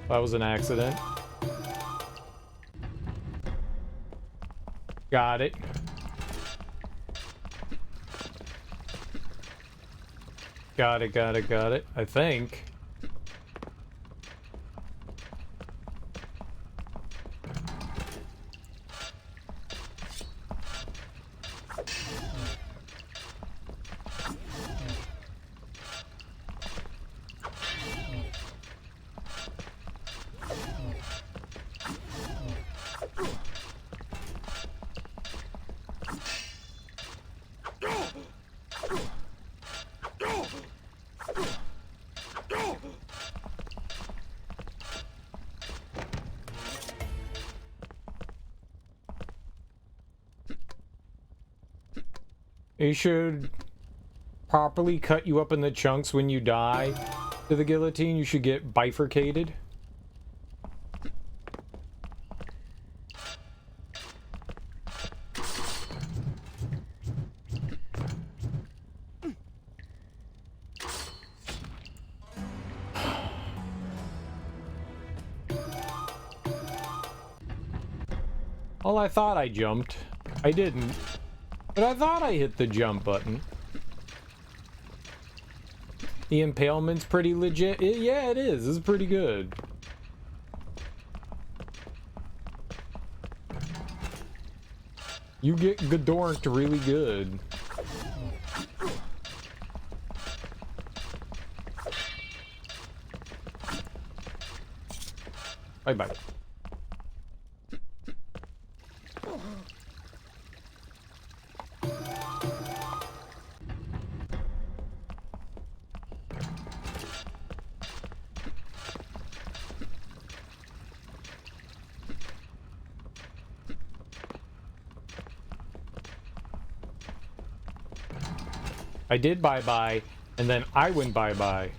That was an accident. Got it. Got it, I think. You should properly cut you up in the chunks when you die to the guillotine. You should get bifurcated. Well, I thought I jumped. I didn't. But I thought I hit the jump button. The impalement's pretty legit. Yeah, it is. It's pretty good. You get Godorked really good. Bye-bye. I did bye-bye, and then I went bye-bye.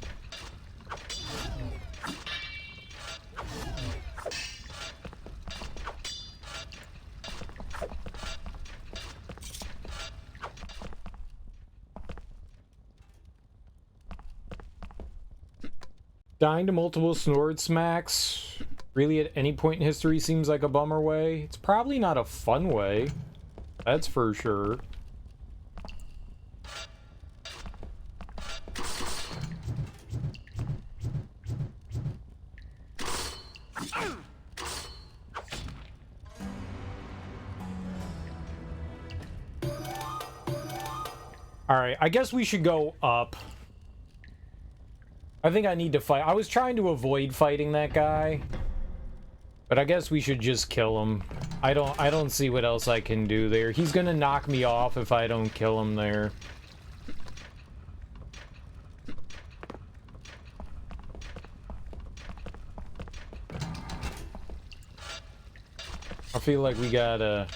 Dying to multiple sword smacks really at any point in history seems like a bummer way. It's probably not a fun way. That's for sure. Alright, I guess we should go up. I think I need to fight. I was trying to avoid fighting that guy, but I guess we should just kill him. I don't see what else I can do there. He's gonna knock me off if I don't kill him there. I feel like we gotta...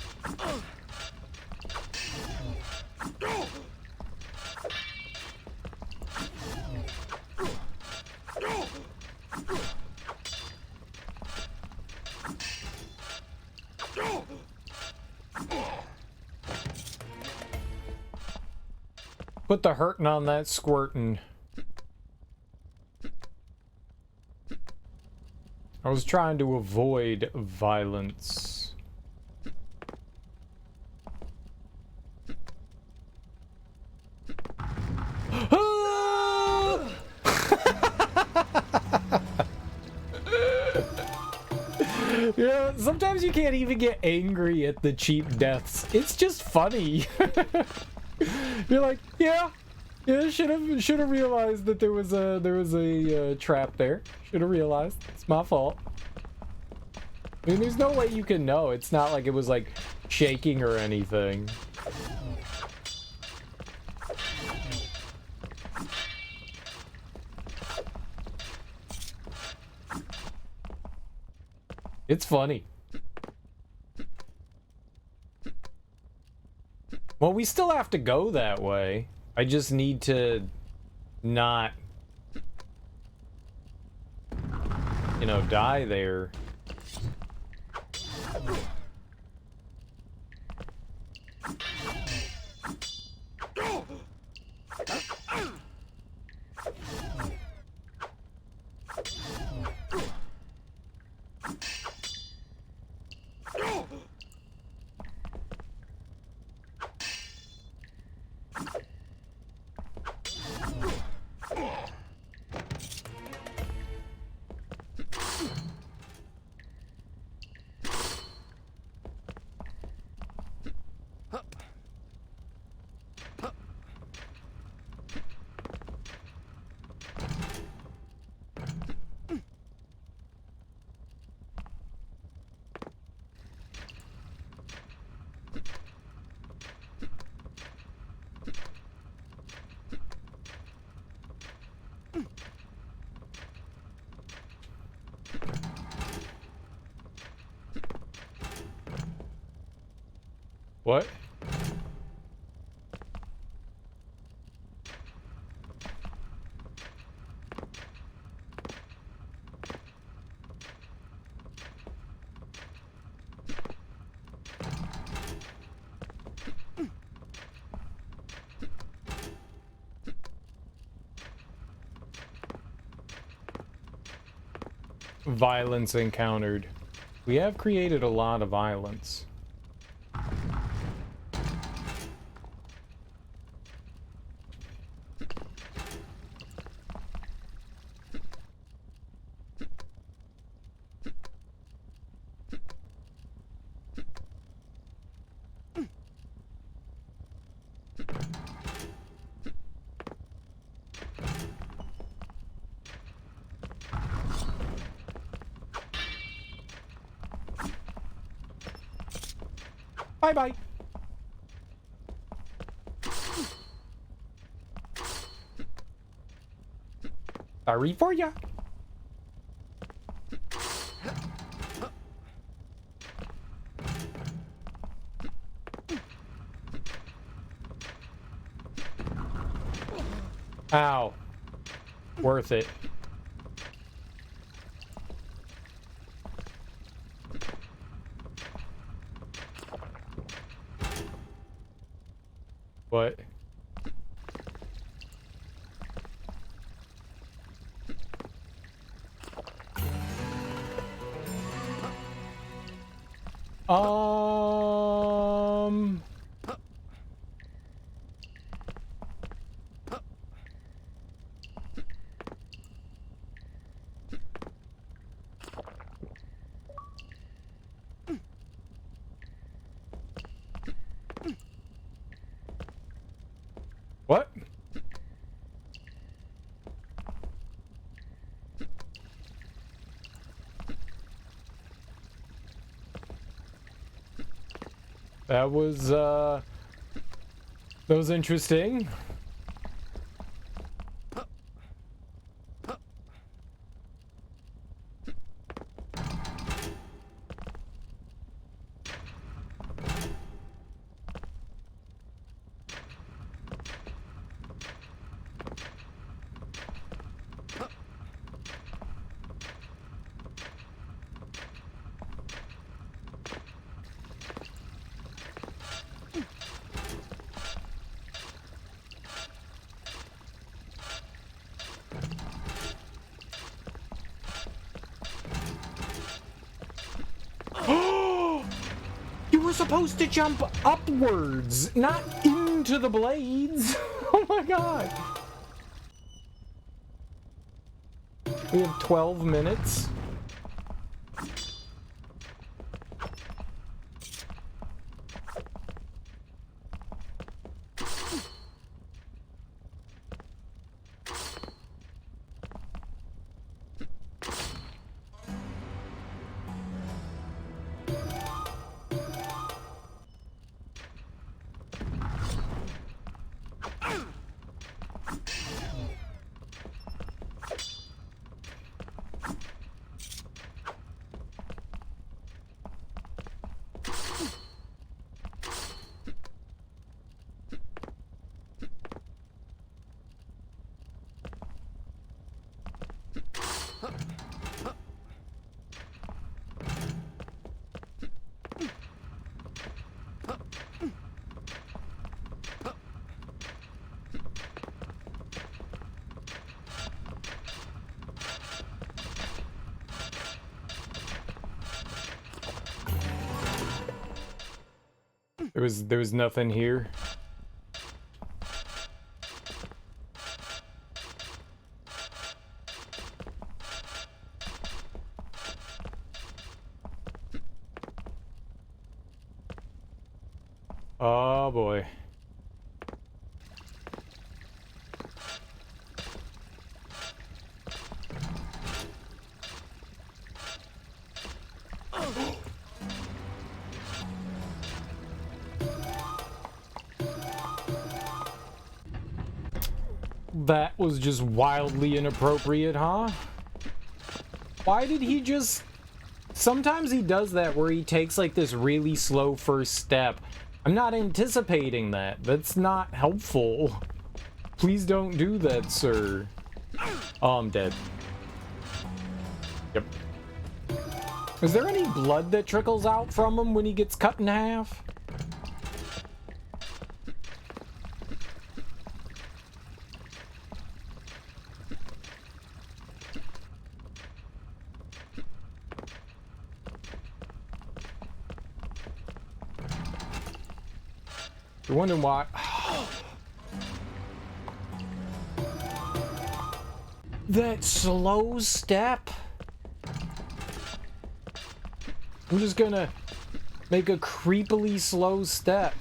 Put the hurtin' on that squirtin'. I was trying to avoid violence. Yeah, sometimes you can't even get angry at the cheap deaths. It's just funny. You're like, yeah, should have realized that there was a trap there. Should have realized. It's my fault. I mean, there's no way you can know. It's not like it was like shaking or anything. It's funny. Well, we still have to go that way. I just need to not, you know, die there. What? violence encountered. We have created a lot of violence. Bye-bye. Sorry for ya. Ow. Worth it. What? Um... What? That was interesting. You were supposed to jump upwards, not into the blades. Oh my god. We have 12 minutes. There was nothing here. Oh boy. That was just wildly inappropriate, huh? Why did he just... Sometimes he does that where he takes like this really slow first step. I'm not anticipating that. That's not helpful. Please don't do that, sir. Oh, I'm dead. Yep. Is there any blood that trickles out from him when he gets cut in half? You're wondering why... That slow step? I'm just gonna make a creepily slow step.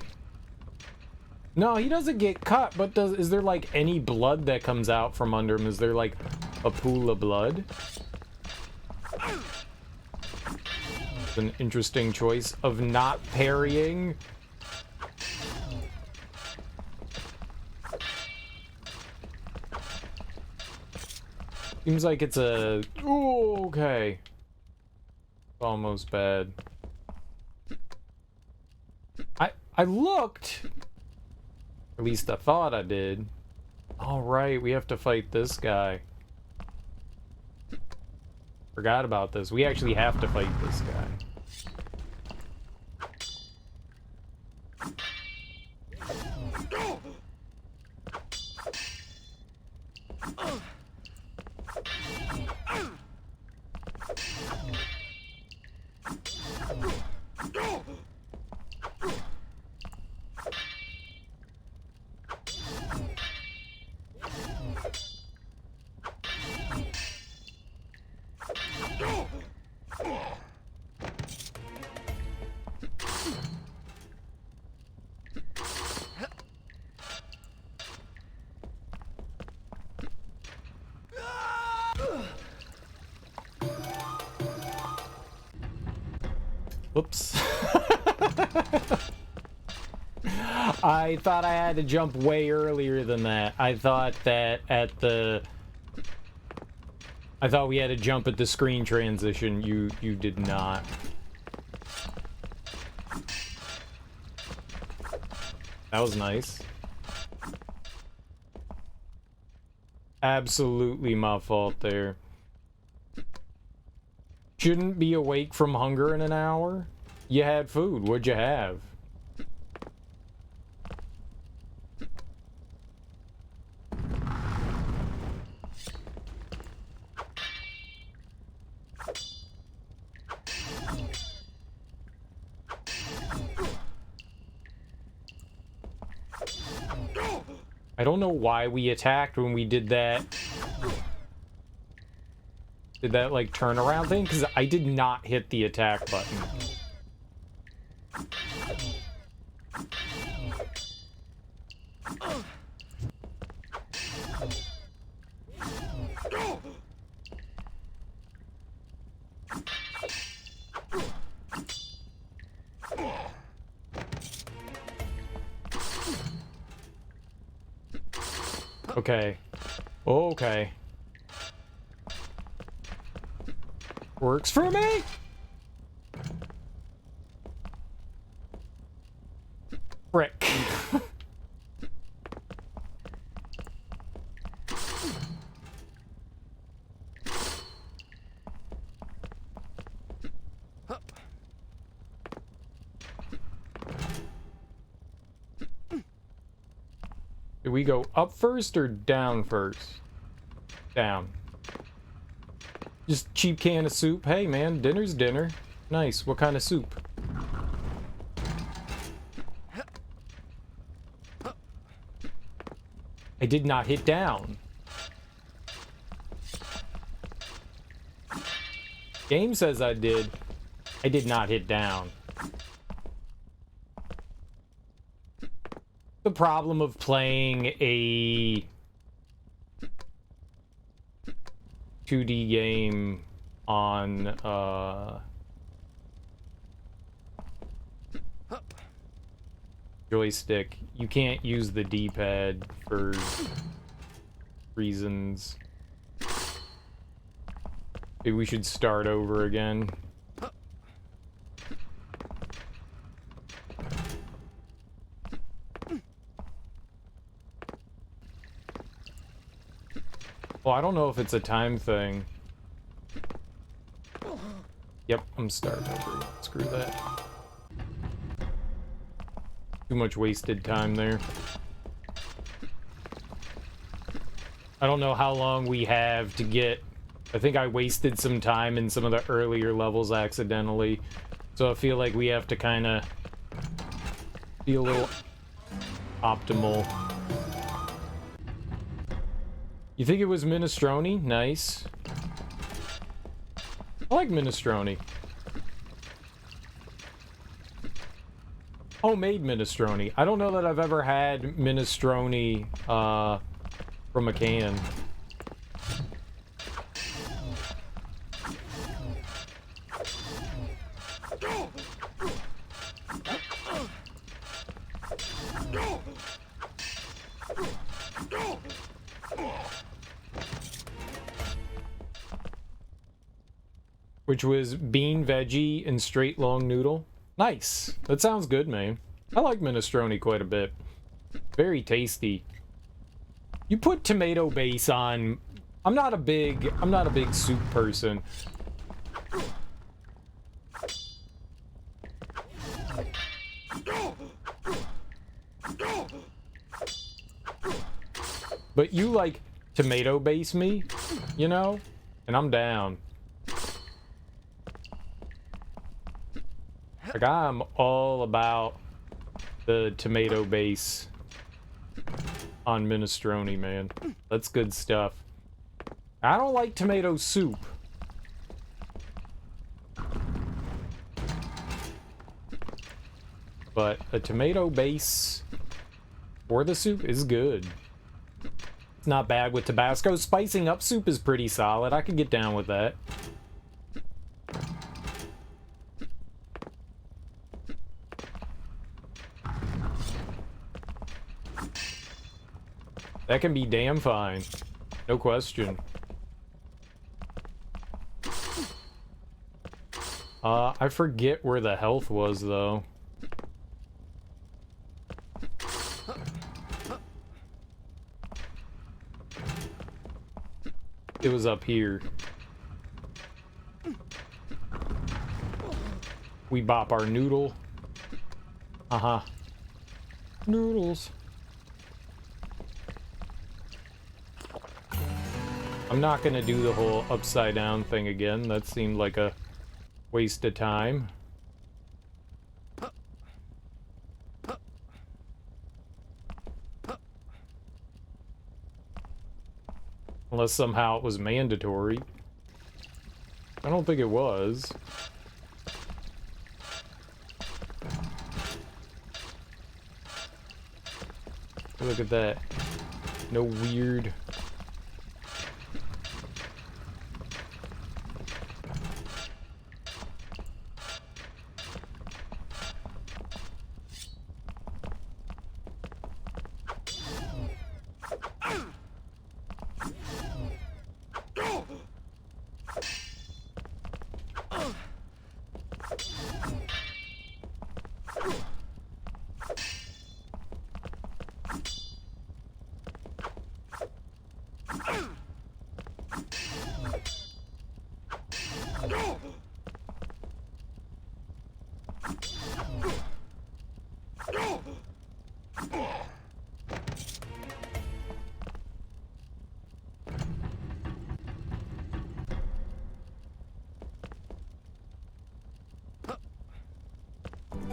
No, he doesn't get cut, but is there like any blood that comes out from under him? Is there like a pool of blood? It's an interesting choice of not parrying. Seems like it's a... Ooh, okay. Almost bad. I looked. At least I thought I did. All right, we have to fight this guy. Forgot about this. We actually have to fight this guy. Whoops. I thought I had to jump way earlier than that. I thought that at the... I thought we had to jump at the screen transition. You did not. That was nice. Absolutely my fault there. Shouldn't be awake from hunger in an hour. You had food. What'd you have? I don't know why we attacked when we did that. Did that, like, turnaround thing? Because I did not hit the attack button. Okay. Okay. Works for me! Frick. Do we go up first or down first? Down. Just cheap can of soup. Hey man, dinner's dinner. Nice. What kind of soup? I did not hit down. Game says I did. I did not hit down. The problem of playing a 2D game on joystick. You can't use the D-pad for reasons. Maybe we should start over again. Well, I don't know if it's a time thing. Yep, I'm starting over. Screw that. Too much wasted time there. I don't know how long we have to get... I think I wasted some time in some of the earlier levels accidentally. So I feel like we have to kind of be a little optimal. You think it was minestrone? Nice. I like minestrone. Homemade minestrone. I don't know that I've ever had minestrone from a can. Which was bean, veggie, and straight long noodle. Nice. That sounds good, man. I like minestrone quite a bit. Very tasty. You put tomato base on. I'm not a big soup person. But you like tomato base me, you know? And I'm down. Like, I'm all about the tomato base on minestrone, man. That's good stuff. I don't like tomato soup. But a tomato base for the soup is good. It's not bad with Tabasco. Spicing up soup is pretty solid. I could get down with that. That can be damn fine. No question. I forget where the health was, though. It was up here. We bop our noodle. Uh-huh. Noodles. I'm not gonna do the whole upside down thing again. That seemed like a waste of time. Unless somehow it was mandatory. I don't think it was. Look at that. No weird...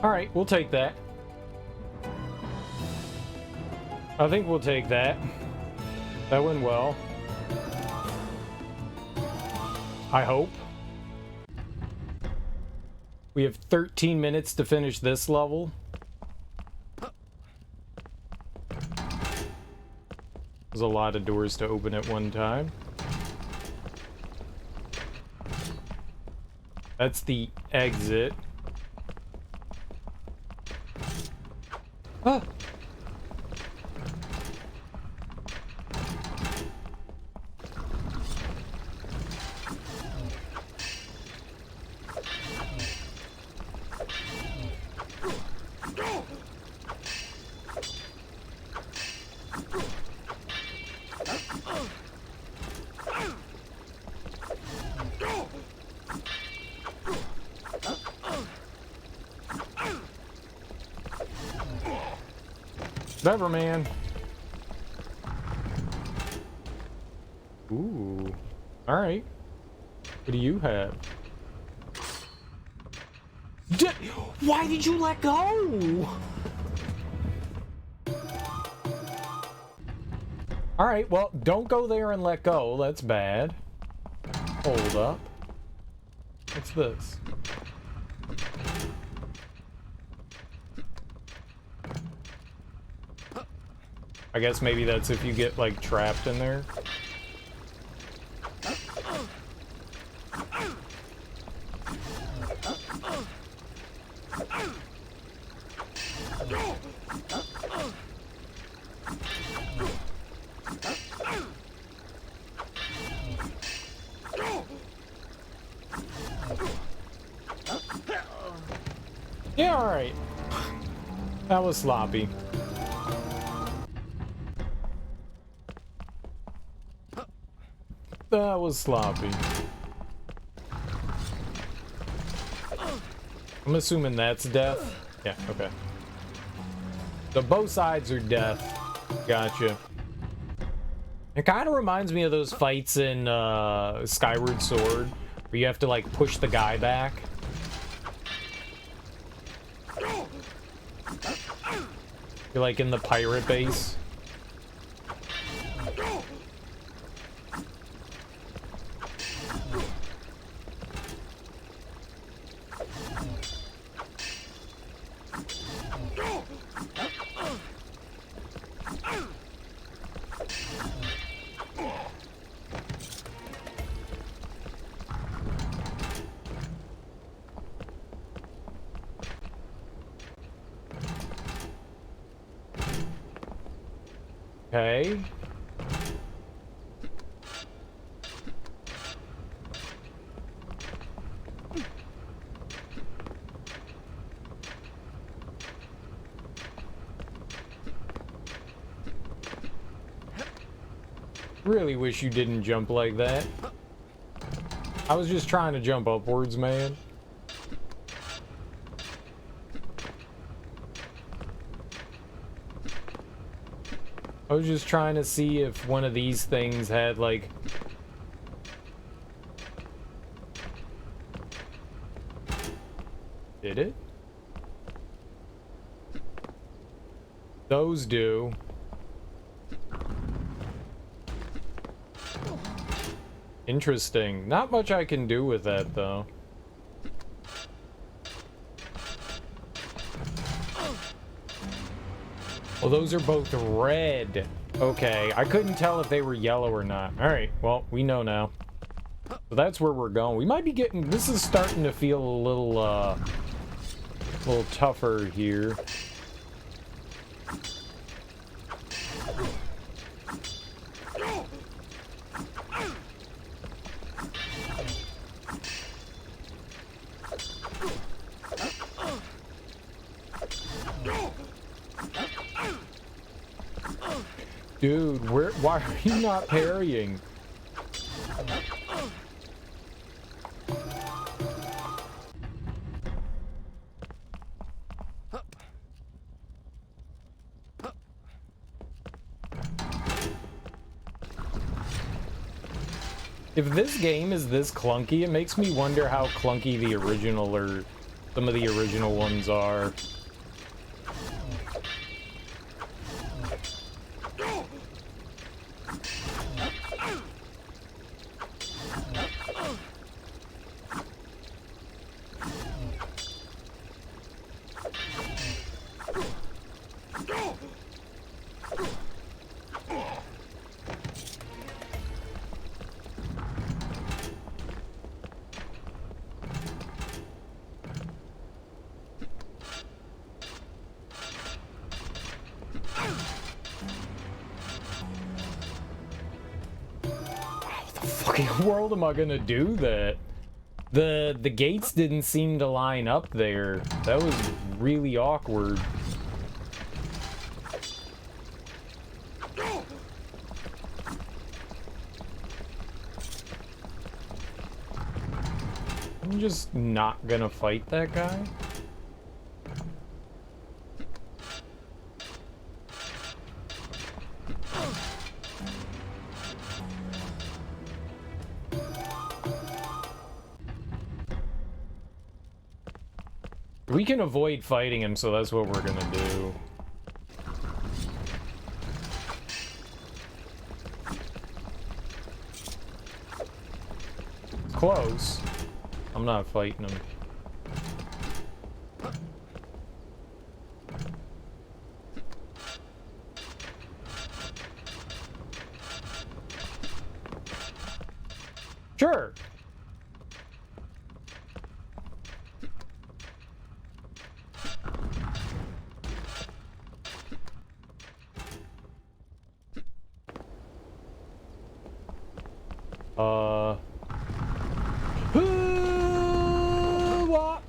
Alright, we'll take that. I think we'll take that. That went well. I hope. We have 13 minutes to finish this level. There's a lot of doors to open at one time. That's the exit. Ah! Whatever, man. Ooh. Alright. What do you have? Why did you let go? Alright, well, don't go there and let go. That's bad. Hold up. What's this? I guess maybe that's if you get, like, trapped in there. Yeah, alright. That was sloppy. That was sloppy. I'm assuming that's death. Yeah, okay. So both sides are death. Gotcha. It kind of reminds me of those fights in Skyward Sword, where you have to, like, push the guy back. You're, like, in the pirate base. Okay. Really wish you didn't jump like that. I was just trying to jump upwards, man. I was just trying to see if one of these things had, like... Did it? Those do. Interesting. Not much I can do with that, though. Well, those are both red. Okay, I couldn't tell if they were yellow or not. Alright, well, we know now. So that's where we're going. We might be getting... This is starting to feel a little tougher here. Dude, why are you not parrying? If this game is this clunky, it makes me wonder how clunky the original or some of the original ones are. World am I gonna do that? The gates didn't seem to line up there. That was really awkward. I'm just not gonna fight that guy. We can avoid fighting him, so that's what we're gonna do. close. I'm not fighting him. Sure. What?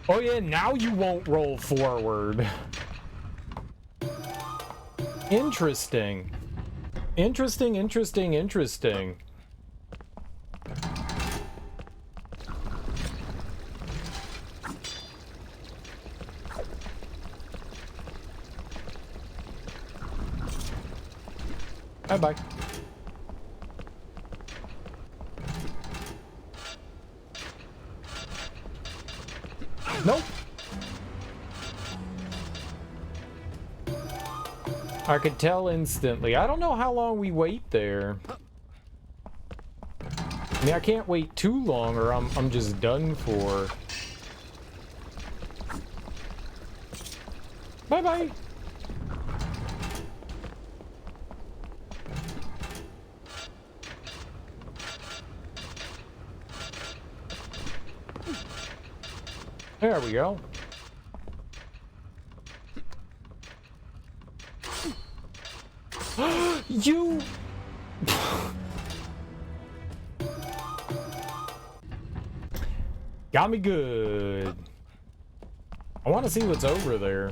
Oh yeah, now you won't roll forward. Interesting. Interesting, interesting, interesting. Bye-bye. Nope. I could tell instantly. I don't know how long we wait there. I mean, I can't wait too long or I'm just done for. Bye-bye. There we go. You... Got me good. I want to see what's over there.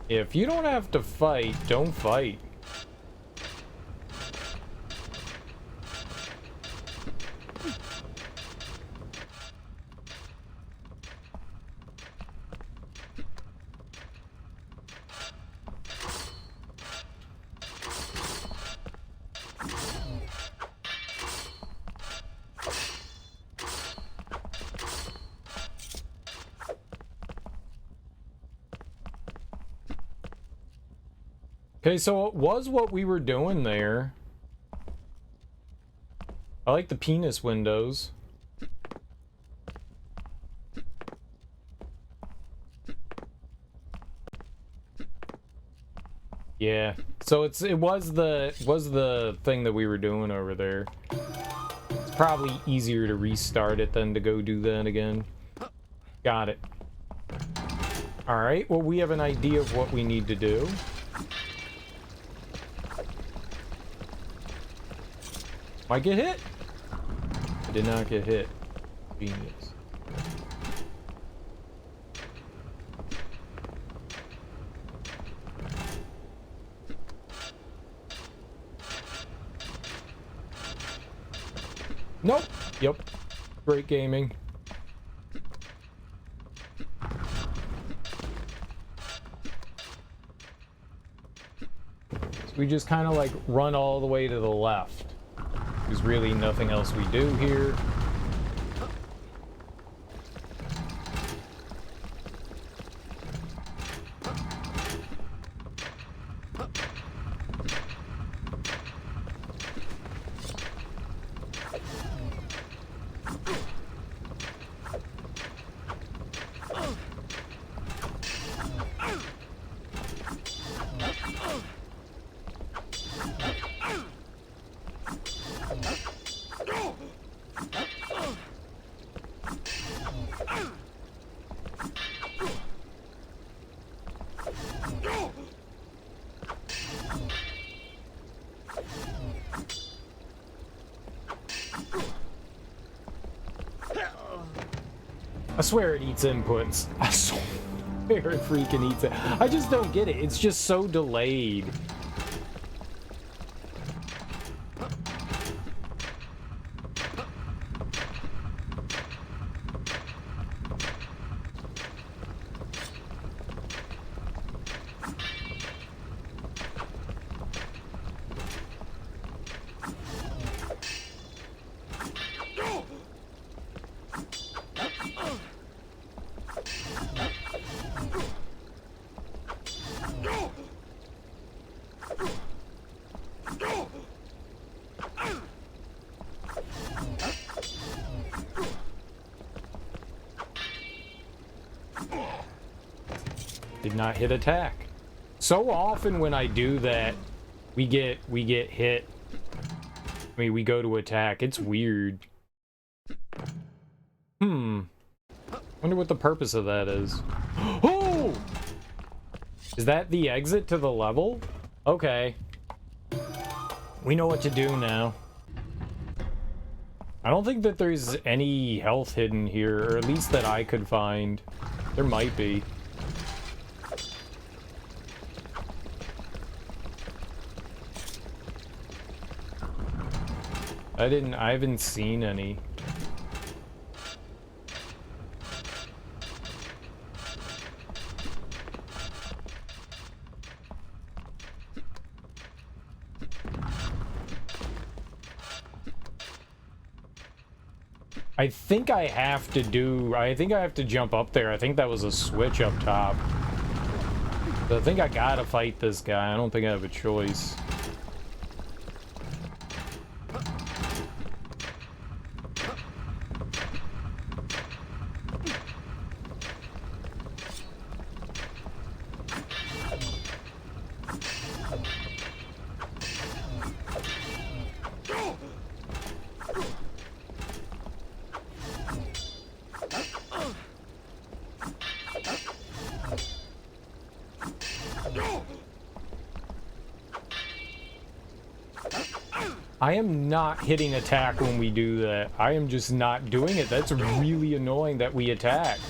If you don't have to fight, don't fight. Okay, so it was what we were doing there. I like the penis windows. Yeah. So it was the thing that we were doing over there. It's probably easier to restart it than to go do that again. Got it. All right. Well, we have an idea of what we need to do. I get hit? I did not get hit. Genius. Nope. Yep. Great gaming. So we just kind of like run all the way to the left. There's really nothing else we do here. I swear it eats inputs. I swear it freaking eats it. I just don't get it. It's just so delayed. did not hit attack. So often when I do that, we get hit. I mean, we go to attack. It's weird. Wonder what the purpose of that is. Oh! Is that the exit to the level? Okay. We know what to do now. I don't think that there's any health hidden here, or at least that I could find. There might be. I haven't seen any. I think I have to jump up there. I think that was a switch up top. So I think I gotta fight this guy. I don't think I have a choice. I am not hitting attack when we do that. I am just not doing it. That's really annoying that we attack.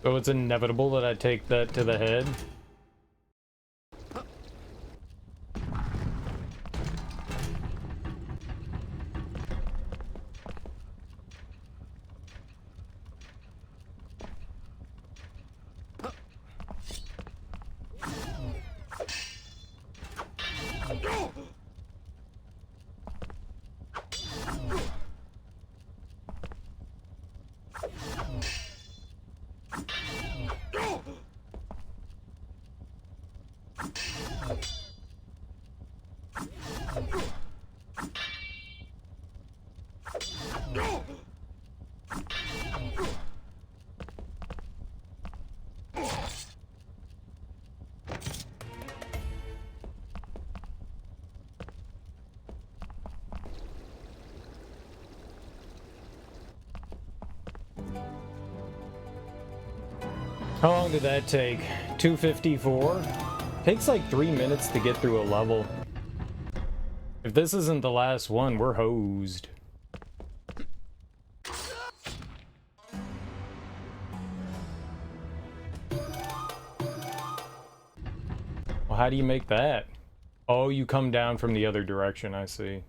So it's inevitable that I take that to the head. How long did that take? 254? Takes like 3 minutes to get through a level. If this isn't the last one, we're hosed. Well, how do you make that? Oh, you come down from the other direction, I see.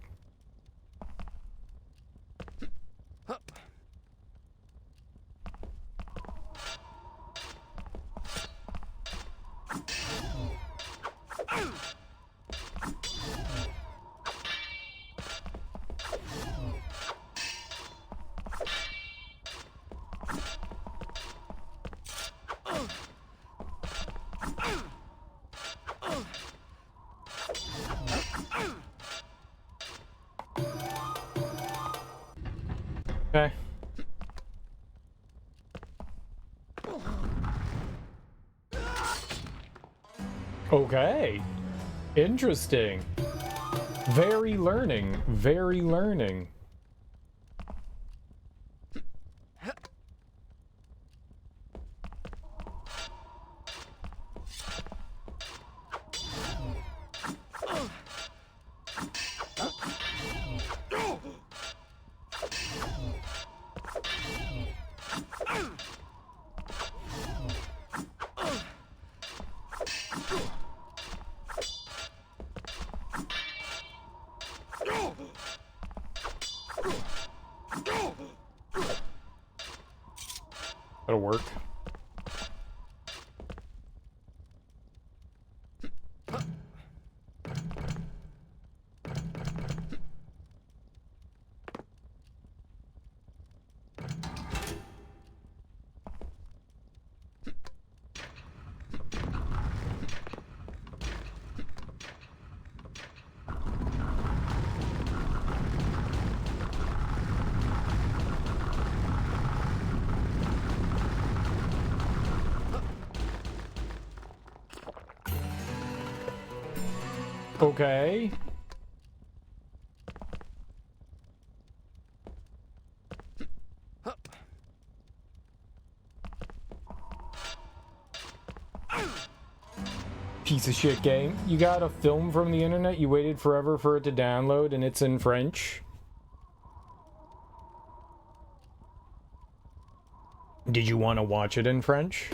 Okay. Okay. Interesting. Very learning. Very learning. That'll work. Okay. Piece of shit game. You got a film from the internet, you waited forever for it to download, and it's in French? Did you want to watch it in French?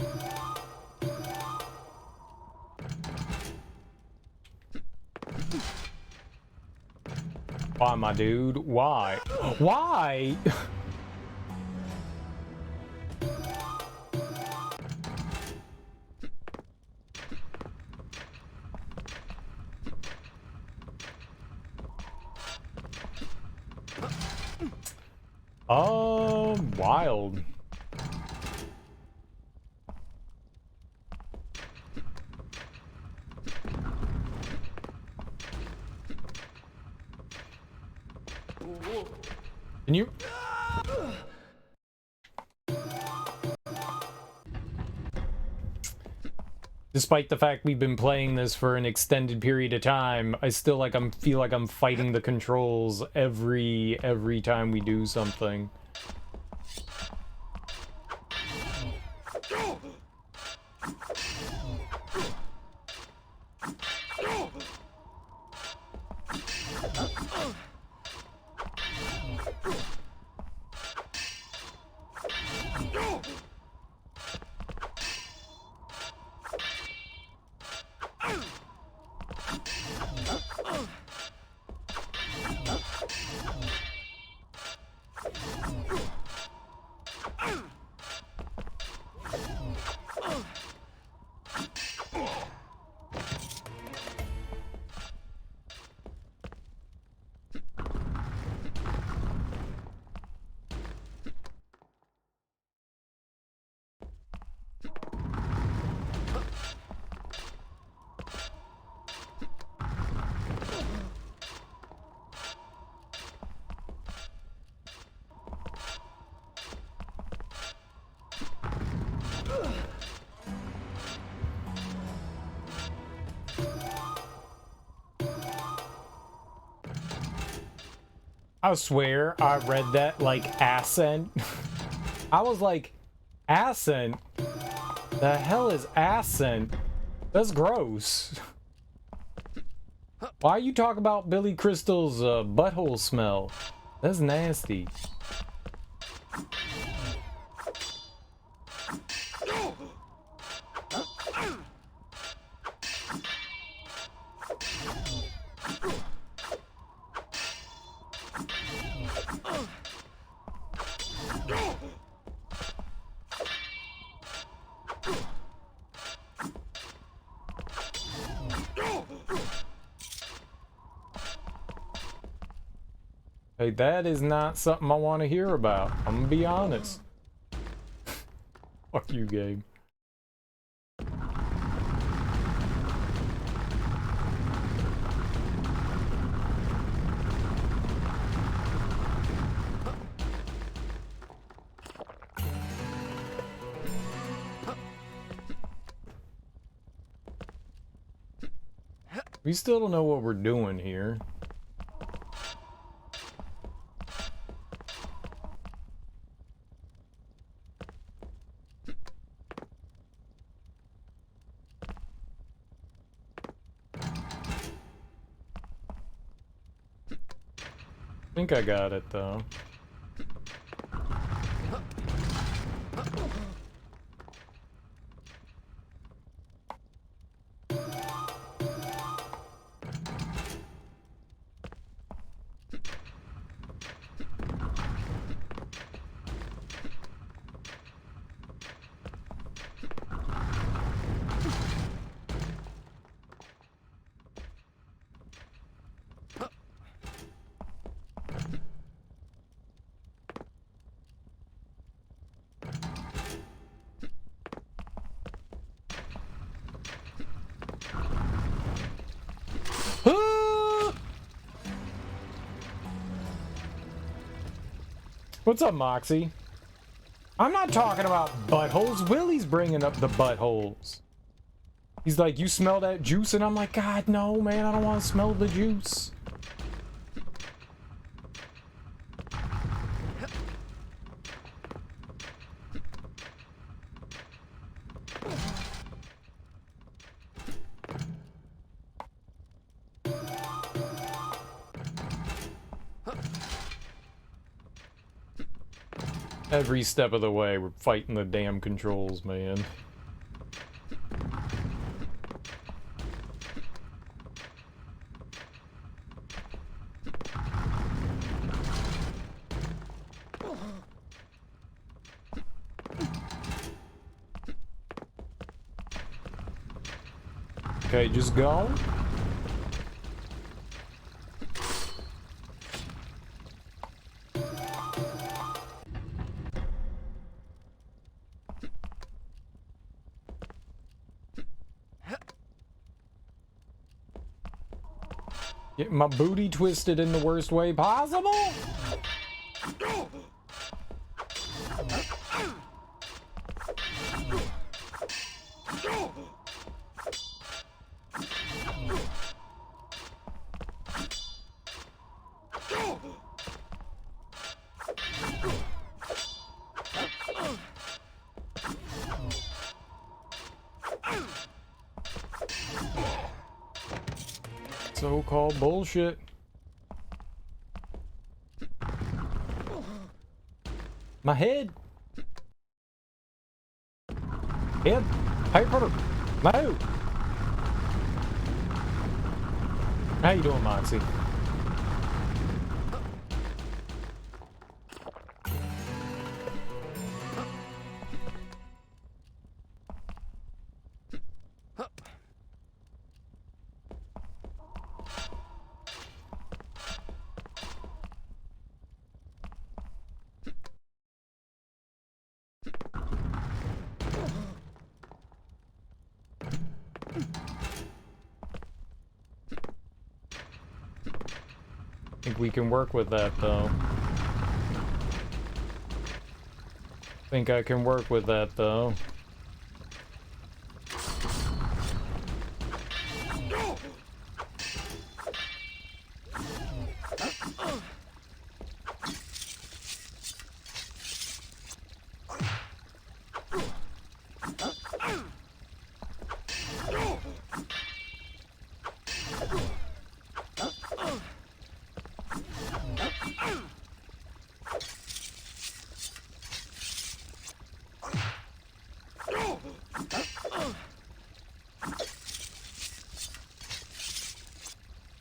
Why, my dude? Why? Why? Wild. Can you? Despite the fact we've been playing this for an extended period of time, I still feel like I'm fighting the controls every time we do something. I swear I read that like accent. I was like, accent? The hell is accent? That's gross. Why you talk about Billy Crystal's butthole smell? That's nasty. Hey, that is not something I want to hear about. I'm gonna be honest. Fuck you, game. We still don't know what we're doing here. I think I got it though. What's up, Moxie? I'm not talking about buttholes. Willie's bringing up the buttholes. He's like, you smell that juice? And I'm like, God, no, man, I don't want to smell the juice. Every step of the way, we're fighting the damn controls, man. Okay, just go. Get my booty twisted in the worst way possible. So-called bullshit. My head. Head. Paper. No. How you doing, Moxie? I think we can work with that, though. Think I can work with that, though.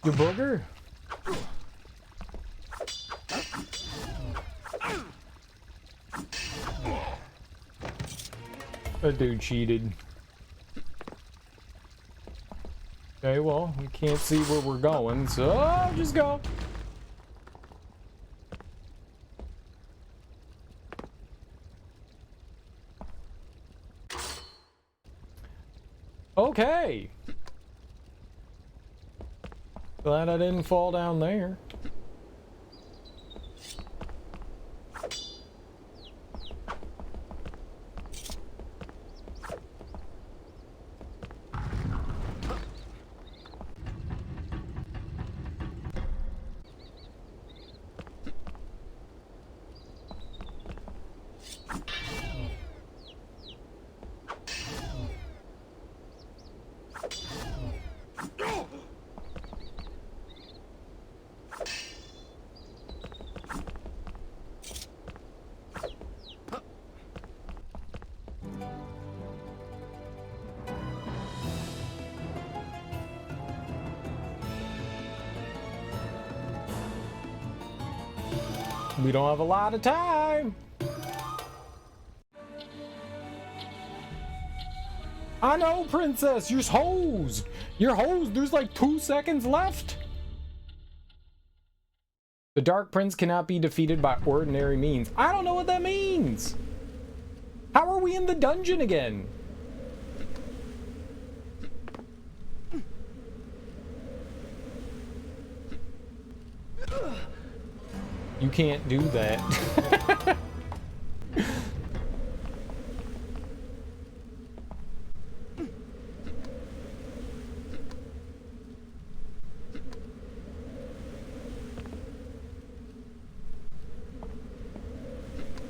You booger? That dude cheated. Okay, well, we can't see where we're going, so just go. Okay. Glad I didn't fall down there. We don't have a lot of time. I know, princess, you're hosed. You're hosed. There's like 2 seconds left. The Dark Prince cannot be defeated by ordinary means. I don't know what that means. How are we in the dungeon again? You can't do that.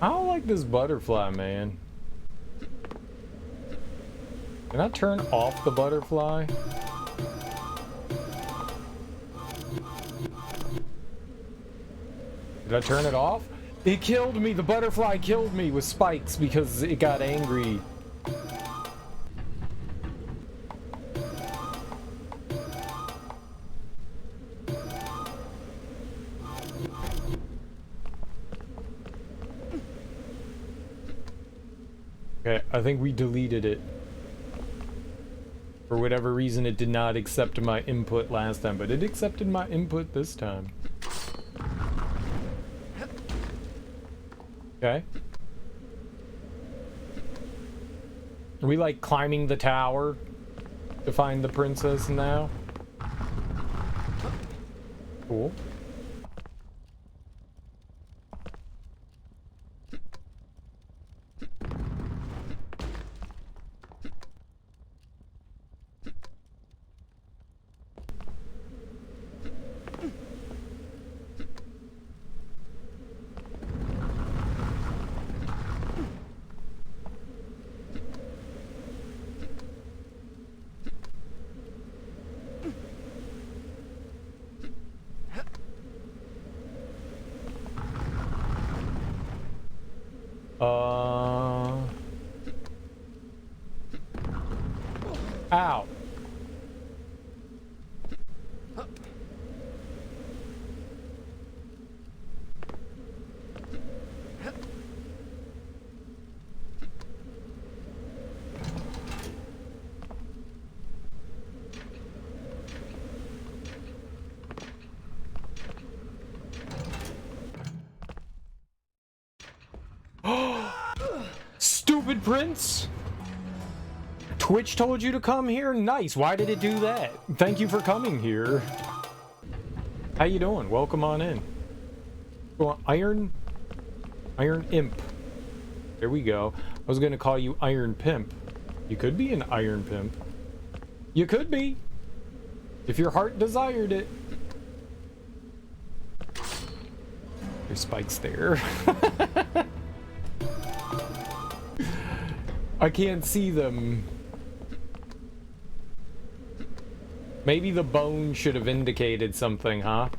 I don't like this butterfly, man. Can I turn off the butterfly? Did I turn it off? It killed me! The butterfly killed me with spikes because it got angry. Okay, I think we deleted it. For whatever reason, it did not accept my input last time, but it accepted my input this time. Okay. Are we like climbing the tower to find the princess now? Cool. Ow. Stupid prince! Twitch told you to come here? Nice. Why did it do that? Thank you for coming here. How you doing? Welcome on in. Well, Iron Imp. There we go. I was gonna call you Iron Pimp. You could be an Iron Pimp. You could be. If your heart desired it. There's spikes there. I can't see them. Maybe the bone should have indicated something, huh?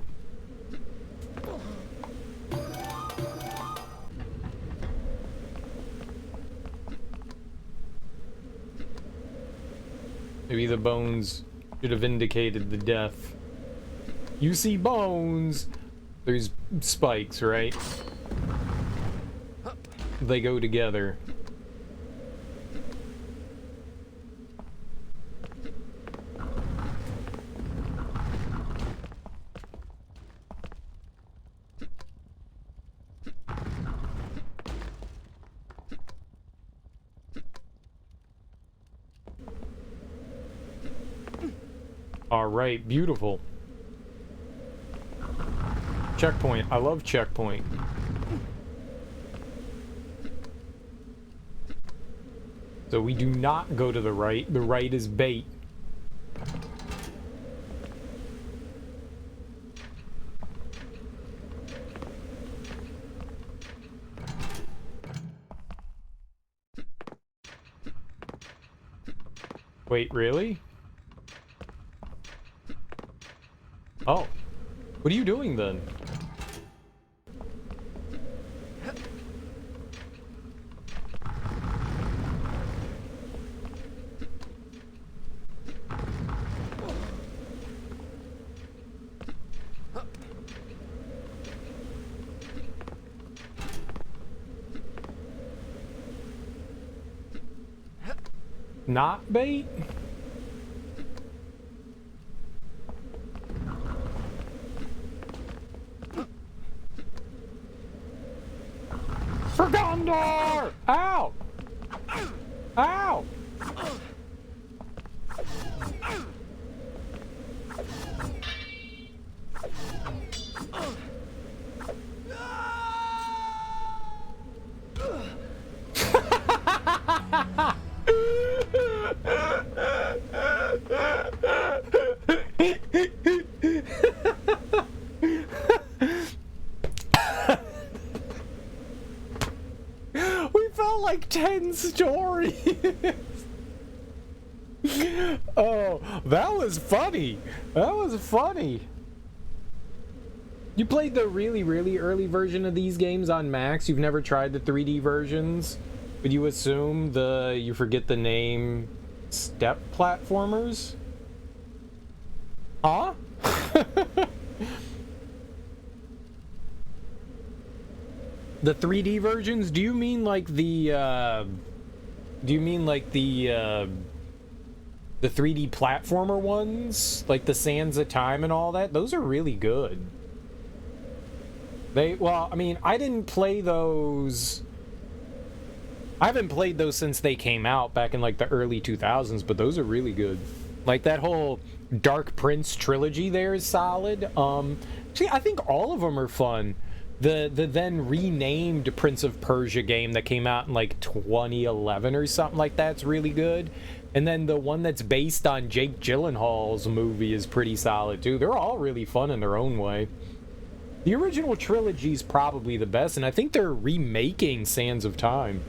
Maybe the bones should have indicated the death. You see bones. There's spikes, right? They go together. All right, beautiful. Checkpoint. I love checkpoint. So we do not go to the right. The right is bait. Wait, really? Oh. What are you doing then? Not bait? For Gondor! Ow! Ow! got like 10 stories. Oh, that was funny. That was funny. You played the really, really early version of these games on Max? You've never tried the 3D versions? Would you assume you forget the name, step platformers? Huh? The 3D versions? Do you mean like the 3D platformer ones? Like the Sands of Time and all that? Those are really good. Well, I mean, I didn't play those. I haven't played those since they came out back in like the early 2000s, but those are really good. Like that whole Dark Prince trilogy there is solid. See, I think all of them are fun. The then renamed Prince of Persia game that came out in like 2011 or something like that's really good. And then the one that's based on Jake Gyllenhaal's movie is pretty solid too. They're all really fun in their own way. The original trilogy is probably the best, and I think they're remaking Sands of Time.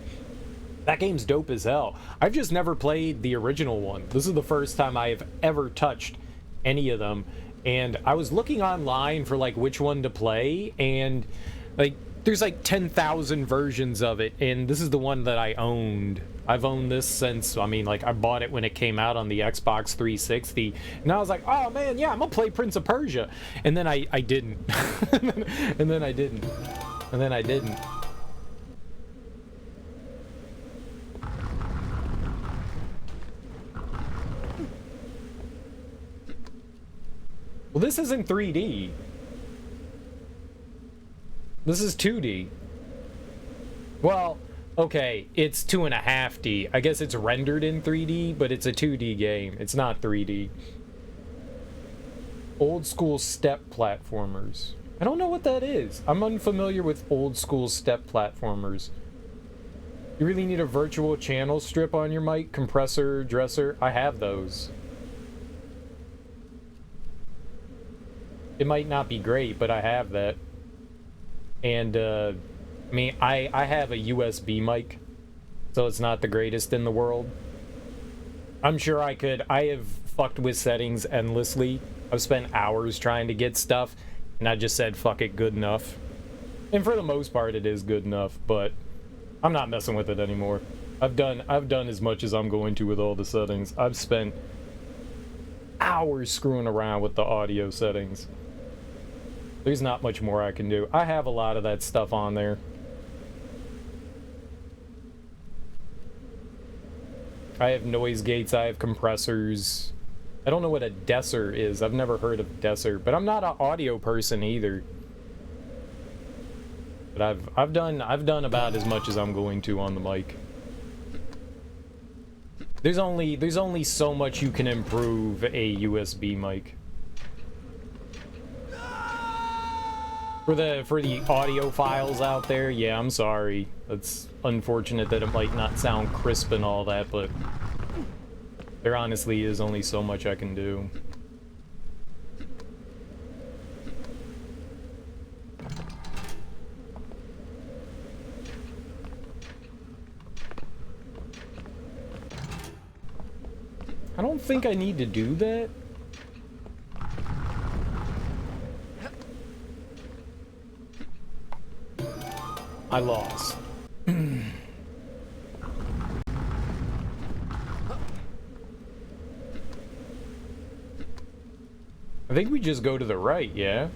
That game's dope as hell. I've just never played the original one. This is the first time I have ever touched any of them. And I was looking online for like which one to play, and like there's like 10,000 versions of it, and this is the one that I owned. I've owned this since, I mean, like I bought it when it came out on the Xbox 360, and I was like, oh man, yeah, I'm gonna play Prince of Persia. And then I didn't. And then I didn't. And then I didn't. Well, this isn't 3D. This is 2D. Well, okay, it's 2.5D. I guess it's rendered in 3D, but it's a 2D game. It's not 3D. Old school step platformers. I don't know what that is. I'm unfamiliar with old school step platformers. You really need a virtual channel strip on your mic, compressor, dresser. I have those. It might not be great, but I have that. And, I mean, I have a USB mic, so it's not the greatest in the world. I'm sure I have fucked with settings endlessly. I've spent hours trying to get stuff, and I just said, fuck it, good enough. And for the most part, it is good enough, but I'm not messing with it anymore. I've done as much as I'm going to with all the settings. I've spent hours screwing around with the audio settings. There's not much more I can do. I have a lot of that stuff on there. I have noise gates, I have compressors. I don't know what a deesser is. I've never heard of deesser, but I'm not an audio person either. But I've done about as much as I'm going to on the mic. There's only so much you can improve a USB mic. For the audio files out there, yeah, I'm sorry. It's unfortunate that it might not sound crisp and all that, but there honestly is only so much I can do. I don't think I need to do that. I lost. I think we just go to the right, yeah?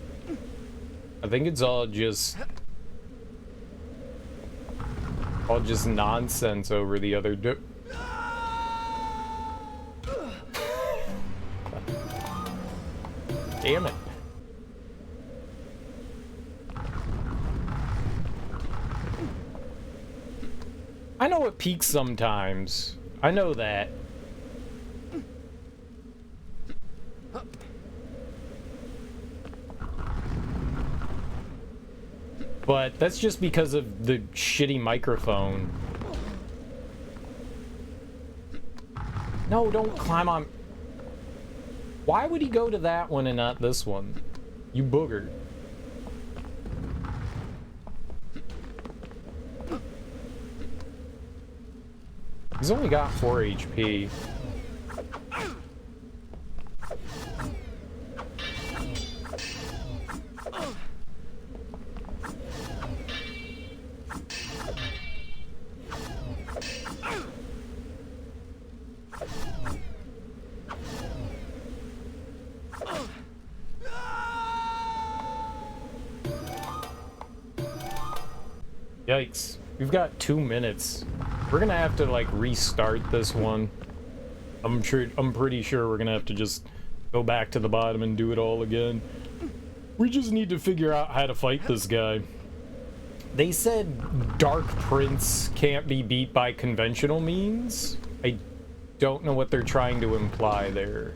I think it's all just nonsense over the other Damn it. I know it peaks sometimes. I know that. But that's just because of the shitty microphone. No, don't climb on. Why would he go to that one and not this one? You booger. He's only got 4 HP. Yikes. We've got 2 minutes. We're gonna have to, like, restart this one. I'm pretty sure we're gonna have to just go back to the bottom and do it all again. We just need to figure out how to fight this guy. They said Dark Prince can't be beat by conventional means. I don't know what they're trying to imply there.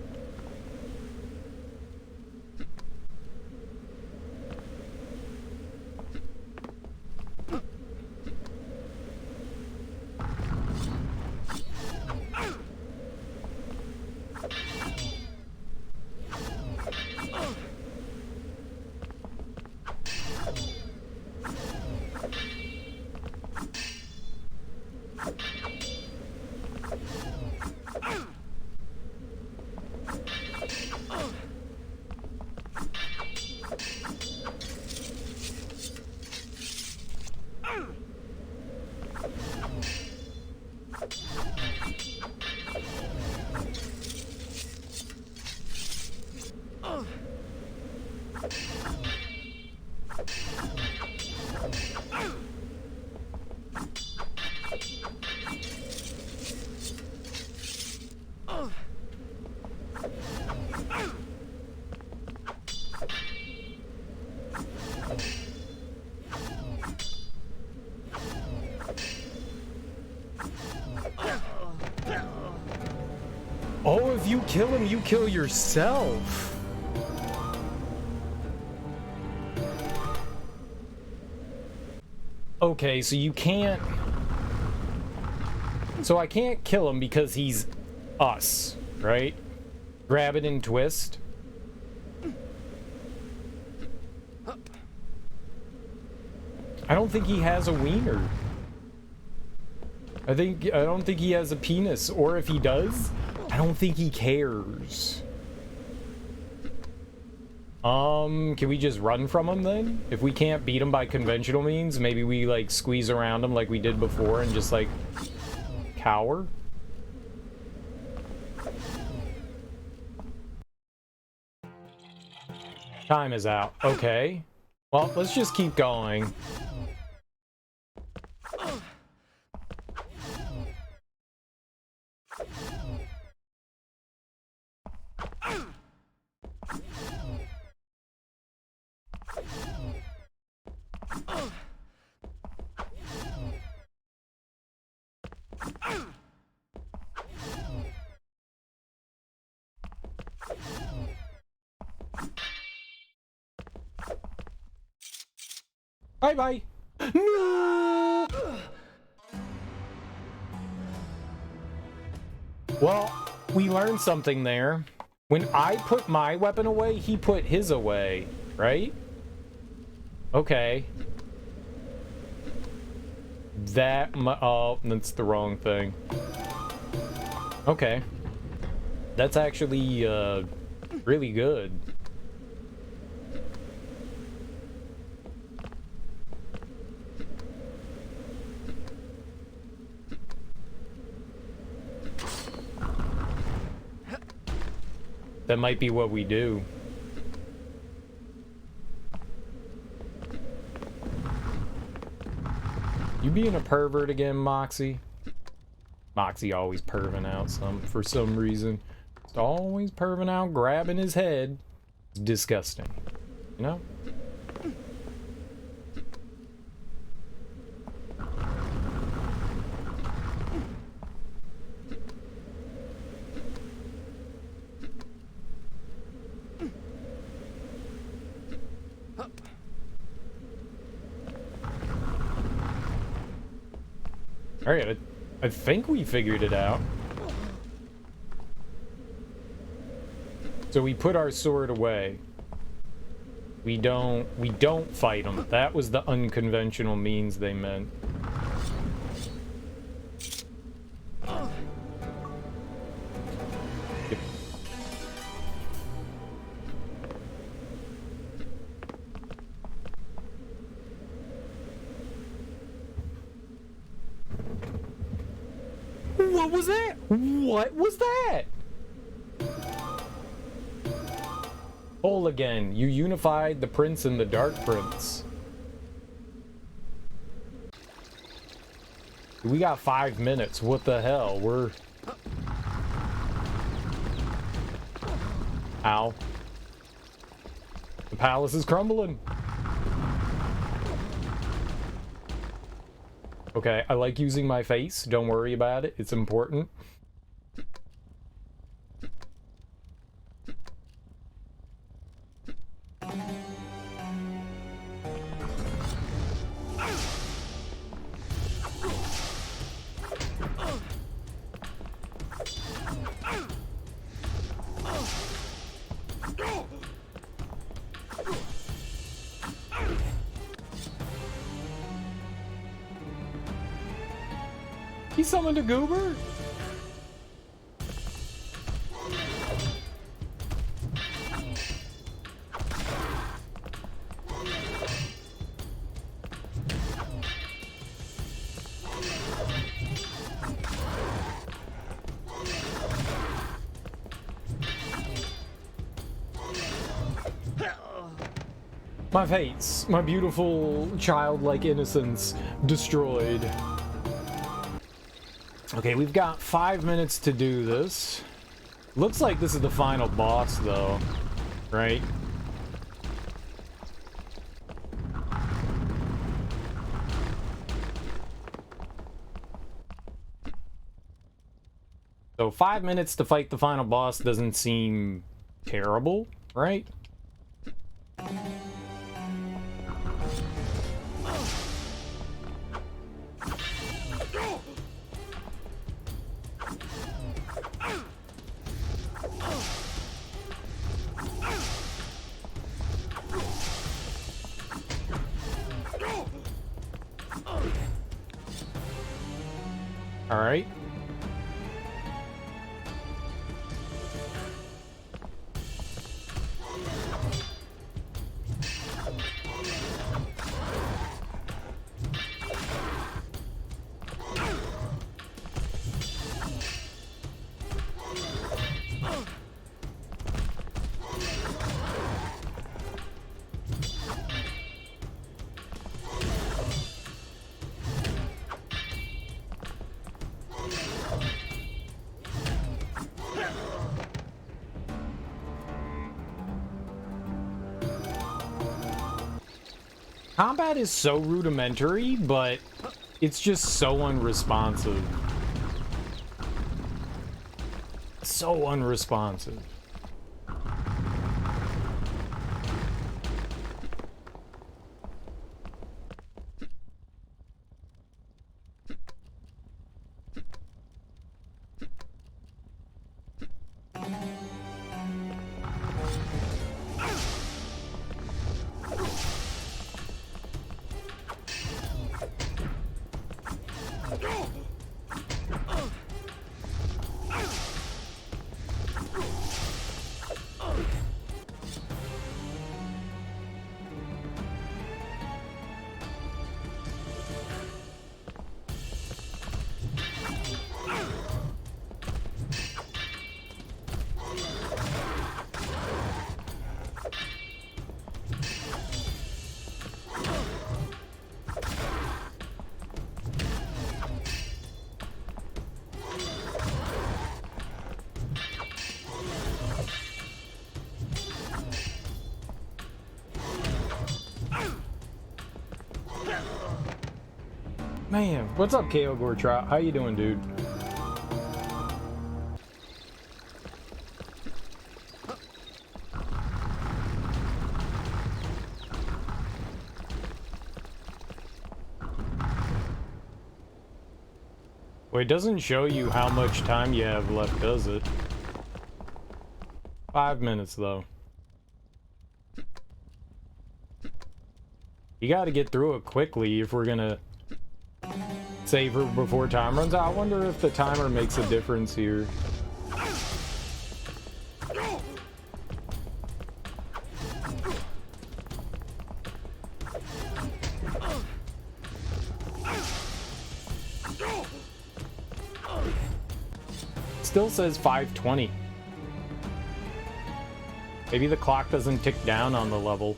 Oh, if you kill him, you kill yourself. Okay, so you can't... So I can't kill him because he's us, right? Grab it and twist. I don't think he has a wiener. I don't think he has a penis, or if he does, I don't think he cares. Can we just run from him then? If we can't beat him by conventional means, maybe we, like, squeeze around him like we did before and just, like, cower? Time is out. Okay. Well, let's just keep going. Bye-bye. No! Well, we learned something there. When I put my weapon away, he put his away, right? Okay. Oh, that's the wrong thing. Okay. That's actually, really good. That might be what we do. You being a pervert again, Moxie? Moxie always perving out for some reason. Just always perving out, grabbing his head. It's disgusting. You know? Alright, I think we figured it out. So we put our sword away. We don't fight them. That was the unconventional means they meant. What was that? What was that? Whole again. You unified the Prince and the Dark Prince. We got 5 minutes. What the hell? We're... Ow. The palace is crumbling. Okay, I like using my face. Don't worry about it. It's important. He summoned a goober? My face, my beautiful childlike innocence destroyed. Okay, we've got 5 minutes to do this. Looks like this is the final boss, though, right? So 5 minutes to fight the final boss doesn't seem terrible, right? All right. Combat is so rudimentary, but it's just so unresponsive. So unresponsive. Man, what's up, KO Gortrot? How you doing, dude? Well, it doesn't show you how much time you have left, does it? 5 minutes, though. You gotta get through it quickly if we're gonna save her before time runs out. I wonder if the timer makes a difference here. still says 520. Maybe the clock doesn't tick down on the level.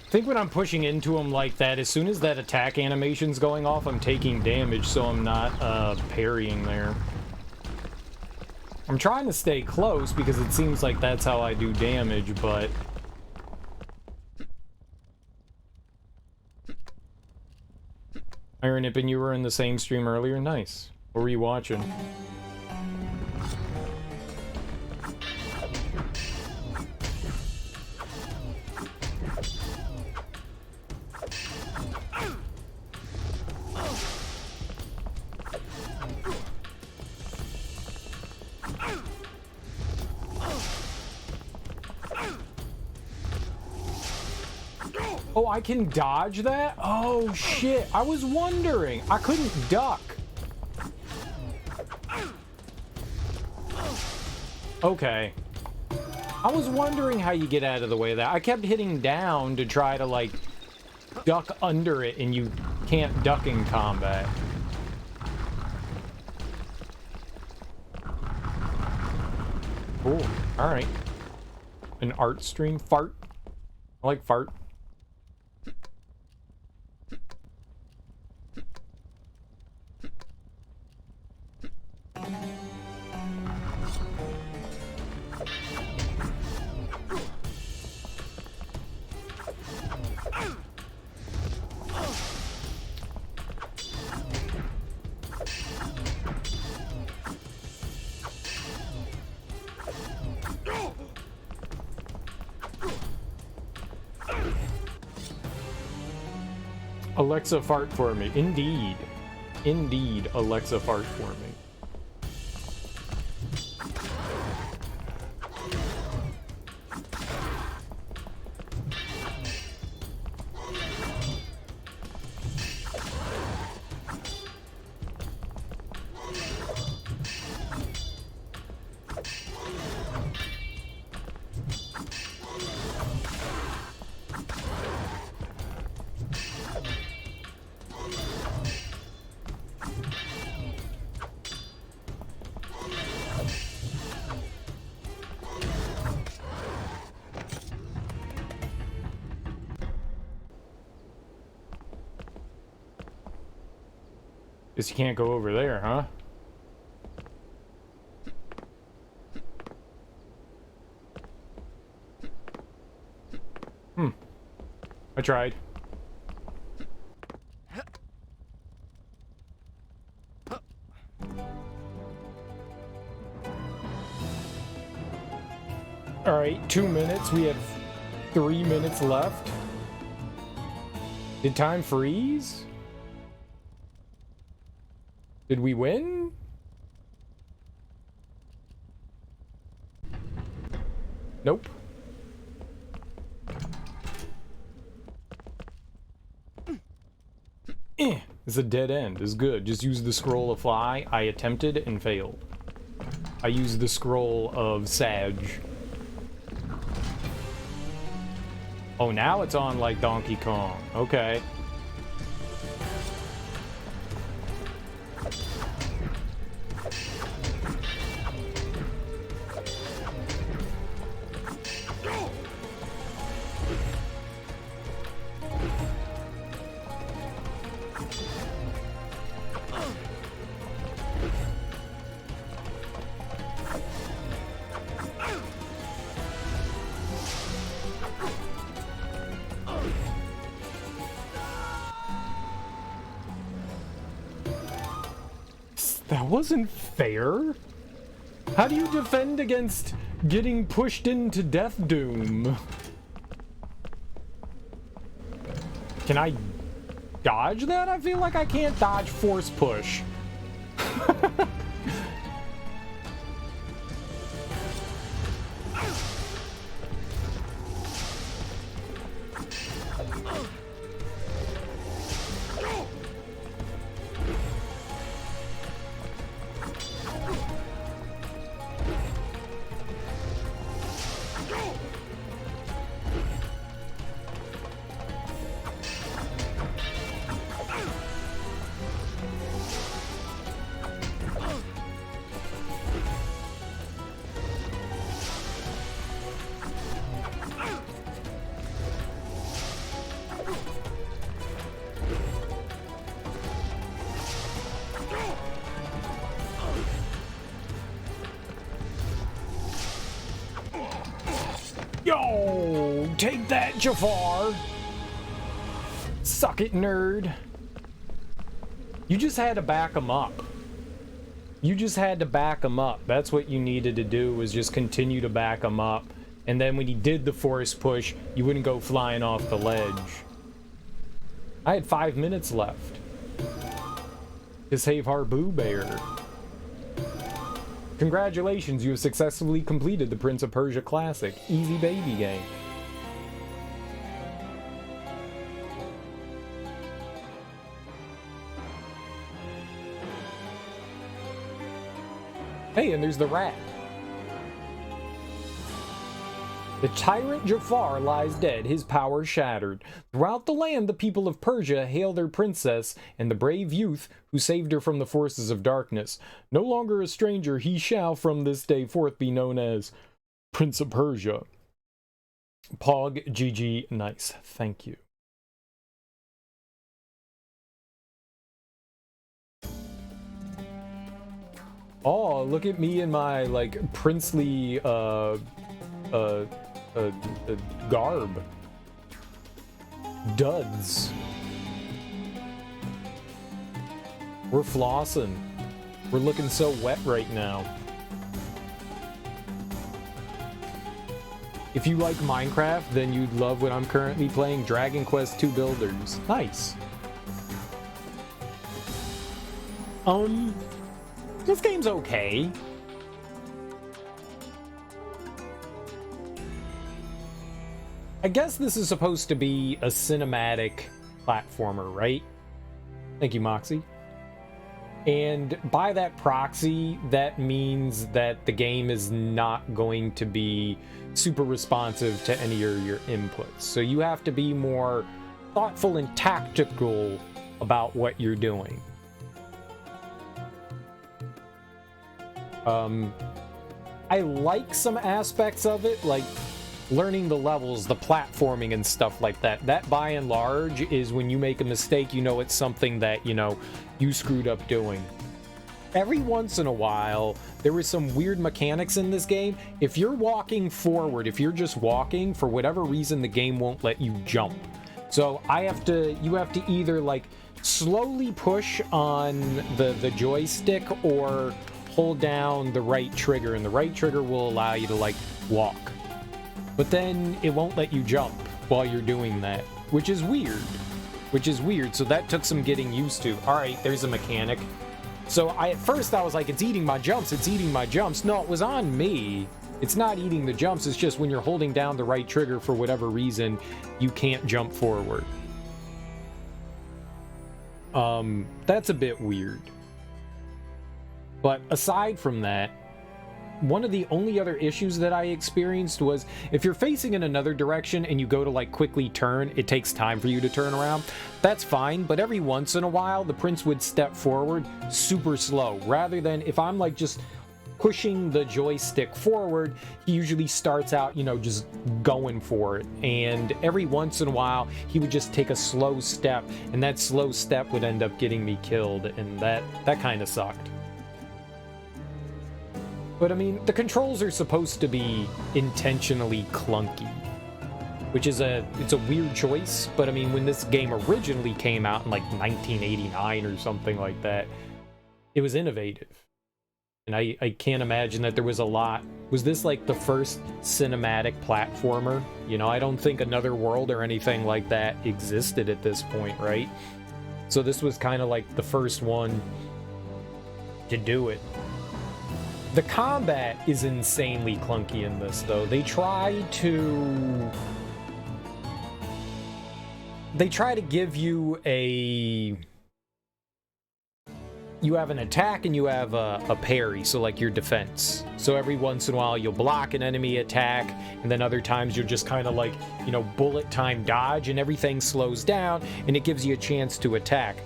I think when I'm pushing into him like that, as soon as that attack animation's going off, I'm taking damage, so I'm not parrying there. I'm trying to stay close because it seems like that's how I do damage, but... Iron Ip, and you were in the same stream earlier? Nice. What were you watching? Oh, I can dodge that? Oh, shit. I was wondering. I couldn't duck. Okay. I was wondering how you get out of the way of that. I kept hitting down to try to, like, duck under it, and you can't duck in combat. Cool. Alright. An art stream? Fart? I like fart. Alexa, fart for me. Indeed. Indeed, Alexa, fart for me. Guess you can't go over there, huh? I tried. Alright, 2 minutes. We have 3 minutes left. Did time freeze? Did we win? Nope. It's a dead end. It's good. Just use the scroll of fly. I attempted and failed. I used the scroll of Sag. Oh, now it's on like Donkey Kong. Okay. That wasn't fair. How do you defend against getting pushed into Death Doom? Can I dodge that? I feel like I can't dodge force push. Take that, Jafar! Suck it, nerd. You just had to back him up. You just had to back him up. That's what you needed to do, was just continue to back him up. And then when he did the force push, you wouldn't go flying off the ledge. I had 5 minutes left to save Harbu Bear. Congratulations, you have successfully completed the Prince of Persia Classic. Easy baby game. Hey, and there's the rat. The tyrant Jafar lies dead, his power shattered. Throughout the land, the people of Persia hail their princess and the brave youth who saved her from the forces of darkness. No longer a stranger, he shall from this day forth be known as Prince of Persia. Pog GG nice. Thank you. Oh, look at me in my, like, princely, garb. Duds. We're flossing. We're looking so wet right now. If you like Minecraft, then you'd love what I'm currently playing, Dragon Quest II Builders. Nice. This game's okay. I guess this is supposed to be a cinematic platformer, right? Thank you, Moxie. And by that proxy, that means that the game is not going to be super responsive to any of your inputs. So you have to be more thoughtful and tactical about what you're doing. I like some aspects of it, like learning the levels, the platforming and stuff like that. That, by and large, is when you make a mistake, you know it's something that, you know, you screwed up doing. Every once in a while, there were some weird mechanics in this game. If you're walking forward, if you're just walking, for whatever reason, the game won't let you jump. So you have to either, like, slowly push on the joystick or hold down the right trigger, and the right trigger will allow you to, like, walk. But then it won't let you jump while you're doing that, which is weird. So that took some getting used to. All right, there's a mechanic. So at first I was like, it's eating my jumps, it's eating my jumps. No, it was on me. It's not eating the jumps, it's just when you're holding down the right trigger for whatever reason, you can't jump forward. That's a bit weird. But aside from that, one of the only other issues that I experienced was if you're facing in another direction and you go to, like, quickly turn, it takes time for you to turn around. That's fine, but every once in a while, the prince would step forward super slow. Rather than if I'm, like, just pushing the joystick forward, he usually starts out, you know, just going for it. And every once in a while, he would just take a slow step, and that slow step would end up getting me killed, and that kind of sucked. But I mean, the controls are supposed to be intentionally clunky, which is it's a weird choice. But I mean, when this game originally came out in like 1989 or something like that, it was innovative. And I can't imagine that there was a lot. Was this like the first cinematic platformer? You know, I don't think Another World or anything like that existed at this point, right? So this was kind of like the first one to do it. The combat is insanely clunky in this, though. They try to give you you have an attack and you have a parry, so like your defense. So every once in a while you'll block an enemy attack, and then other times you'll just kind of, like, you know, bullet time dodge, and everything slows down and it gives you a chance to attack.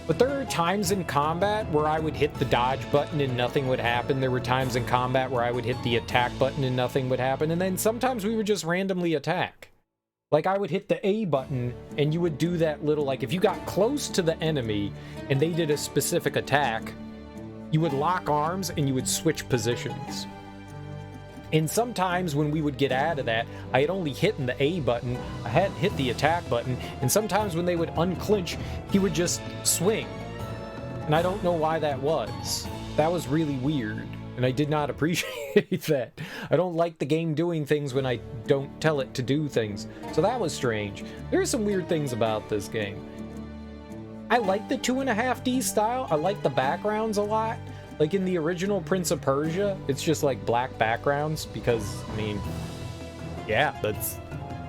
But there are times in combat where I would hit the dodge button and nothing would happen. There were times in combat where I would hit the attack button and nothing would happen. And then sometimes we would just randomly attack. Like, I would hit the A button and you would do that little, like, if you got close to the enemy and they did a specific attack, you would lock arms and you would switch positions. And sometimes when we would get out of that, I had only hit the A button, I hadn't hit the attack button, and sometimes when they would unclinch, he would just swing. And I don't know why that was. That was really weird, and I did not appreciate that. I don't like the game doing things when I don't tell it to do things. So that was strange. There are some weird things about this game. I like the 2.5D style. I like the backgrounds a lot. Like in the original Prince of Persia, it's just like black backgrounds because, I mean, yeah, that's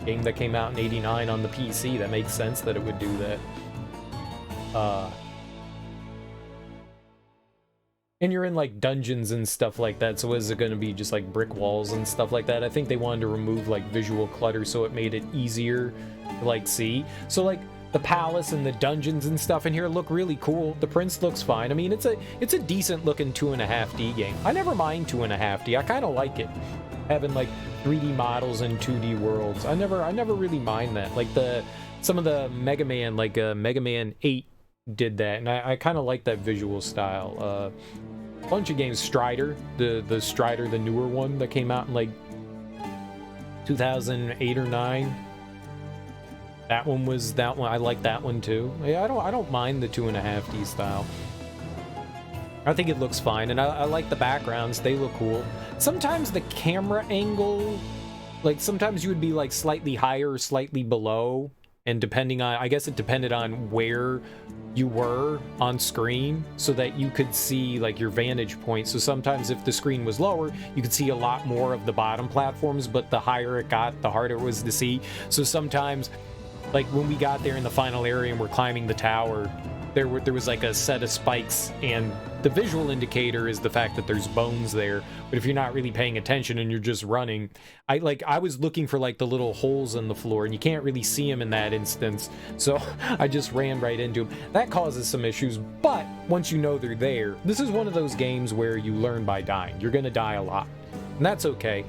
a game that came out in '89 on the PC. That makes sense that it would do that. And you're in like dungeons and stuff like that, so is it going to be just like brick walls and stuff like that? I think they wanted to remove like visual clutter so it made it easier to like see. So like the palace and the dungeons and stuff in here look really cool. The prince looks fine. I mean, it's a decent looking 2.5D game. I never mind 2.5D. I kind of like it, having like 3D models and 2D worlds. I never really mind that. Like some of the Mega Man, like Mega Man 8 did that, and I kind of like that visual style. A bunch of games, Strider, the Strider, the newer one that came out in like 2008 or 9. That one. I like that one too. I don't mind the 2.5D style. I think it looks fine, and I like the backgrounds. They look cool. Sometimes the camera angle, like sometimes you would be like slightly higher or slightly below, and depending on, I guess it depended on where you were on screen so that you could see like your vantage point. So sometimes if the screen was lower, you could see a lot more of the bottom platforms, but the higher it got, the harder it was to see. So sometimes, like when we got there in the final area and we're climbing the tower, there was like a set of spikes, and the visual indicator is the fact that there's bones there. But if you're not really paying attention and you're just running, I was looking for like the little holes in the floor, and you can't really see them in that instance. So I just ran right into them. That causes some issues, but once you know they're there, this is one of those games where you learn by dying. You're gonna die a lot, and that's okay.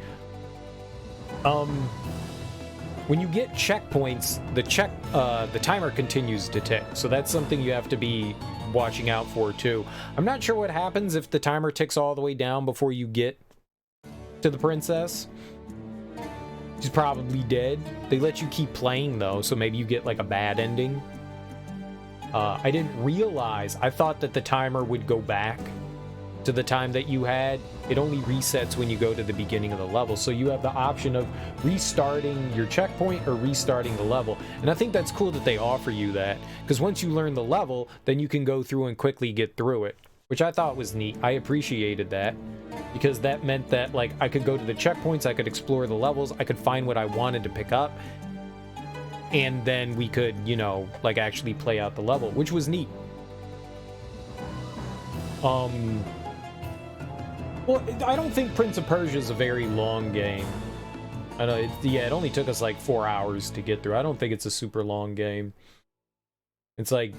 When you get checkpoints, the timer continues to tick, so that's something you have to be watching out for too. I'm not sure what happens if the timer ticks all the way down before you get to the princess. She's probably dead. They let you keep playing though, so maybe you get like a bad ending. I didn't realize, I thought that the timer would go back to the time that you had. It only resets when you go to the beginning of the level, so you have the option of restarting your checkpoint or restarting the level. And I think that's cool that they offer you that, because once you learn the level, then you can go through and quickly get through it, which I thought was neat. I appreciated that, because that meant that like I could go to the checkpoints, I could explore the levels, I could find what I wanted to pick up, and then we could, you know, like actually play out the level, which was neat. Well, I don't think Prince of Persia is a very long game. I know, it only took us like 4 hours to get through. I don't think it's a super long game. It's like,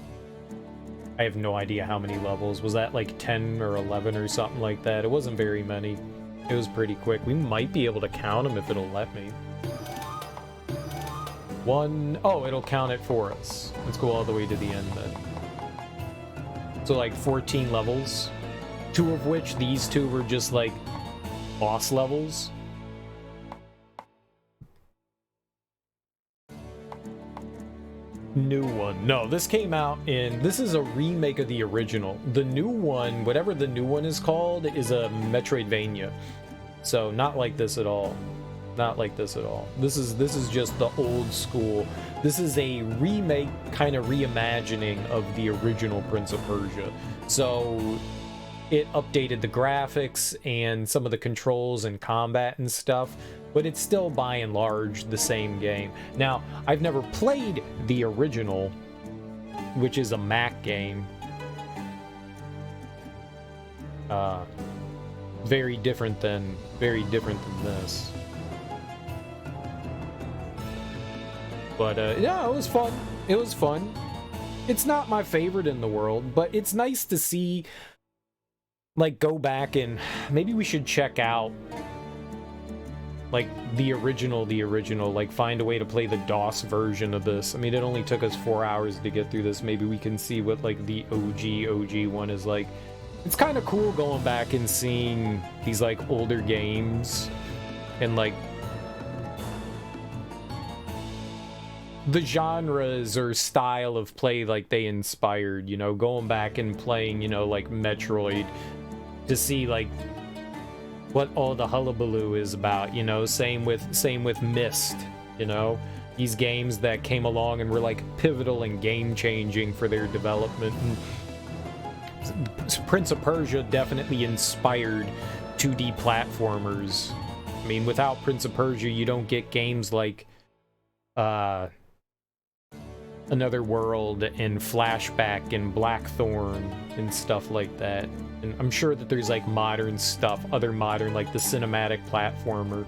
I have no idea how many levels. Was that like 10 or 11 or something like that? It wasn't very many. It was pretty quick. We might be able to count them if it'll let me. Oh, it'll count it for us. Let's go all the way to the end then. So like 14 levels. 2 of which, these 2 were just like boss levels. New one. No, this came out this is a remake of the original. The new one, whatever the new one is called, is a Metroidvania. So not like this at all. Not like this at all. This is just the old school. This is a remake, kind of reimagining of the original Prince of Persia. So it updated the graphics and some of the controls and combat and stuff, but it's still by and large the same game. Now, I've never played the original, which is a Mac game. Very different than this. But yeah, it was fun. It was fun. It's not my favorite in the world, but it's nice to see, like, go back and maybe we should check out like the original, like find a way to play the DOS version of this. I mean, it only took us 4 hours to get through this. Maybe we can see what like the OG one is like. It's kind of cool going back and seeing these like older games and like the genres or style of play like they inspired, you know, going back and playing, you know, like Metroid to see like what all the hullabaloo is about, you know. Same with Myst, you know, these games that came along and were like pivotal and game changing for their development. And Prince of Persia definitely inspired 2D platformers. I mean, without Prince of Persia, you don't get games like Another World and Flashback and Blackthorn and stuff like that. And I'm sure that there's like modern stuff, other modern, like the cinematic platformer.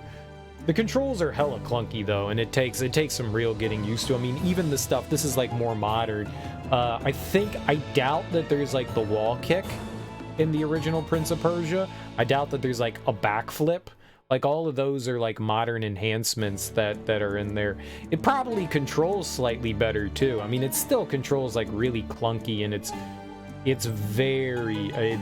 The controls are hella clunky though, and it takes some real getting used to. I mean, even the stuff, this is like more modern. I doubt that there's like the wall kick in the original Prince of Persia. I doubt that there's like a backflip. Like, all of those are like modern enhancements that are in there. It probably controls slightly better too. I mean, it still controls like really clunky, and it's very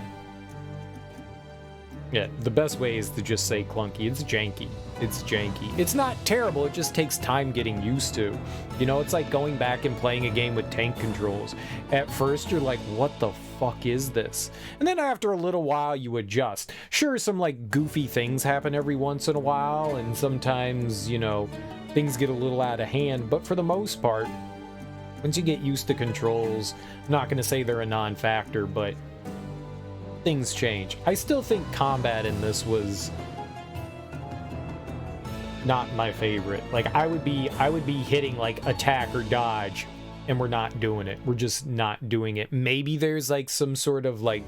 yeah, the best way is to just say clunky. It's janky. It's janky. It's not terrible, it just takes time getting used to. You know, it's like going back and playing a game with tank controls. At first, you're like, what the fuck is this? And then after a little while, you adjust. Sure, some like goofy things happen every once in a while, and sometimes, you know, things get a little out of hand, but for the most part, once you get used to controls, I'm not going to say they're a non-factor, but things change. I still think combat in this was not my favorite. Like, I would be hitting like attack or dodge, and we're not doing it. We're just not doing it. Maybe there's like some sort of like,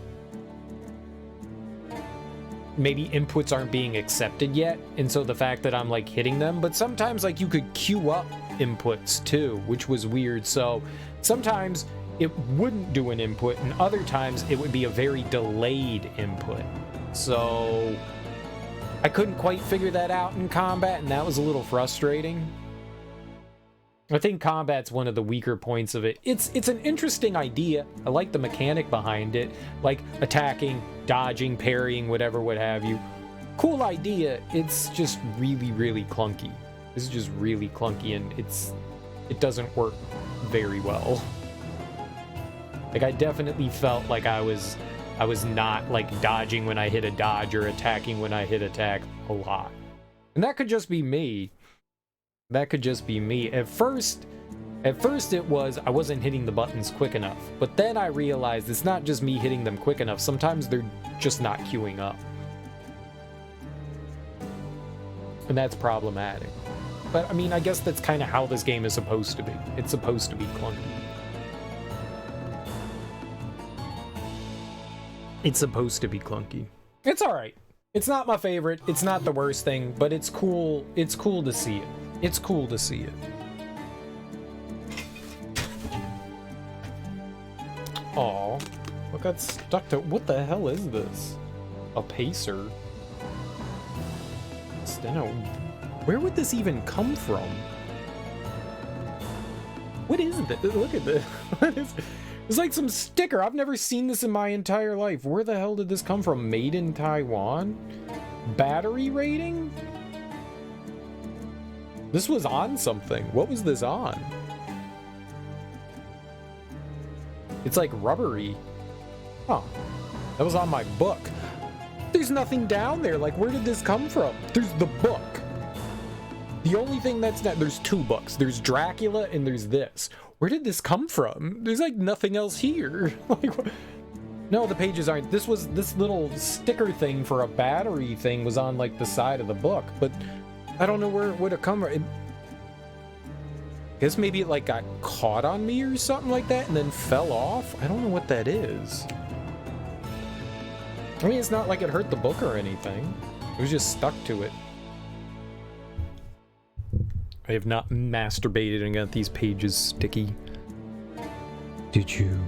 maybe inputs aren't being accepted yet, and so the fact that I'm like hitting them, but sometimes like you could queue up inputs too, which was weird. So sometimes it wouldn't do an input, and other times it would be a very delayed input. So I couldn't quite figure that out in combat, and that was a little frustrating. I think combat's one of the weaker points of it. It's an interesting idea. I like the mechanic behind it, like attacking, dodging, parrying, whatever, what have you. Cool idea. It's just really, really clunky. This is just really clunky, and it doesn't work very well. Like, I definitely felt like I was not like dodging when I hit a dodge or attacking when I hit attack a lot. And that could just be me. That could just be me. At first it was I wasn't hitting the buttons quick enough. But then I realized it's not just me hitting them quick enough. Sometimes they're just not queuing up. And that's problematic. But I mean, I guess that's kind of how this game is supposed to be. It's supposed to be clunky. It's supposed to be clunky. It's alright. It's not my favorite. It's not the worst thing, but it's cool. It's cool to see it. It's cool to see it. Aw, I got stuck to... What the hell is this? A pacer? Steno. Where would this even come from? What is this? Look at this. What is... It's like some sticker. I've never seen this in my entire life. Where the hell did this come from? Made in Taiwan? Battery rating? This was on something. What was this on? It's like rubbery. Huh. That was on my book. There's nothing down there. Like, where did this come from? There's the book. The only thing that's not... There's two books. There's Dracula and there's this. Where did this come from? There's like nothing else here. Like, no, the pages aren't. This little sticker thing for a battery thing was on like the side of the book, but I don't know where it would have come from. I guess maybe it like got caught on me or something like that and then fell off. I don't know what that is. I mean, it's not like it hurt the book or anything. It was just stuck to it. I have not masturbated and got these pages sticky. Did you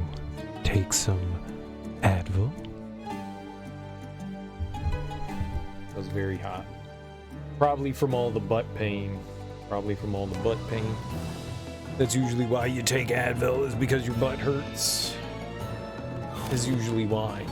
take some Advil? That was very hot. Probably from all the butt pain. Probably from all the butt pain. That's usually why you take Advil, is because your butt hurts. Is usually why.